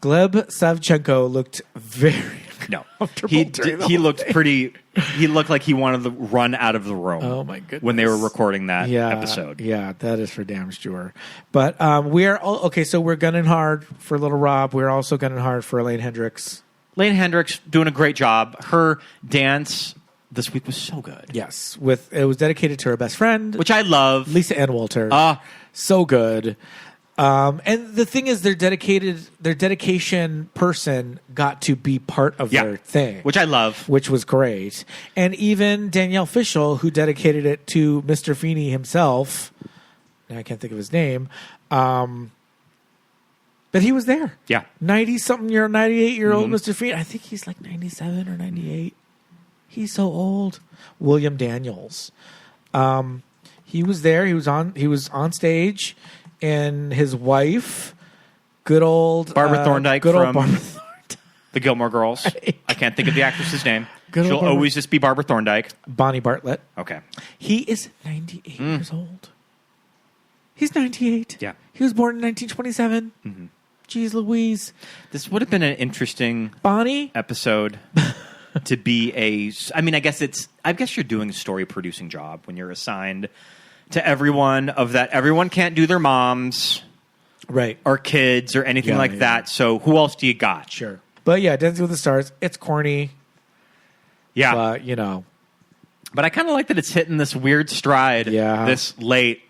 Gleb Savchenko looked very uncomfortable. He looked pretty. He looked like he wanted to run out of the room. Oh my goodness! When they were recording that episode, yeah, that is for damn sure. But we are okay. So we're gunning hard for Little Rob. We're also gunning hard for Elaine Hendricks. Elaine Hendricks doing a great job. Her dance this week was so good. Yes, it was dedicated to her best friend, which I love, Lisa Ann Walter. So good. And the thing is, their dedication person got to be part of their thing, which I love, which was great. And even Danielle Fishel, who dedicated it to Mr. Feeney himself, now I can't think of his name, but he was there. Yeah, 98-year-old Mr. Feeney. I think he's like 97 or 98. He's so old. William Daniels. He was there. He was on stage. And his wife, good old Barbara Thorndike from Barbara Thorndike. The Gilmore Girls. I can't think of the actress's name. She'll Barbara. always just be Barbara Thorndike. Bonnie Bartlett. Okay. He is 98 years old. He's 98. Yeah. He was born in 1927. Mm-hmm. Jeez Louise. This would have been an interesting episode to be I guess you're doing a story producing job when you're assigned to everyone everyone can't do their moms, right, or kids or anything like that. So who else do you got? Sure, but yeah, Dancing with the Stars. It's corny. Yeah, But I kind of like that it's hitting this weird stride. This late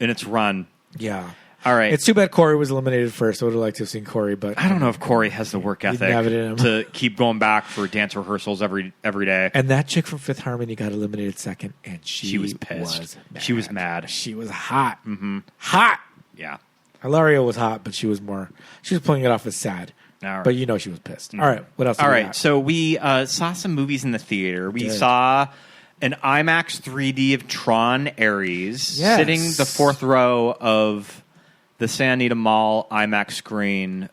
in its run. Yeah. All right. It's too bad Corey was eliminated first. I would have liked to have seen Corey, but I don't know if Corey has the work ethic to keep going back for dance rehearsals every day. And that chick from Fifth Harmony got eliminated second, and she was pissed. She was mad. She was hot. Mm-hmm. Hot. Yeah. Hilaria was hot, but she was pulling it off as sad. Right. But she was pissed. Mm-hmm. All right. What else? All right. So we saw some movies in the theater. We saw an IMAX 3D of Tron Ares sitting the fourth row of the San Anita Mall IMAX screen.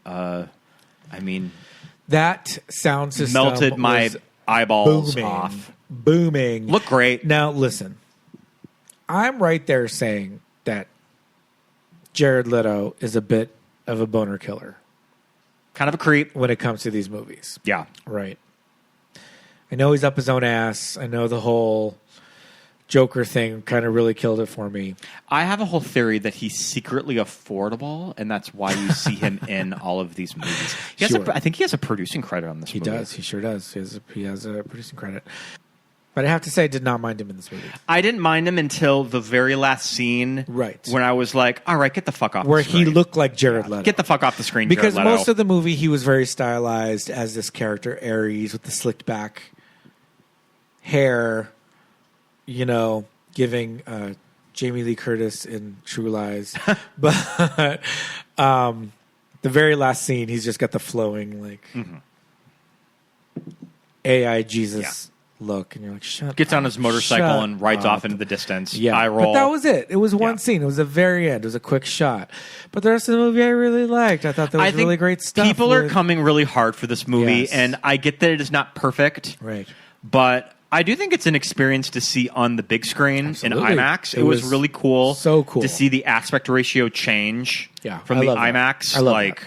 That sound system melted my eyeballs off. Booming. Look great. Now, listen. I'm right there saying that Jared Leto is a bit of a boner killer. Kind of a creep. When it comes to these movies. Yeah. Right. I know he's up his own ass. I know the whole Joker thing kind of really killed it for me. I have a whole theory that he's secretly affordable, and that's why you see him in all of these movies. I think he has a producing credit on this movie. He does. He sure does. He has a producing credit. But I have to say, I did not mind him in this movie. I didn't mind him until the very last scene. Right. When I was like, all right, get the fuck off Where the screen. he looked like Jared Leto. Get the fuck off the screen, Because Jared Leto. most of the movie, he was very stylized as this character, Ares, with the slicked back hair, you know, giving Jamie Lee Curtis in True Lies. But the very last scene, he's just got the flowing, like, AI Jesus look. And you're like, shut Gets up, on his motorcycle shut and rides up. off into the distance. Yeah, Eye roll. but that was it. It was one Yeah. scene. It was the very end. It was a quick shot. But the rest of the movie, I really liked. I thought there was I think really great stuff. people are with- coming really hard for this movie, Yes. and I get that it is not perfect. Right. But I do think it's an experience to see on the big screen Absolutely. in IMAX. It It was was really cool. so cool. to see the aspect ratio change from I the love that. IMAX, I love like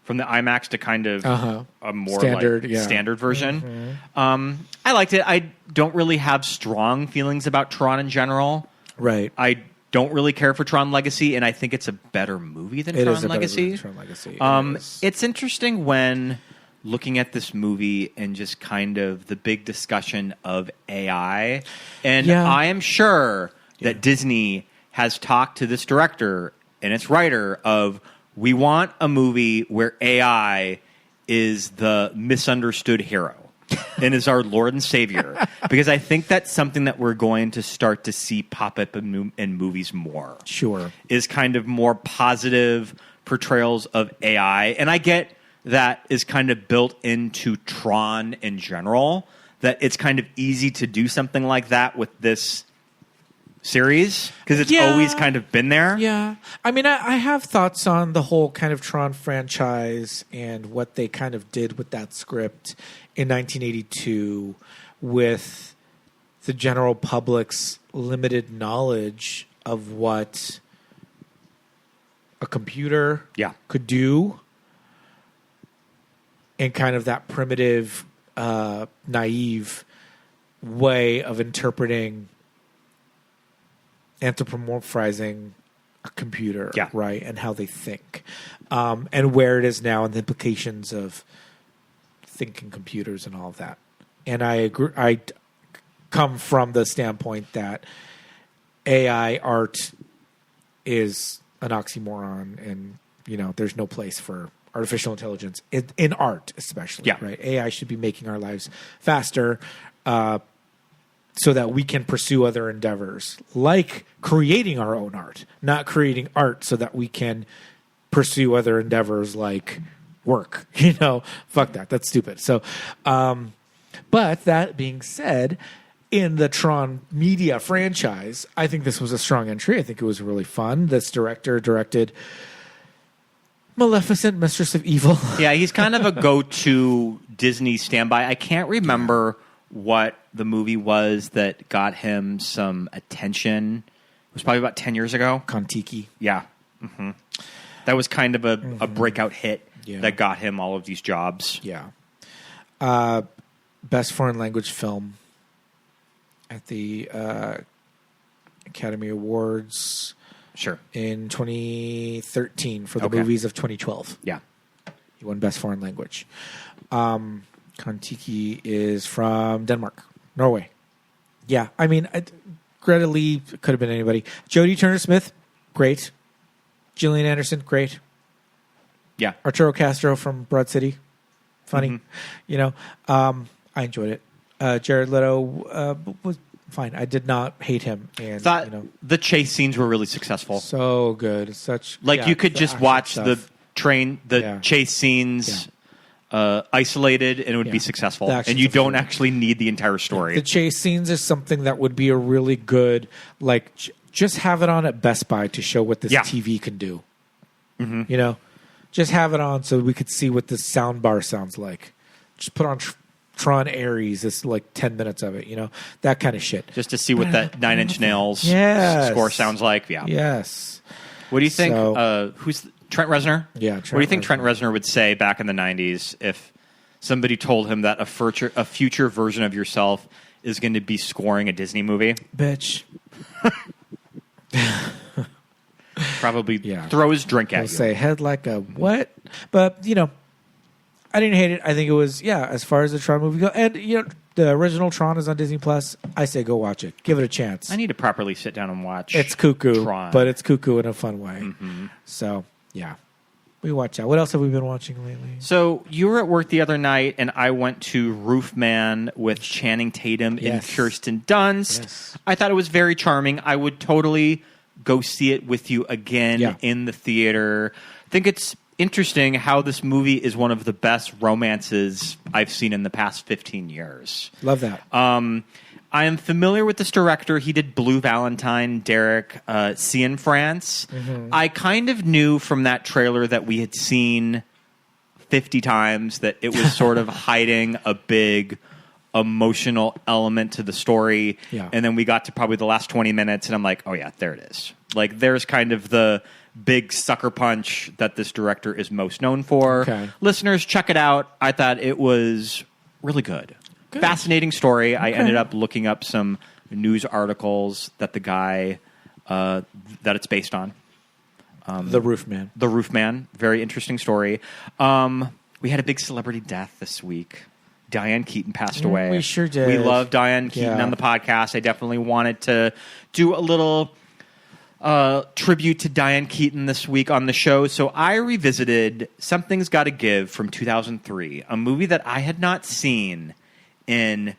from the IMAX to kind of a more Standard, like, yeah. standard version. I liked it. I don't really have strong feelings about Tron in general. Right. I don't really care for Tron Legacy, and I think it's a better movie than It Tron is a better Legacy. movie than Tron Legacy. It is. It's interesting when looking at this movie and just kind of the big discussion of AI. And Yeah. I am sure that Disney has talked to this director and its writer of, we want a movie where AI is the misunderstood hero and is our Lord and Savior. Because I think that's something that we're going to start to see pop up in movies more. Sure. Is kind of more positive portrayals of AI. And I get that is kind of built into Tron in general, that it's kind of easy to do something like that with this series because it's Yeah. always kind of been there. Yeah. I mean, I have thoughts on the whole kind of Tron franchise and what they kind of did with that script in 1982 with the general public's limited knowledge of what a computer could do and kind of that primitive, naive way of interpreting anthropomorphizing a computer, right, and how they think, and where it is now, and the implications of thinking computers and all of that. And I agree. I come from the standpoint that AI art is an oxymoron, and you know, there's no place for artificial intelligence in art, especially. Right? AI should be making our lives faster. So that we can pursue other endeavors, like creating our own art, not creating art so that we can pursue other endeavors like work. You know, fuck that. That's stupid. So, but that being said, in the Tron media franchise, I think this was a strong entry. I think it was really fun. This director directed Maleficent, Mistress of Evil. Yeah, he's kind of a go-to Disney standby. I can't remember what the movie was that got him some attention. It was probably about 10 years ago. Kon-Tiki. Yeah. That was kind of a breakout hit that got him all of these jobs. Yeah. Best foreign language film at the Academy Awards. Sure. In 2013 for the Okay. movies of 2012. Yeah. He won Best Foreign Language. Kon-Tiki is from Denmark. Norway. Yeah. I mean, Greta Lee could have been anybody. Jodie Turner-Smith, great. Gillian Anderson, great. Yeah. Arturo Castro from Broad City, funny. You know, I enjoyed it. Jared Leto was fine. I did not hate him. And Thought you know, the chase scenes were really successful. so good. Such Like you could the just action watch stuff. the chase scenes isolated and it would be successful. The actions And you are don't fun. actually need the entire story. The chase scenes is something that would be a really good, like, just have it on at Best Buy to show what this TV can do. You know, just have it on so we could see what this sound bar sounds like. Just put on Tron Ares, it's like 10 minutes of it, you know, that kind of shit. Just to see what that Nine Inch Nails Yes. score sounds like. Yeah. Yes. What do you think? So- Who's Trent Reznor? Yeah, What do you think Trent Reznor would say back in the 90s if somebody told him that a future version of yourself is going to be scoring a Disney movie? Bitch. Probably throw his drink at He'll you. say head like a what? But, you know, I didn't hate it. I think it was, as far as the Tron movie go. And, you know, The original Tron is on Disney Plus. I say go watch it. Give it a chance. I need to properly sit down and watch. It's cuckoo, Tron. but it's cuckoo in a fun way. So yeah, we watch out. What else have we been watching lately? So you were at work the other night, and I went to Roofman with Channing Tatum and Kirsten Dunst. Yes. I thought it was very charming. I would totally go see it with you again in the theater. I think it's interesting how this movie is one of the best romances I've seen in the past 15 years. Love that. I am familiar with this director. He did Blue Valentine, Derek, See in France. I kind of knew from that trailer that we had seen 50 times that it was sort of hiding a big emotional element to the story. Yeah. And then we got to probably the last 20 minutes, and I'm like, oh, yeah, there it is. Like, there's kind of the big sucker punch that this director is most known for. Okay. Listeners, check it out. I thought it was really good. Fascinating story. I ended up looking up some news articles that the guy that it's based on. The Roofman. The Roofman. Very interesting story. We had a big celebrity death this week. Diane Keaton passed away. We sure did. We love Diane Keaton on the podcast. I definitely wanted to do a little tribute to Diane Keaton this week on the show. So I revisited Something's Gotta Give from 2003, a movie that I had not seen in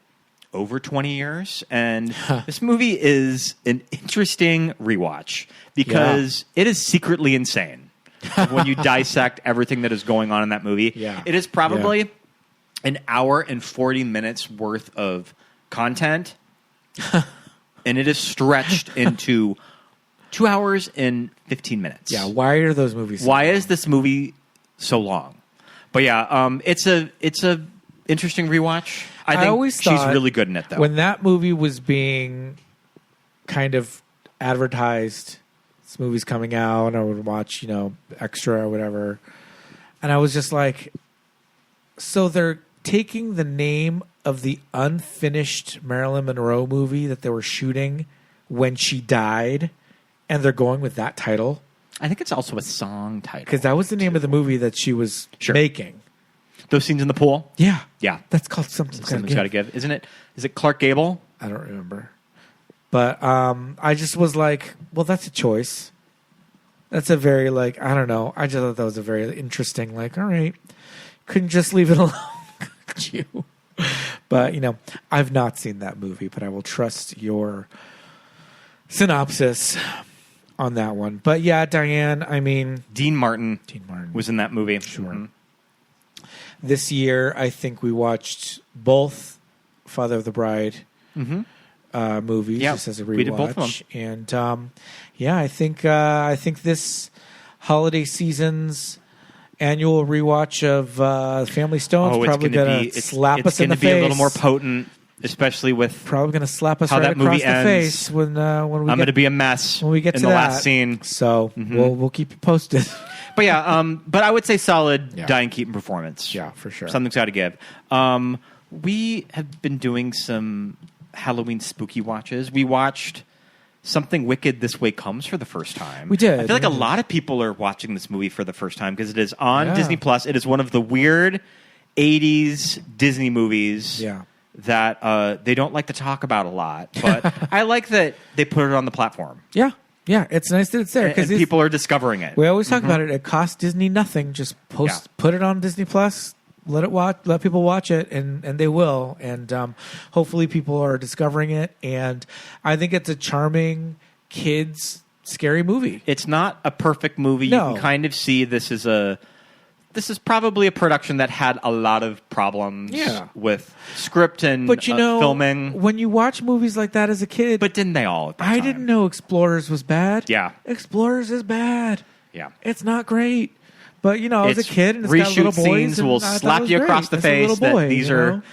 over 20 years. And this movie is an interesting rewatch because it is secretly insane when you dissect everything that is going on in that movie. Yeah. It is probably an hour and 40 minutes worth of content, and it is stretched into 2 hours and 15 minutes. Yeah, why are those movies so Why long? is this movie so long? But yeah, it's a interesting rewatch. I think always she's thought really good in it, though. When that movie was being kind of advertised, this movie's coming out, I would watch, Extra or whatever. And I was just like, so they're taking the name of the unfinished Marilyn Monroe movie that they were shooting when she died, and they're going with that title? I think it's also a song title. Because that was the name of the movie that she was making. Those scenes in the pool? Yeah. Yeah. That's called Something's Something's Gotta Give. Isn't it? Is it Clark Gable? I don't remember. But I just was like, well, that's a choice. That's a very, I don't know. I just thought that was a very interesting, all right. Couldn't just leave it alone, could you? But, I've not seen that movie, but I will trust your synopsis on that one. But yeah, Diane, Dean Martin was in that movie. Sure. Mm-hmm. This year, I think we watched both Father of the Bride movies just as a rewatch. We did both of them. And I think this holiday season's annual rewatch of Family Stone is probably going to slap us in the face. It's going to be a little more potent, especially with probably going to slap us how right that movie across the ends. face when we I'm going to be a mess when we get in to the that. last scene. So we'll keep you posted. But yeah, but I would say solid Diane Keaton performance. Yeah, for sure. Something's got to give. We have been doing some Halloween spooky watches. We watched Something Wicked This Way Comes for the first time. We did. I feel like a lot of people are watching this movie for the first time because it is on Disney Plus. It is one of the weird 80s Disney movies that they don't like to talk about a lot. But I like that they put it on the platform. Yeah. Yeah, it's nice that it's there And people are discovering it. We always talk about it. It costs Disney nothing. Just put it on Disney Plus. Let people watch it, and they will. And hopefully, people are discovering it. And I think it's a charming kids scary movie. It's not a perfect movie. No. You can kind of see this is probably a production that had a lot of problems with script and filming. When you watch movies like that as a kid, but didn't they all? At that I time? didn't know Explorers was bad. Yeah, Explorers is bad. Yeah, it's not great. But I was a kid, and it's got little boys. Scenes will slap you across the face that these are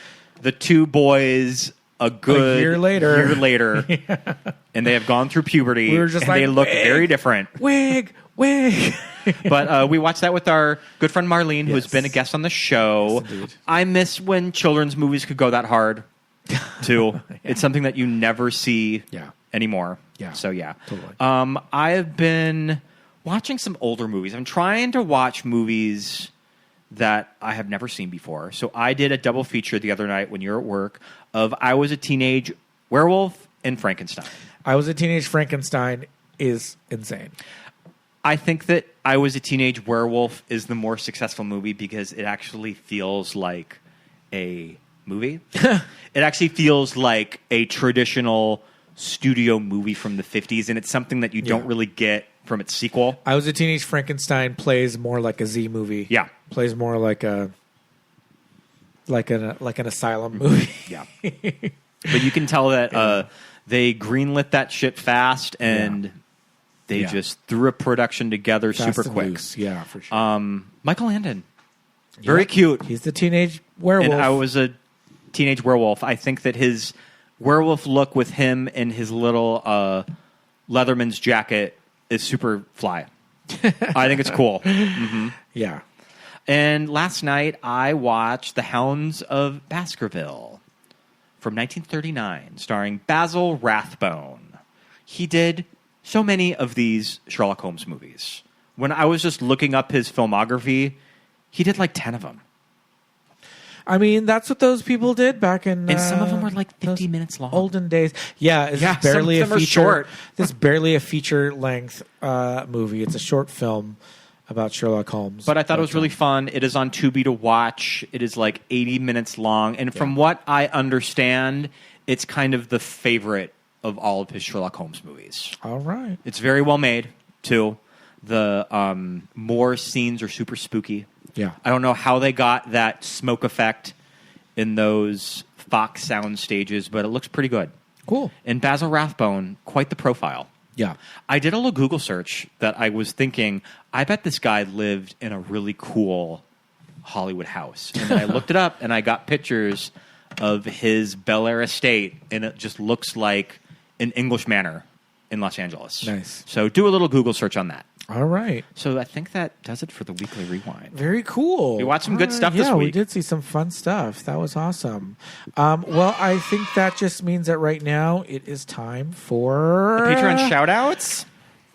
the two boys. A year later, and they have gone through puberty. We were just and they look very different. Wig. But we watched that with our good friend Marlene, who has been a guest on the show. Yes, I miss when children's movies could go that hard, too. It's something that you never see anymore. Yeah. So, yeah. Totally. I have been watching some older movies. I'm trying to watch movies that I have never seen before. So I did a double feature the other night when you were at work of I Was a Teenage Werewolf and Frankenstein. I Was a Teenage Frankenstein is insane. I think that I Was a Teenage Werewolf is the more successful movie because it actually feels like a movie. It actually feels like a traditional studio movie from the 50s, and it's something that you don't really get from its sequel. I Was a Teenage Frankenstein plays more like a Z movie. Yeah. Plays more like an asylum movie. Yeah. But you can tell that they greenlit that shit fast, and they just threw a production together Fast super and quick. loose. Yeah, for sure. Michael Landon. Very cute. He's the teenage werewolf. And I Was a Teenage Werewolf. I think that his werewolf look with him and his little Leatherman's jacket is super fly. I think it's cool. Mm-hmm. Yeah. And last night I watched The Hounds of Baskerville from 1939, starring Basil Rathbone. He did so many of these Sherlock Holmes movies. When I was just looking up his filmography, he did like 10 of them. I mean, that's what those people did back in... And some of them were like 50 minutes long. Olden days. Yeah, it's Yeah, barely some of them a are feature. short. This is barely a feature-length movie. It's a short film about Sherlock Holmes. But I thought it was really fun. It is on Tubi to watch. It is like 80 minutes long. And from what I understand, it's kind of the favorite of all of his Sherlock Holmes movies. All right. It's very well made, too. The more scenes are super spooky. Yeah. I don't know how they got that smoke effect in those Fox sound stages, but it looks pretty good. Cool. And Basil Rathbone, quite the profile. Yeah. I did a little Google search that I was thinking, I bet this guy lived in a really cool Hollywood house. And then I looked it up, and I got pictures of his Bel Air estate, and it just looks like an English manor in Los Angeles. Nice. So do a little Google search on that. All right. So I think that does it for the Weekly Rewind. Very cool. We watched some good stuff this this week. We did see some fun stuff. That was awesome. Well, I think that just means that right now it is time for... Patreon shout-outs?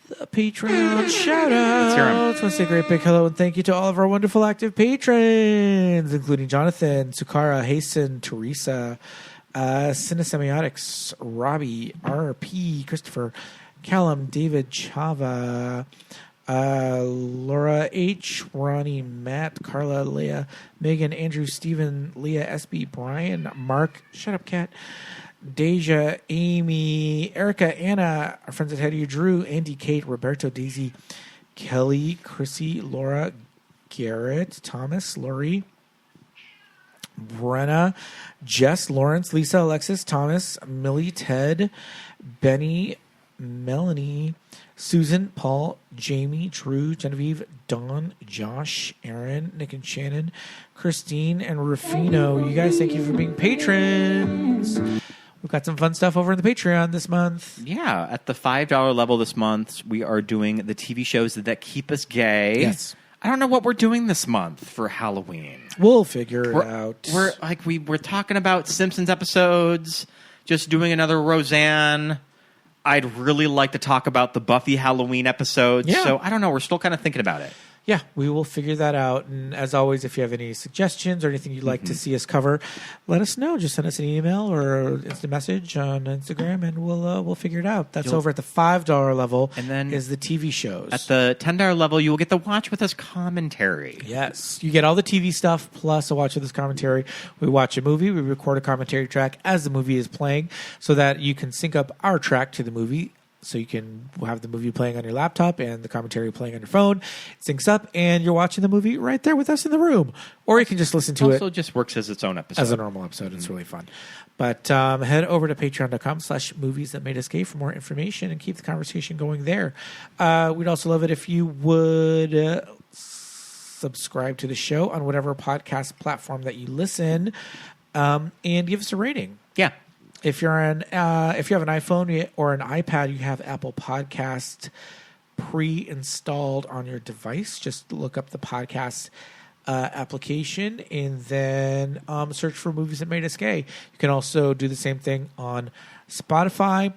The Patreon shout-outs. Let's hear 'em. I just want to say a great big hello and thank you to all of our wonderful active patrons, including Jonathan, Sukara, Hasten, Teresa, Cinesemiotics, Robbie, RP, Christopher, Callum, David, Chava, Laura H, Ronnie, Matt, Carla, Leah, Megan, Andrew, Stephen, Leah, SB, Brian, Mark, shut up, cat, Deja, Amy, Erica, Anna, our friends at Head of You, Drew, Andy, Kate, Roberto, Daisy, Kelly, Chrissy, Laura, Garrett, Thomas, Lori, Brenna, Jess, Lawrence, Lisa, Alexis, Thomas, Millie, Ted, Benny, Melanie, Susan, Paul, Jamie, Drew, Genevieve, Dawn, Josh, Aaron, Nick and Shannon, Christine, and Rufino. You guys, thank you for being patrons. We've got some fun stuff over in the Patreon this month. Yeah, at the $5 level this month, we are doing the TV shows that keep us gay. Yes. I don't know what we're doing this month for Halloween. We'll figure it out. We're talking about Simpsons episodes, just doing another Roseanne. I'd really like to talk about the Buffy Halloween episodes. Yeah. So I don't know. We're still kind of thinking about it. Yeah, we will figure that out. And as always, if you have any suggestions or anything you'd like to see us cover, let us know. Just send us an email or instant message on Instagram, and we'll figure it out. That's over at the $5 level. And then is the TV shows. At the $10 level, you will get the Watch With Us commentary. Yes, you get all the TV stuff plus a Watch With Us commentary. We watch a movie, we record a commentary track as the movie is playing, so that you can sync up our track to the movie. So you can have the movie playing on your laptop and the commentary playing on your phone. It syncs up, and you're watching the movie right there with us in the room. Or you can just listen to it. Also just works as its own episode. As a normal episode. It's really fun. But head over to patreon.com/movies that made us gay for more information and keep the conversation going there. We'd also love it if you would subscribe to the show on whatever podcast platform that you listen, and give us a rating. Yeah. If you have an iPhone or an iPad, you have Apple Podcast pre-installed on your device. Just look up the podcast application and then search for Movies That Made Us Gay. You can also do the same thing on Spotify,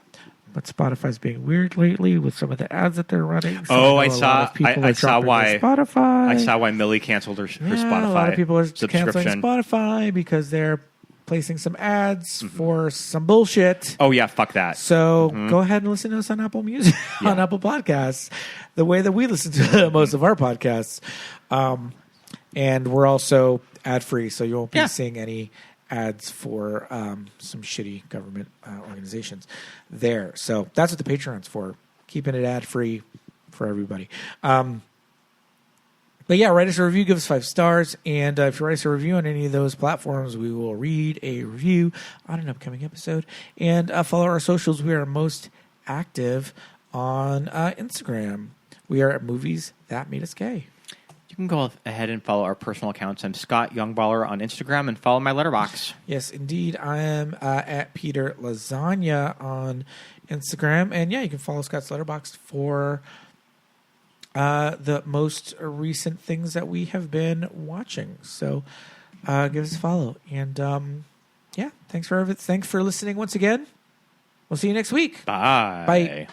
But Spotify's being weird lately with some of the ads that they're running. So Oh, know I a lot saw. of people I are saw dropping why. their Spotify. I saw why Millie canceled her Spotify. A lot of people are canceling subscription. Spotify because they're placing some ads for some bullshit. Oh yeah, fuck that. So go ahead and listen to us on Apple Music, on Apple Podcasts, the way that we listen to most of our podcasts. And we're also ad free, so you won't be seeing any ads for some shitty government organizations there. So that's what the Patreon's for, keeping it ad free for everybody. But yeah, write us a review, give us 5 stars, and if you write us a review on any of those platforms, we will read a review on an upcoming episode. And follow our socials. We are most active on Instagram. We are at Movies That Made Us Gay. You can go ahead and follow our personal accounts. I'm Scott Youngballer on Instagram, and follow my letterbox. Yes, indeed. I am at Peter Lasagna on Instagram. And yeah, you can follow Scott's letterbox for the most recent things that we have been watching. So give us a follow. And yeah, thanks for listening once again. We'll see you next week. Bye. Bye.